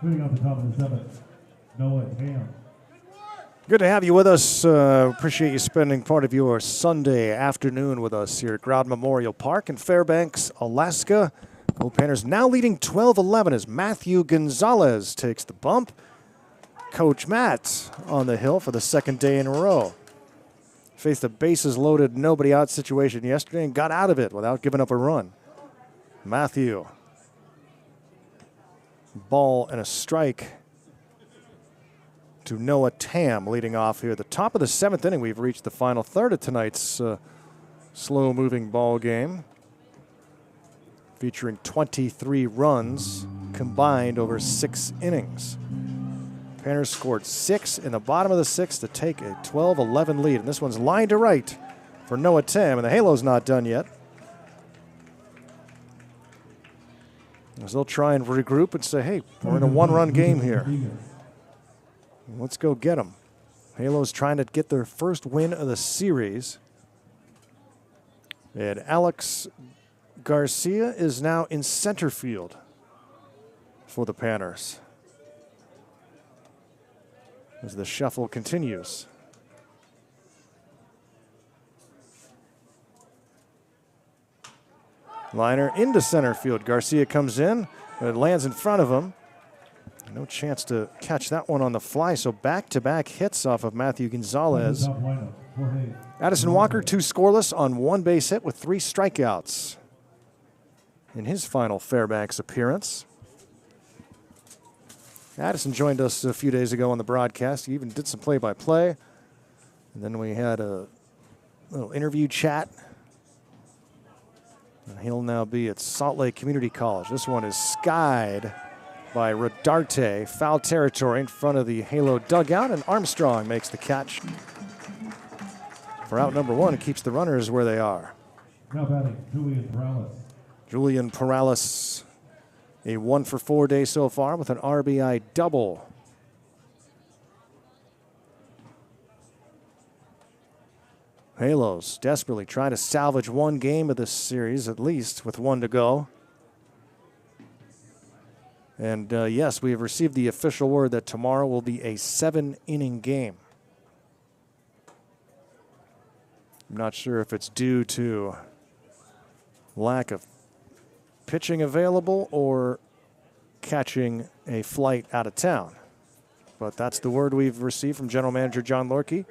Moving on to the top of the 7th, Noah Tam. Good to have you with us. Appreciate you spending part of your Sunday afternoon with us here at Growden Memorial Park in Fairbanks, Alaska. Goldpanners now leading 12-11 as Matthew Gonzalez takes the bump. Coach Matt on the hill for the 2nd day in a row. Faced a bases loaded, nobody out situation yesterday and got out of it without giving up a run. Matthew. Ball and a strike to Noah Tam leading off here. The top of the 7th inning, we've reached the final third of tonight's slow-moving ball game, featuring 23 runs combined over 6 innings. Panners scored 6 in the bottom of the 6th to take a 12-11 lead, and this one's line to right for Noah Tam, and the halo's not done yet. As they'll try and regroup and say, hey, we're in a 1-run game here. Let's go get them. Halo's trying to get their first win of the series. And Alex Garcia is now in center field for the Panners as the shuffle continues. Liner into center field. Garcia comes in, and it lands in front of him. No chance to catch that one on the fly, so back-to-back hits off of Matthew Gonzalez. Top lineup, Jorge. Addison Walker, 2 scoreless on 1 base hit with 3 strikeouts in his final Fairbanks appearance. Addison joined us a few days ago on the broadcast. He even did some play-by-play. And then we had a little interview chat. And he'll now be at Salt Lake Community College. This one is skied by Rodarte. Foul territory in front of the Halo dugout, and Armstrong makes the catch for out number 1. It keeps the runners where they are. Now batting, Julian Perales. Julian Perales, a 1-for-4 day so far with an RBI double. Halos desperately trying to salvage 1 game of this series, at least, with 1 to go. And yes, we have received the official word that tomorrow will be a 7-inning game. I'm not sure if it's due to lack of pitching available or catching a flight out of town. But that's the word we've received from General Manager John Lorkey.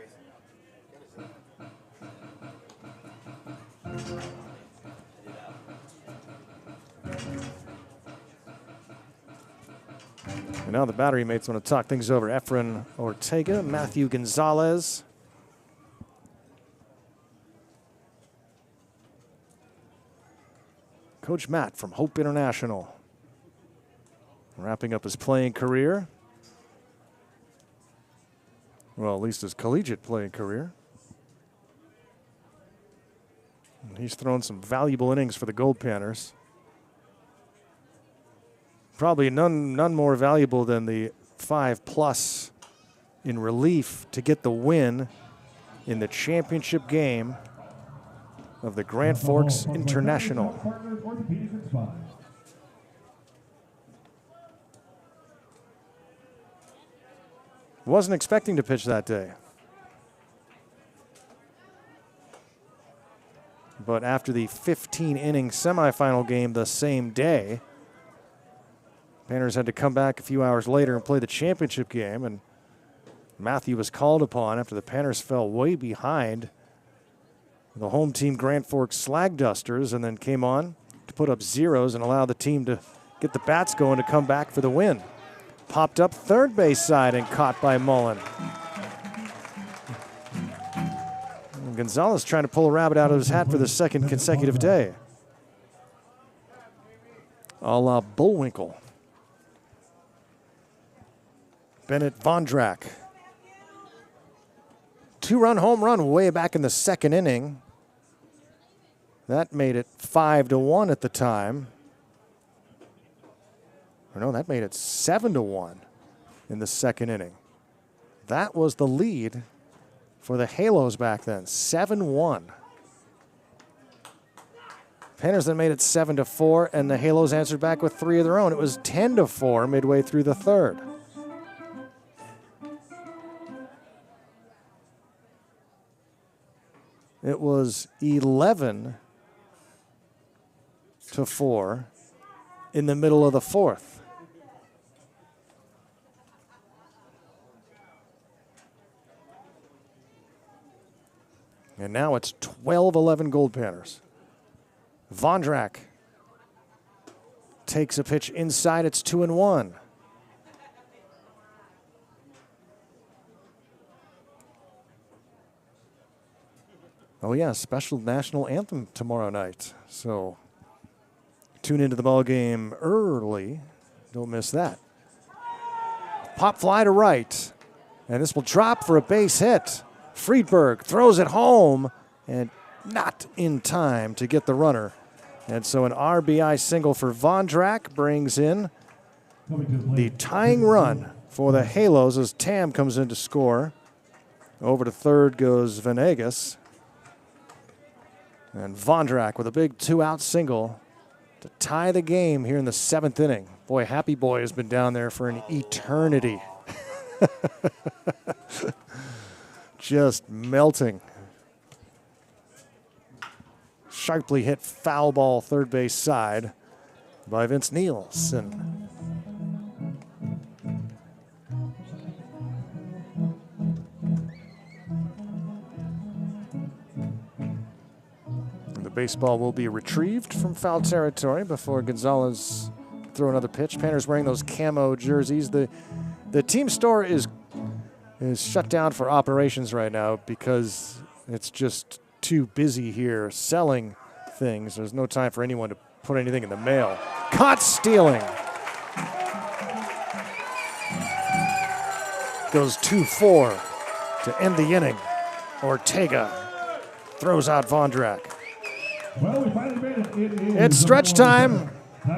And now the battery mates want to talk things over. Efren Ortega, Matthew Gonzalez. Coach Matt from Hope International, wrapping up his playing career. Well, at least his collegiate playing career. And he's thrown some valuable innings for the Goldpanners. Probably none more valuable than the 5+ in relief to get the win in the championship game of the Grand Forks International. Partners, Orthopedics and Spine. Wasn't expecting to pitch that day. But after the 15-inning semifinal game the same day, Panners had to come back a few hours later and play the championship game, and Matthew was called upon after the Panners fell way behind the home team Grand Forks Slag Dusters, and then came on to put up zeros and allow the team to get the bats going to come back for the win. Popped up third base side and caught by Mullen. And Gonzalez trying to pull a rabbit out of his hat for the 2nd consecutive day. A la Bullwinkle. Bennett Vondrak. 2-run home run way back in the 2nd inning. That made it 5-1 at the time. Or no, that made it 7-1 in the 2nd inning. That was the lead for the Halos back then, 7-1. Panners then made it 7-4, and the Halos answered back with 3 of their own. It was 10-4 midway through the 3rd. It was 11-4 in the middle of the 4th. And now it's 12-11 Goldpanners. Vondrak takes a pitch inside. It's 2-1. Oh yeah, special national anthem tomorrow night. So tune into the ball game early. Don't miss that. Pop fly to right. And this will drop for a base hit. Friedberg throws it home and not in time to get the runner. And so an RBI single for Vondrak brings in the tying run for the Halos as Tam comes in to score. Over to third goes Venegas. And Vondrak with a big 2-out single to tie the game here in the 7th inning. Boy, Happy Boy has been down there for an eternity. Just melting. Sharply hit foul ball third base side by Vince Nielsen. baseball will be retrieved from foul territory before Gonzalez throw another pitch. Panner's wearing those camo jerseys. The team store is shut down for operations right now because it's just too busy here selling things. There's no time for anyone to put anything in the mail. Caught stealing. Goes 2-4 to end the inning. Ortega throws out Vondrak. Well, we finally made it. It's stretch time.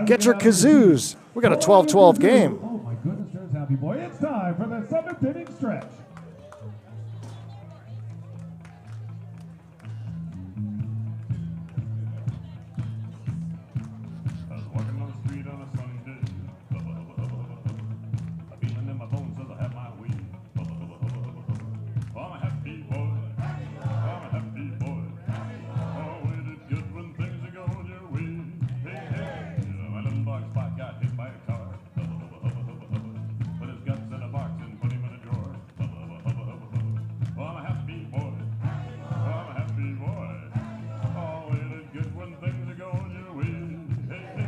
Get your kazoos. We got a 12-12 game. Oh my goodness, there's Happy Boy. It's time for the 7th inning stretch. I was walking on the street on a Sunday. A feeling in my bones as I have my way. I'm a happy boy. I'm a happy boy. Oh, ain't it good when things are going your way? Hey, hey. My little dog Spot got hit by a car. Put his guts in a box and put him in a drawer. Oh, I'm a happy boy. Oh, I'm a happy boy. Oh, ain't it good when things are going your way? Hey, hey.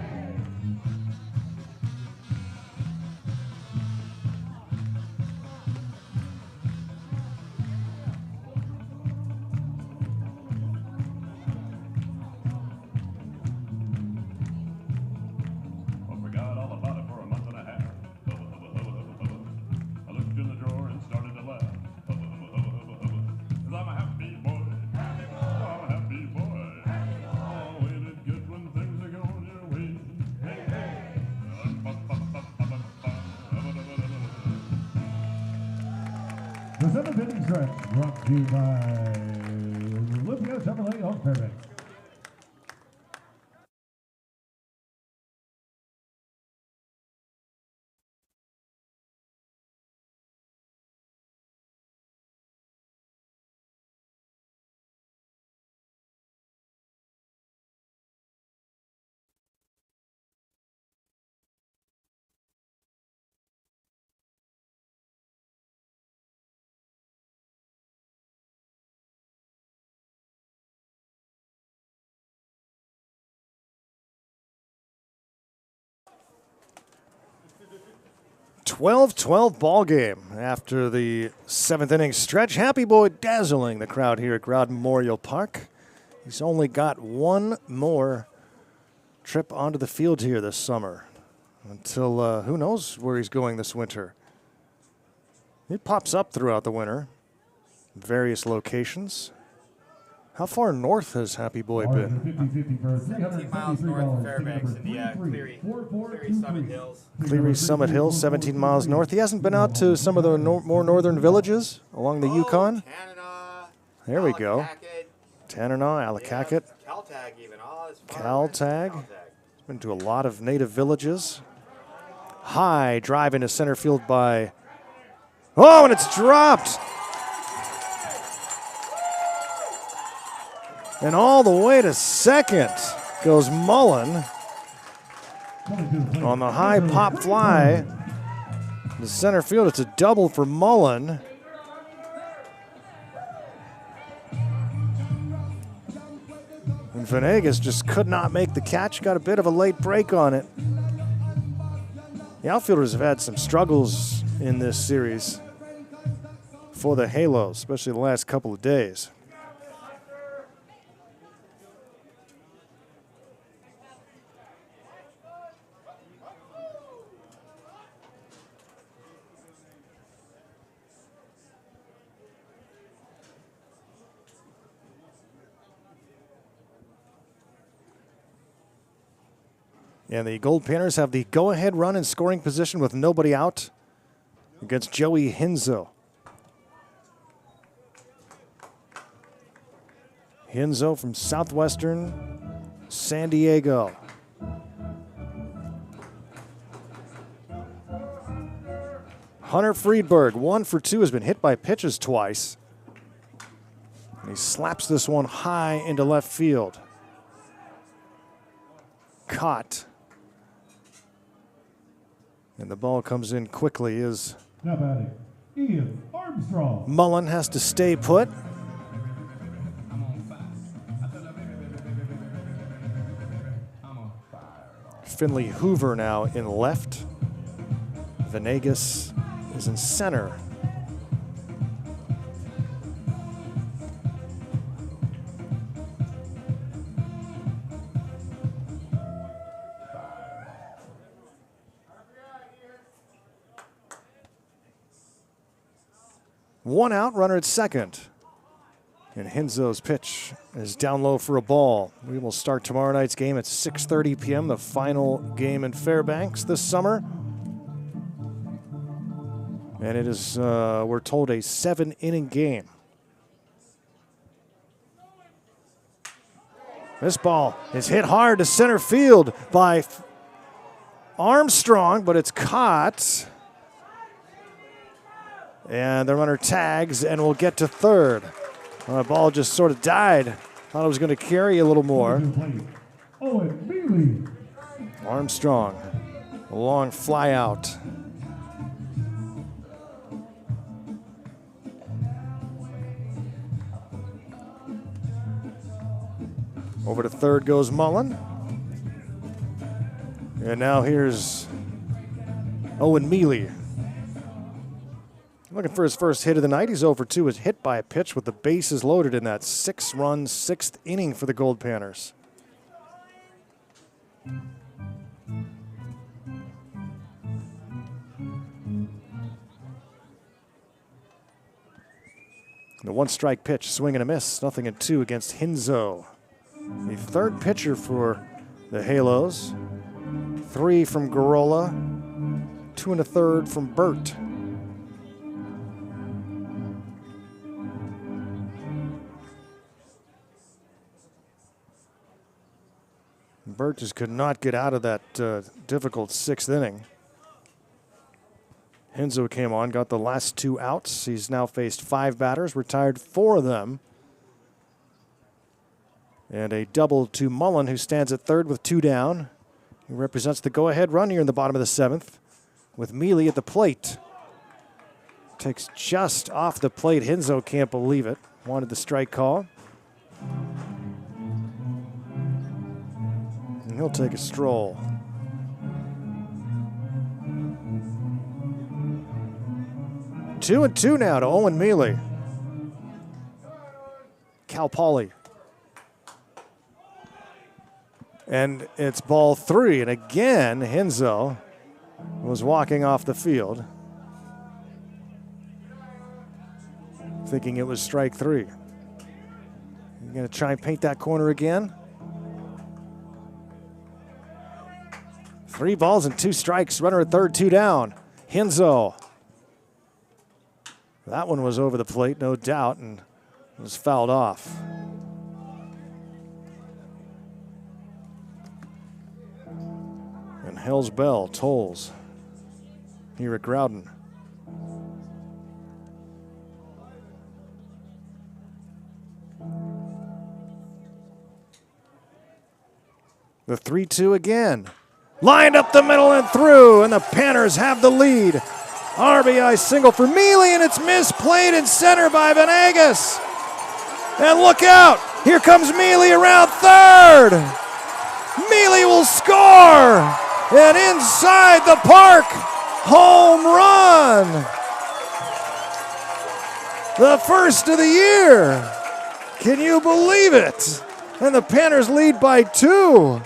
I forgot all about it for a month and a half. I looked in the drawer and started to laugh. 'Cause I'm a happy boy. Oh, I'm a happy boy. Oh, ain't it good when things are going your way? Hey, hey. The 7th inning stretch brought to you by Olympia Chevrolet of Fairbanks. "12-12 ball game after the 7th inning stretch. Happy Boy dazzling the crowd here at Growden Memorial Park. He's only got one more trip onto the field here this summer until who knows where he's going this winter. He pops up throughout the winter, various locations. How far north has Happy Boy been? 17 miles north of Fairbanks in the Cleary Summit Hills. Cleary Summit Hills, 17 miles north. He hasn't been out to some of the more northern villages along the Yukon. Tanana, There we go. Tanana, yeah, Allakaket, Caltag even. All as far as Caltag. He's been to a lot of native villages. High drive into center field by... Oh, and it's dropped! And all the way to second goes Mullen on the high pop fly. The center field, it's a double for Mullen. And Venegas just could not make the catch, got a bit of a late break on it. The outfielders have had some struggles in this series for the Halos, especially the last couple of days. And the Goldpanners have the go-ahead run in scoring position with nobody out against Joey Hinzo. Hinzo from southwestern San Diego. Hunter Friedberg, 1 for 2, has been hit by pitches twice. And he slaps this one high into left field. Caught. And the ball comes in quickly as Now batting, Ian Armstrong. Mullen has to stay put. Finley Hoover now in left. Venegas is in center. One out, runner at second. And Hinzo's pitch is down low for a ball. We will start tomorrow night's game at 6:30 p.m., the final game in Fairbanks this summer. And it is, we're told, a 7-inning game. This ball is hit hard to center field by Armstrong, but it's caught. And the runner tags and will get to third. The ball just sort of died. Thought it was going to carry a little more. Armstrong, a long fly out. Over to third goes Mullen. And now here's Owen Mealy. Looking for his first hit of the night. He's 0 for 2. Is hit by a pitch with the bases loaded in that 6-run 6th inning for the Goldpanners. The 1-strike pitch, swing and a miss. 0-2 against Hinzo. The third pitcher for the Halos. 3 from Garola. 2 1/3 from Burt. Burt just could not get out of that difficult 6th inning. Hinzo came on, got the last 2 outs. He's now faced 5 batters, retired 4 of them. And a double to Mullen, who stands at third with 2 down. He represents the go-ahead run here in the bottom of the 7th, with Mealy at the plate. Takes just off the plate. Hinzo can't believe it. Wanted the strike call. And he'll take a stroll. Two and 2 now to Owen Mealy. Cal Pauley. And it's ball 3. And again, Hinzo was walking off the field, thinking it was strike 3. You're going to try and paint that corner again. 3 balls and 2 strikes. Runner at third, 2 down. Hinzo. That one was over the plate, no doubt, and was fouled off. And Hell's bell tolls here at Growden. The 3-2 again. Lined up the middle and through, and the Panners have the lead. RBI single for Mealy, and it's misplayed in center by Venegas. And look out, here comes Mealy around third. Mealy will score, and inside the park, home run. The first of the year. Can you believe it? And the Panners lead by 2.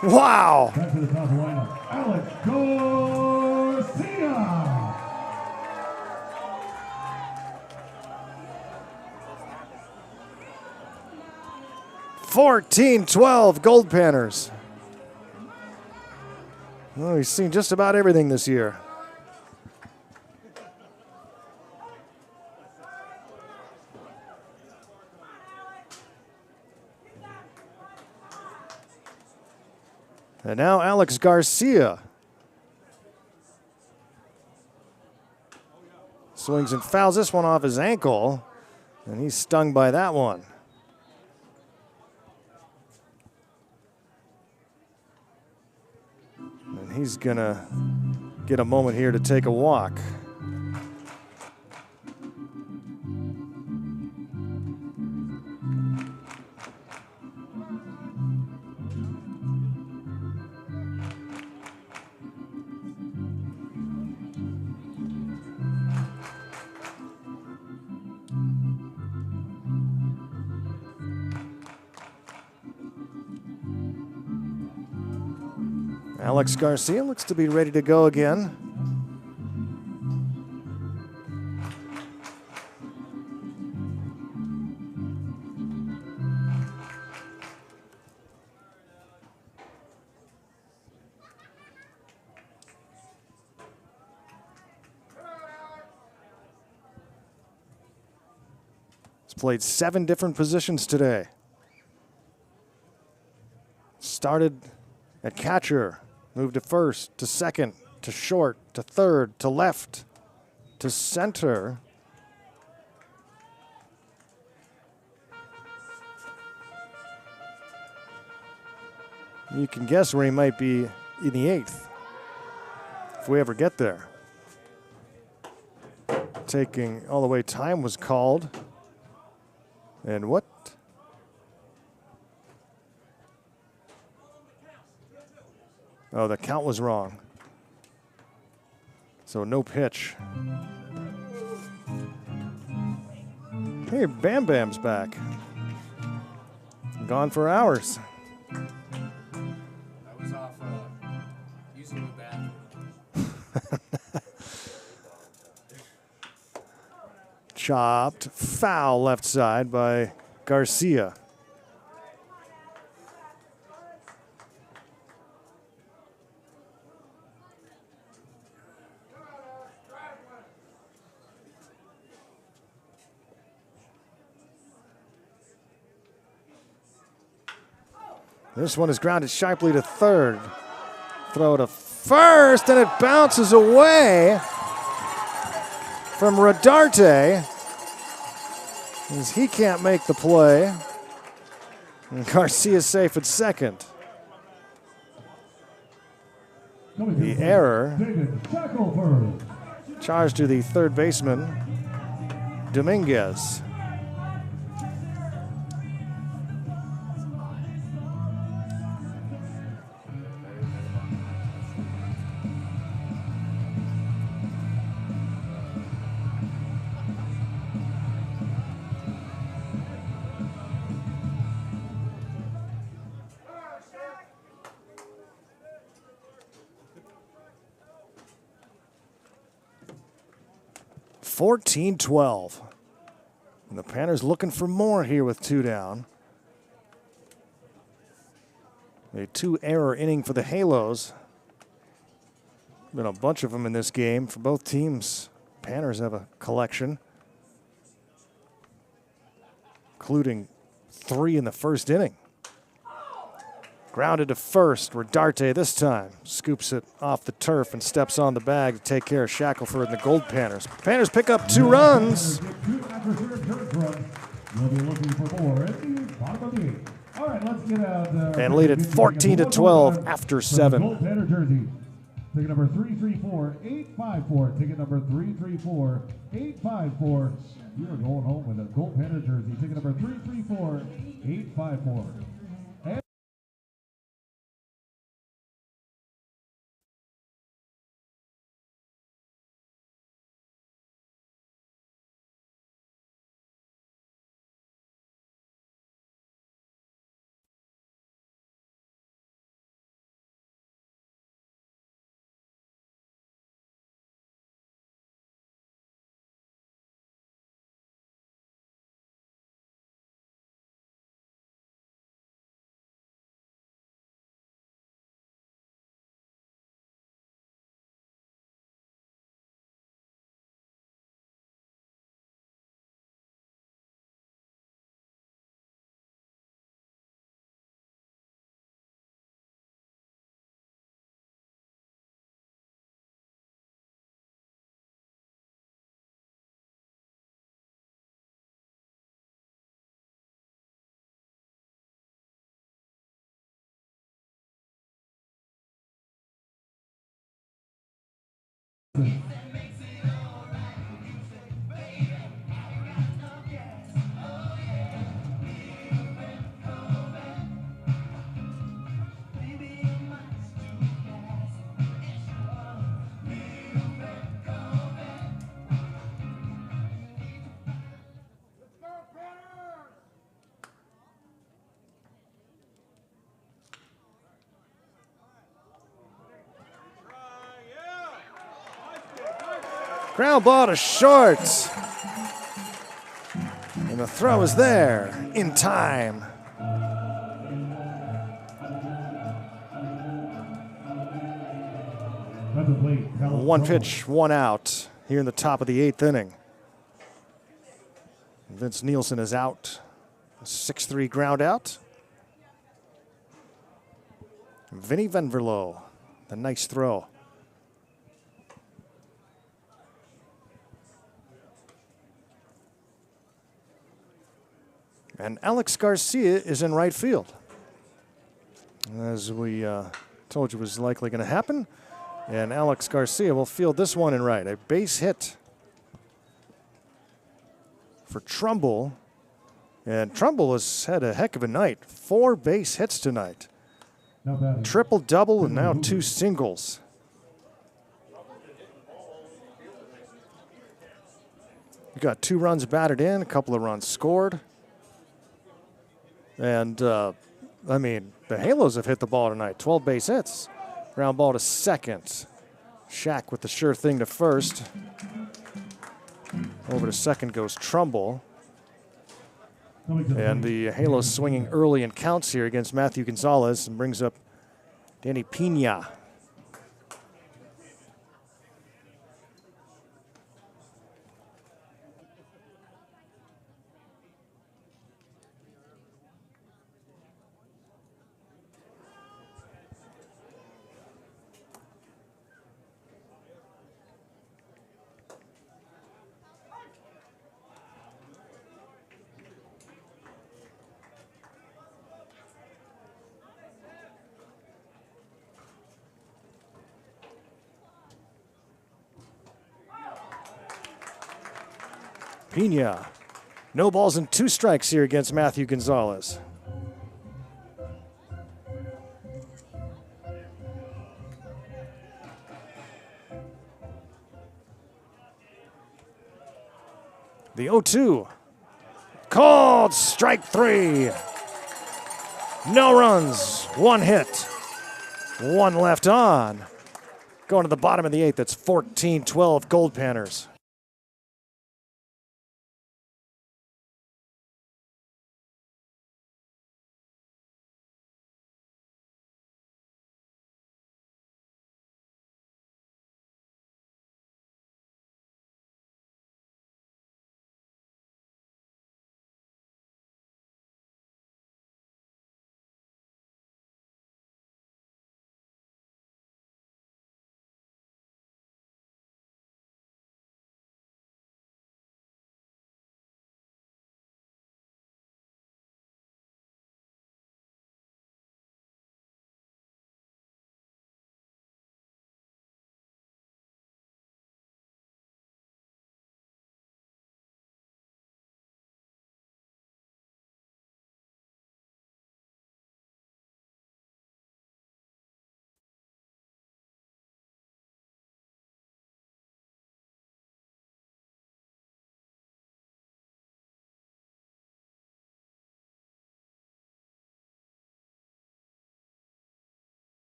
Wow. Back to the top of the lineup, Alex Garcia. 14-12 Goldpanners. Well, he's seen just about everything this year. And now Alex Garcia. Swings and fouls this one off his ankle, and he's stung by that one. And he's gonna get a moment here to take a walk. Alex Garcia looks to be ready to go again. He's played 7 different positions today. Started at catcher, moved to first, to second, to short, to third, to left, to center. You can guess where he might be in the 8th, if we ever get there. Taking all the way time was called. And what? Oh, the count was wrong. So no pitch. Hey, Bam Bam's back. Gone for hours. I was off using the bathroom. Chopped, foul left side by Garcia. This one is grounded sharply to third. Throw to first, and it bounces away from Rodarte, as he can't make the play. And Garcia's safe at second. The error charged to the third baseman, Dominguez. (14-12). And the Panners looking for more here with 2 down. A 2-error inning for the Halos. Been a bunch of them in this game for both teams. Panners have a collection, including 3 in the first inning. Grounded to first. Rodarte this time scoops it off the turf and steps on the bag to take care of Shackelford and the Goldpanners. Panners pick up 2 runs. And lead at 14-12 after 7. Goldpanner jersey. Ticket number 334854. Ticket number 334854. You are going home with a Goldpanner jersey. Ticket number 334854. Ground ball to short. And the throw is there in time. That's a plate. One pitch, one out here in the top of the 8th inning. Vince Nielsen is out. 6-3 ground out. Vinny Venverlo, the nice throw. And Alex Garcia is in right field. As we told you was likely going to happen. And Alex Garcia will field this one in right. A base hit for Trumbull. And Trumbull has had a heck of a night. 4 base hits tonight. Not bad. Triple double and now 2 singles. We got 2 runs batted in, a couple of runs scored. And, I mean, the Halos have hit the ball tonight. 12 base hits. Ground ball to second. Shack with the sure thing to first. Over to second goes Trumbull. And the Halos swinging early in counts here against Matthew Gonzalez and brings up Danny Pena. Pena. No balls and 2 strikes here against Matthew Gonzalez. The 0-2. Called strike 3. No runs, 1 hit, 1 left on. Going to the bottom of the 8th, that's 14-12 Goldpanners.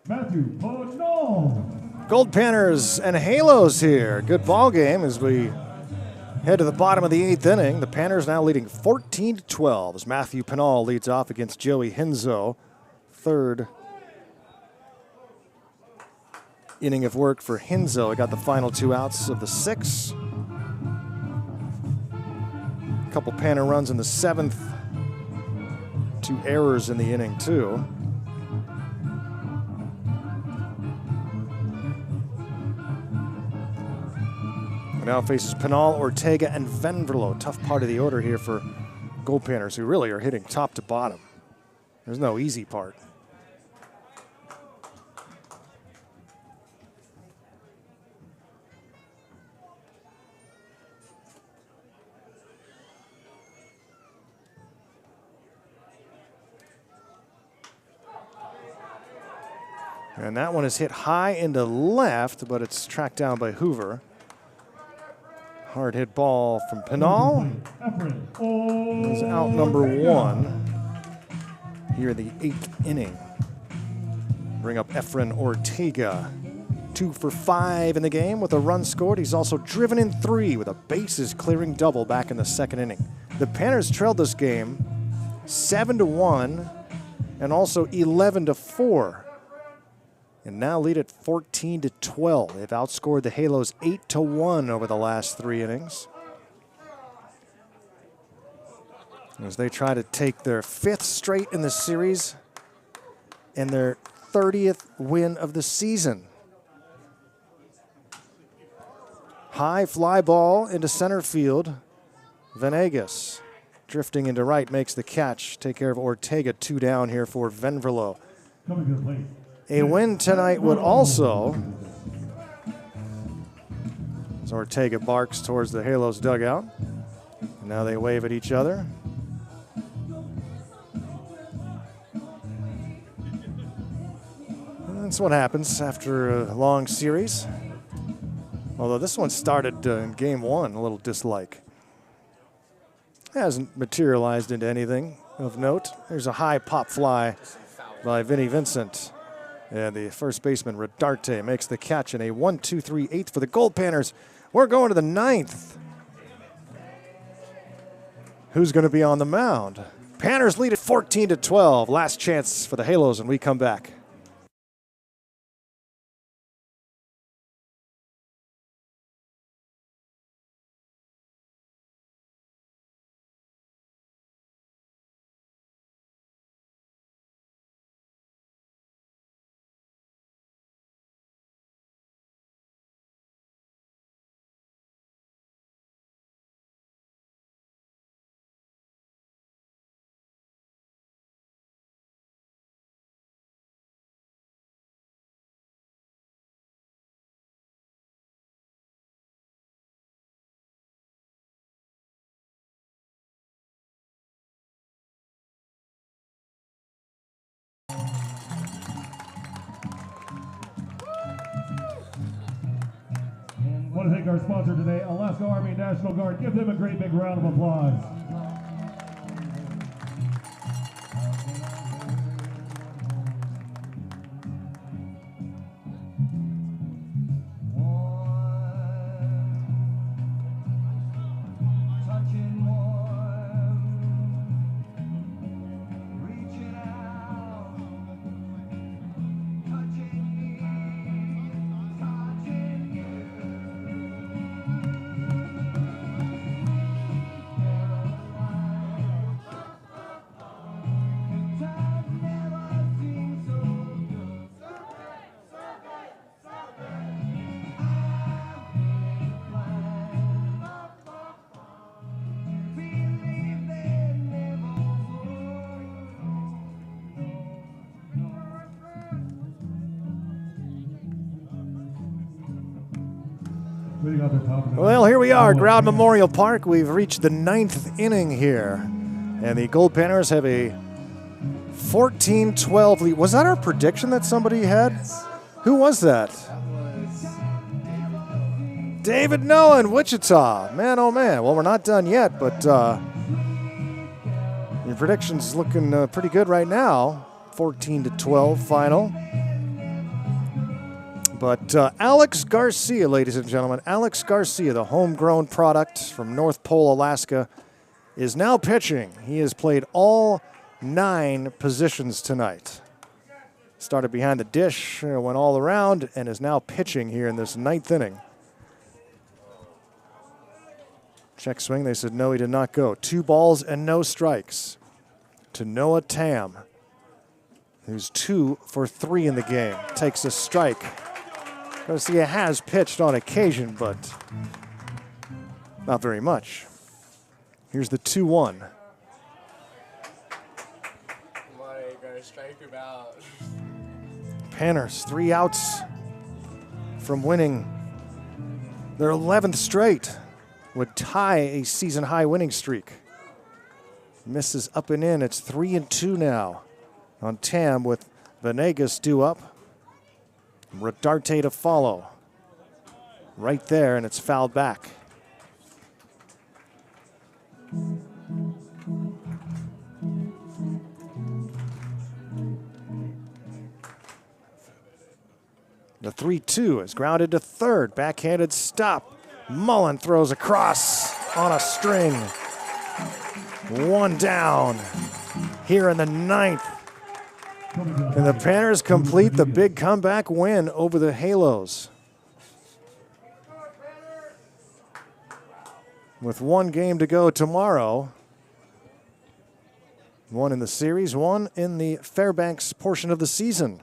Matthew Pinal. Goldpanners and Halos here. Good ball game as we head to the bottom of the 8th inning. The Panners now leading 14-12 as Matthew Pinal leads off against Joey Hinzo. 3rd inning of work for Hinzo. He got the final 2 outs of the 6th. A couple Panner runs in the 7th. 2 errors in the inning too. Now faces Pinal, Ortega, and Venverlo. Tough part of the order here for Goldpanners, who really are hitting top to bottom. There's no easy part. And that one is hit high into left, but it's tracked down by Hoover. Hard hit ball from Pinal. Is out number 1 here in the 8th inning. Bring up Efren Ortega. 2 for 5 in the game with a run scored. He's also driven in 3 with a bases clearing double back in the 2nd inning. The Panners trailed this game 7-1 and also 11-4. And now lead at 14-12. They've outscored the Halos 8-1 over the last 3 innings. As they try to take their 5th straight in the series and their 30th win of the season. High fly ball into center field. Venegas drifting into right makes the catch. Take care of Ortega. 2 down here for Venverlo. Coming to the plate. A win tonight would also, as Ortega barks towards the Halos dugout. And now they wave at each other. And that's what happens after a long series. Although this one started in game 1, a little dislike. Hasn't materialized into anything of note. There's a high pop fly by Vinny Vincent. And the first baseman, Rodarte, makes the catch in a 1-2-3-8 for the Goldpanners. We're going to the 9th. Who's going to be on the mound? Panners lead at 14-12. Last chance for the Halos, and we come back. Want to thank our sponsor today, Alaska Army National Guard. Give them a great big round of applause. Well, here we are, Growden Memorial Park. We've reached the 9th inning here. And the Goldpanners have a 14-12 lead. Was that our prediction that somebody had? Who was that? David Noah in Wichita. Man, oh man. Well, we're not done yet, but your prediction's looking pretty good right now. 14-12 final. But Alex Garcia, ladies and gentlemen, Alex Garcia, the homegrown product from North Pole, Alaska, is now pitching. He has played all 9 positions tonight. Started behind the dish, went all around, and is now pitching here in this 9th inning. Check swing, they said no, he did not go. 2 balls and no strikes to Noah Tam, who's 2 for 3 in the game. Takes a strike. Garcia has pitched on occasion, but not very much. Here's the 2-1. Panners, 3 outs from winning their 11th straight. Would tie a season-high winning streak. Misses up and in. It's 3-2 now on Tam with Venegas due up. Rodarte to follow. Right there, and it's fouled back. The 3-2 is grounded to third. Backhanded stop. Mullen throws across on a string. One down here in the ninth. And the Panners complete the big comeback win over the Halos. With one game to go tomorrow. One in the series, one in the Fairbanks portion of the season.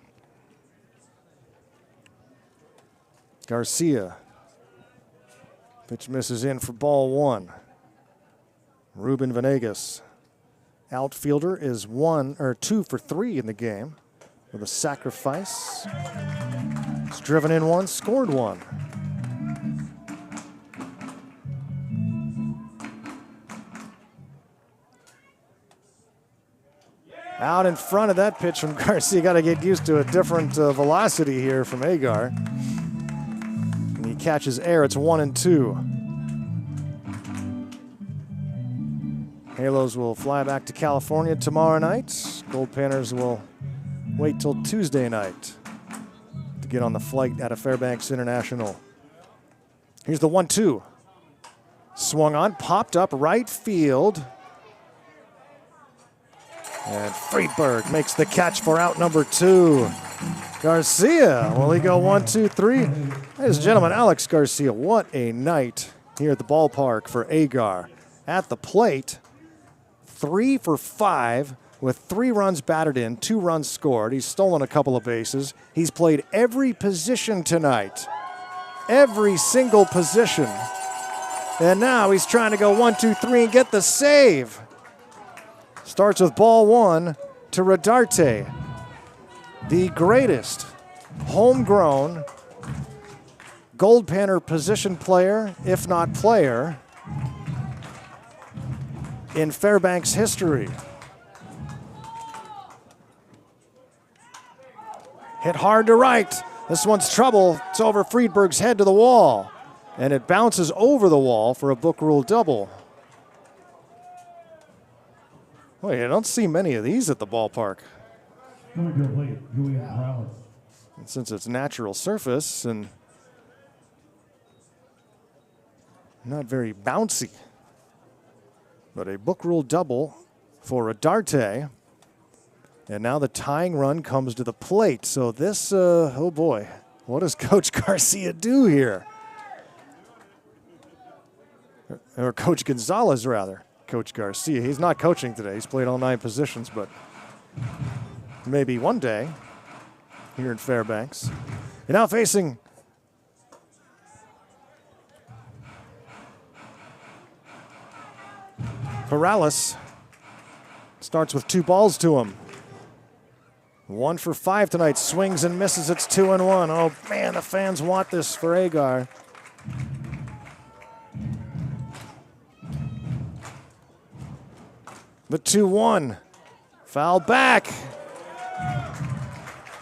Garcia. Pitch misses in for ball one. Ruben Venegas. Outfielder is 2 for 3 in the game with a sacrifice. He's driven in one, scored one. Out in front of that pitch from Garcia. Got to get used to a different velocity here from Agar. And he catches air. It's 1-2. Halos will fly back to California tomorrow night. Goldpanners will wait till Tuesday night to get on the flight out of Fairbanks International. Here's the 1-2. Swung on, popped up right field. And Friedberg makes the catch for out number 2. Garcia, will he go 1, 2, 3? Ladies and gentlemen, Alex Garcia, what a night here at the ballpark for Agar. At the plate, 3 for 5 with 3 runs batted in, 2 runs scored. He's stolen a couple of bases. He's played every position tonight. Every single position. And now he's trying to go 1, 2, 3 and get the save. Starts with ball 1 to Rodarte, the greatest homegrown Goldpanner position player, if not player, in Fairbanks history. Hit hard to right. This one's trouble. It's over Friedberg's head to the wall. And it bounces over the wall for a book rule double. Well, you don't see many of these at the ballpark. Since it's natural surface and not very bouncy. But a book rule double for Rodarte. And now the tying run comes to the plate. So this, oh boy, what does Coach Garcia do here? Or Coach Gonzalez, rather. Coach Garcia. He's not coaching today. He's played all 9 positions, but maybe one day here in Fairbanks. And now facing Perales. Starts with 2 balls to him. 1 for 5 tonight. Swings and misses. It's 2-1. Oh, man, the fans want this for Agar. The 2-1. Foul back.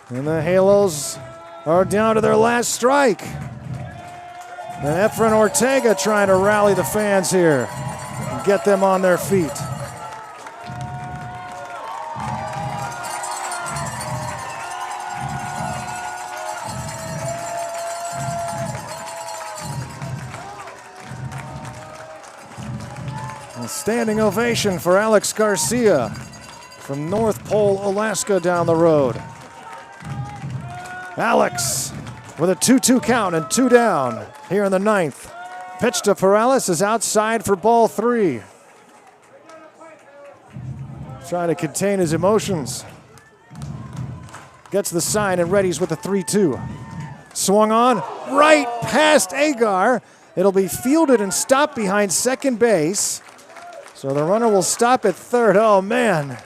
And the Halos are down to their last strike. And Efren Ortega trying to rally the fans here and get them on their feet. A standing ovation for Alex Garcia from North Pole, Alaska down the road. Alex with a 2-2 count and 2 down here in the 9th. Pitch to Perales is outside for ball 3. Trying to contain his emotions. Gets the sign and readies with the 3-2. Swung on right past Agar. It'll be fielded and stopped behind second base. So the runner will stop at third. Oh, man.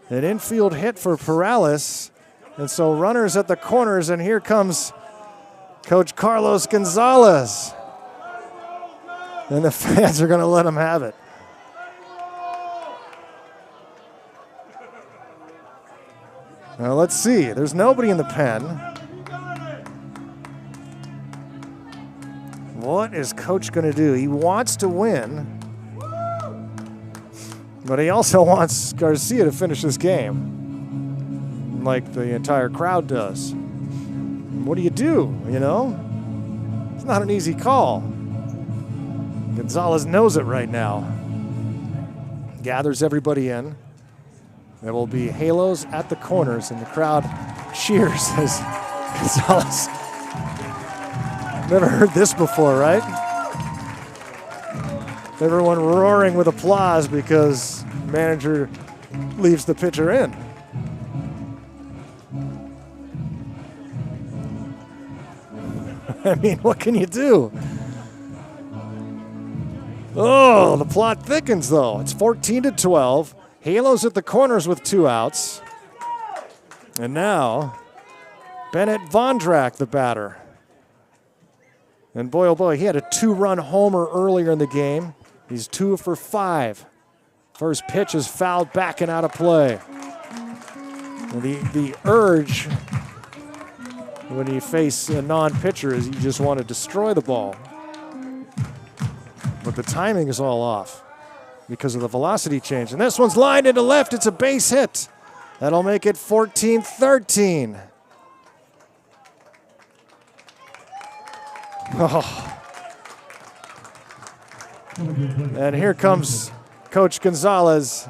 An infield hit for Perales. And so runners at the corners, and here comes Coach Carlos Gonzalez. And the fans are going to let him have it. Well, let's see. There's nobody in the pen. What is Coach going to do? He wants to win, but he also wants Garcia to finish this game, like the entire crowd does. What do, you know? It's not an easy call. Gonzalez knows it right now. Gathers everybody in. There will be halos at the corners, and the crowd cheers as Gonzalez. Never heard this before, right? Everyone roaring with applause because manager leaves the pitcher in. I mean, what can you do? Oh, the plot thickens, though. It's 14-12. Halos at the corners with 2 outs. And now, Bennett Vondrak, the batter. And boy, oh boy, he had a 2-run homer earlier in the game. He's 2 for 5. First pitch is fouled back and out of play. And the urge when you face a non-pitcher is you just want to destroy the ball. But the timing is all off because of the velocity change. And this one's lined into left. It's a base hit. That'll make it 14-13. Oh. And here comes Coach Gonzalez.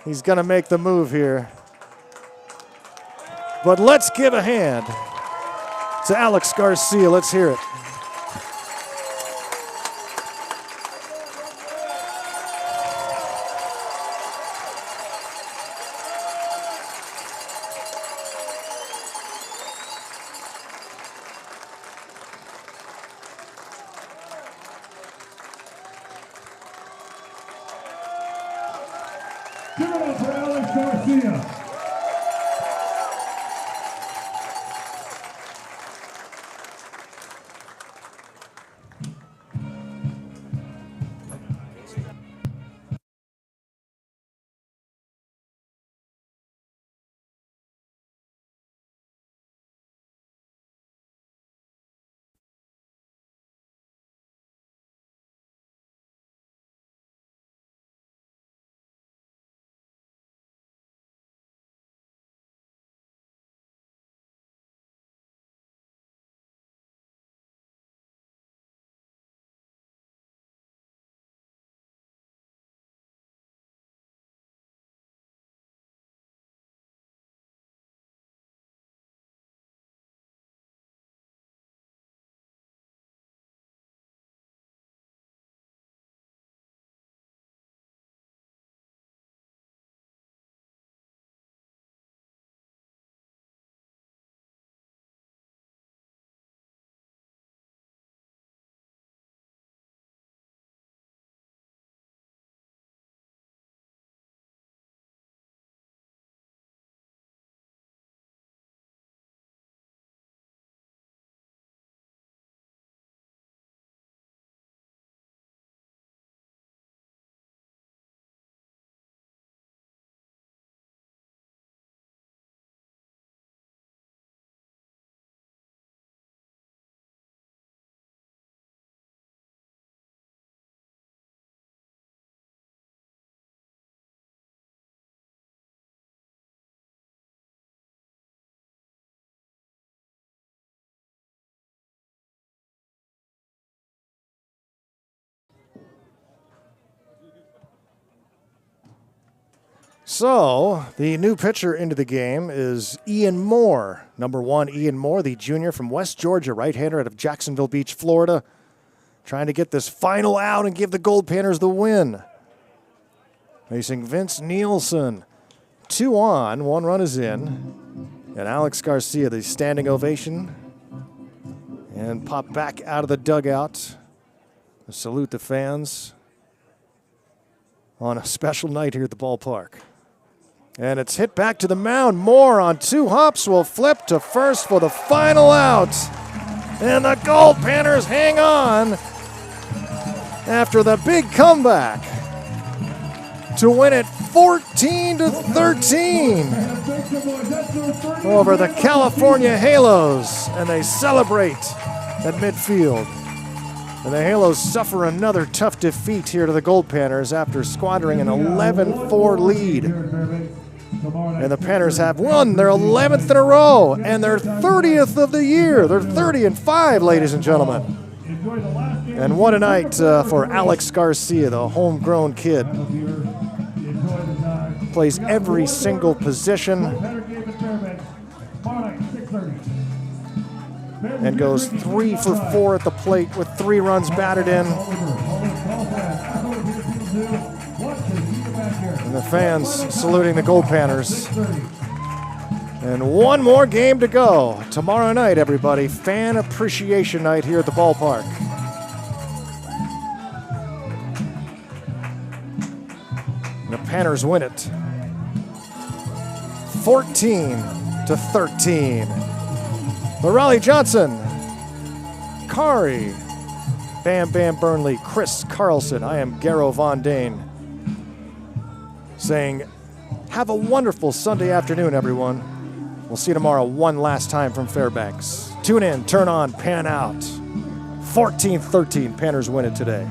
He's going to make the move here. But let's give a hand to Alex Garcia. Let's hear it. Give it up for Alex Garcia. So, the new pitcher into the game is Ian Moore. Number 1, Ian Moore, the junior from West Georgia, right-hander out of Jacksonville Beach, Florida. Trying to get this final out and give the Goldpanners the win. Facing Vince Nielsen. 2 on, 1 run is in. And Alex Garcia, the standing ovation. And pop back out of the dugout. Salute the fans on a special night here at the ballpark. And it's hit back to the mound. Moore on 2 hops will flip to first for the final out. And the Goldpanners hang on after the big comeback. to win it 14-13 over the California Halos, and they celebrate at midfield. And the Halos suffer another tough defeat here to the Goldpanners after squandering an 11-4 lead. And the Panners have won their 11th in a row and their 30th of the year. They're 30-5, ladies and gentlemen. And what a night for Alex Garcia, the homegrown kid. Plays every single position and goes 3 for 4 at the plate with 3 runs batted in. And the fans saluting the Goldpanners. And one more game to go. Tomorrow night, everybody, fan appreciation night here at the ballpark. The Panners win it 14-13. Raleigh Johnson, Kari, Bam Bam Burnley, Chris Carlson. I am Garrow Von Dane saying, have a wonderful Sunday afternoon, everyone. We'll see you tomorrow one last time from Fairbanks. Tune in, turn on, pan out. 14-13, Panners win it today.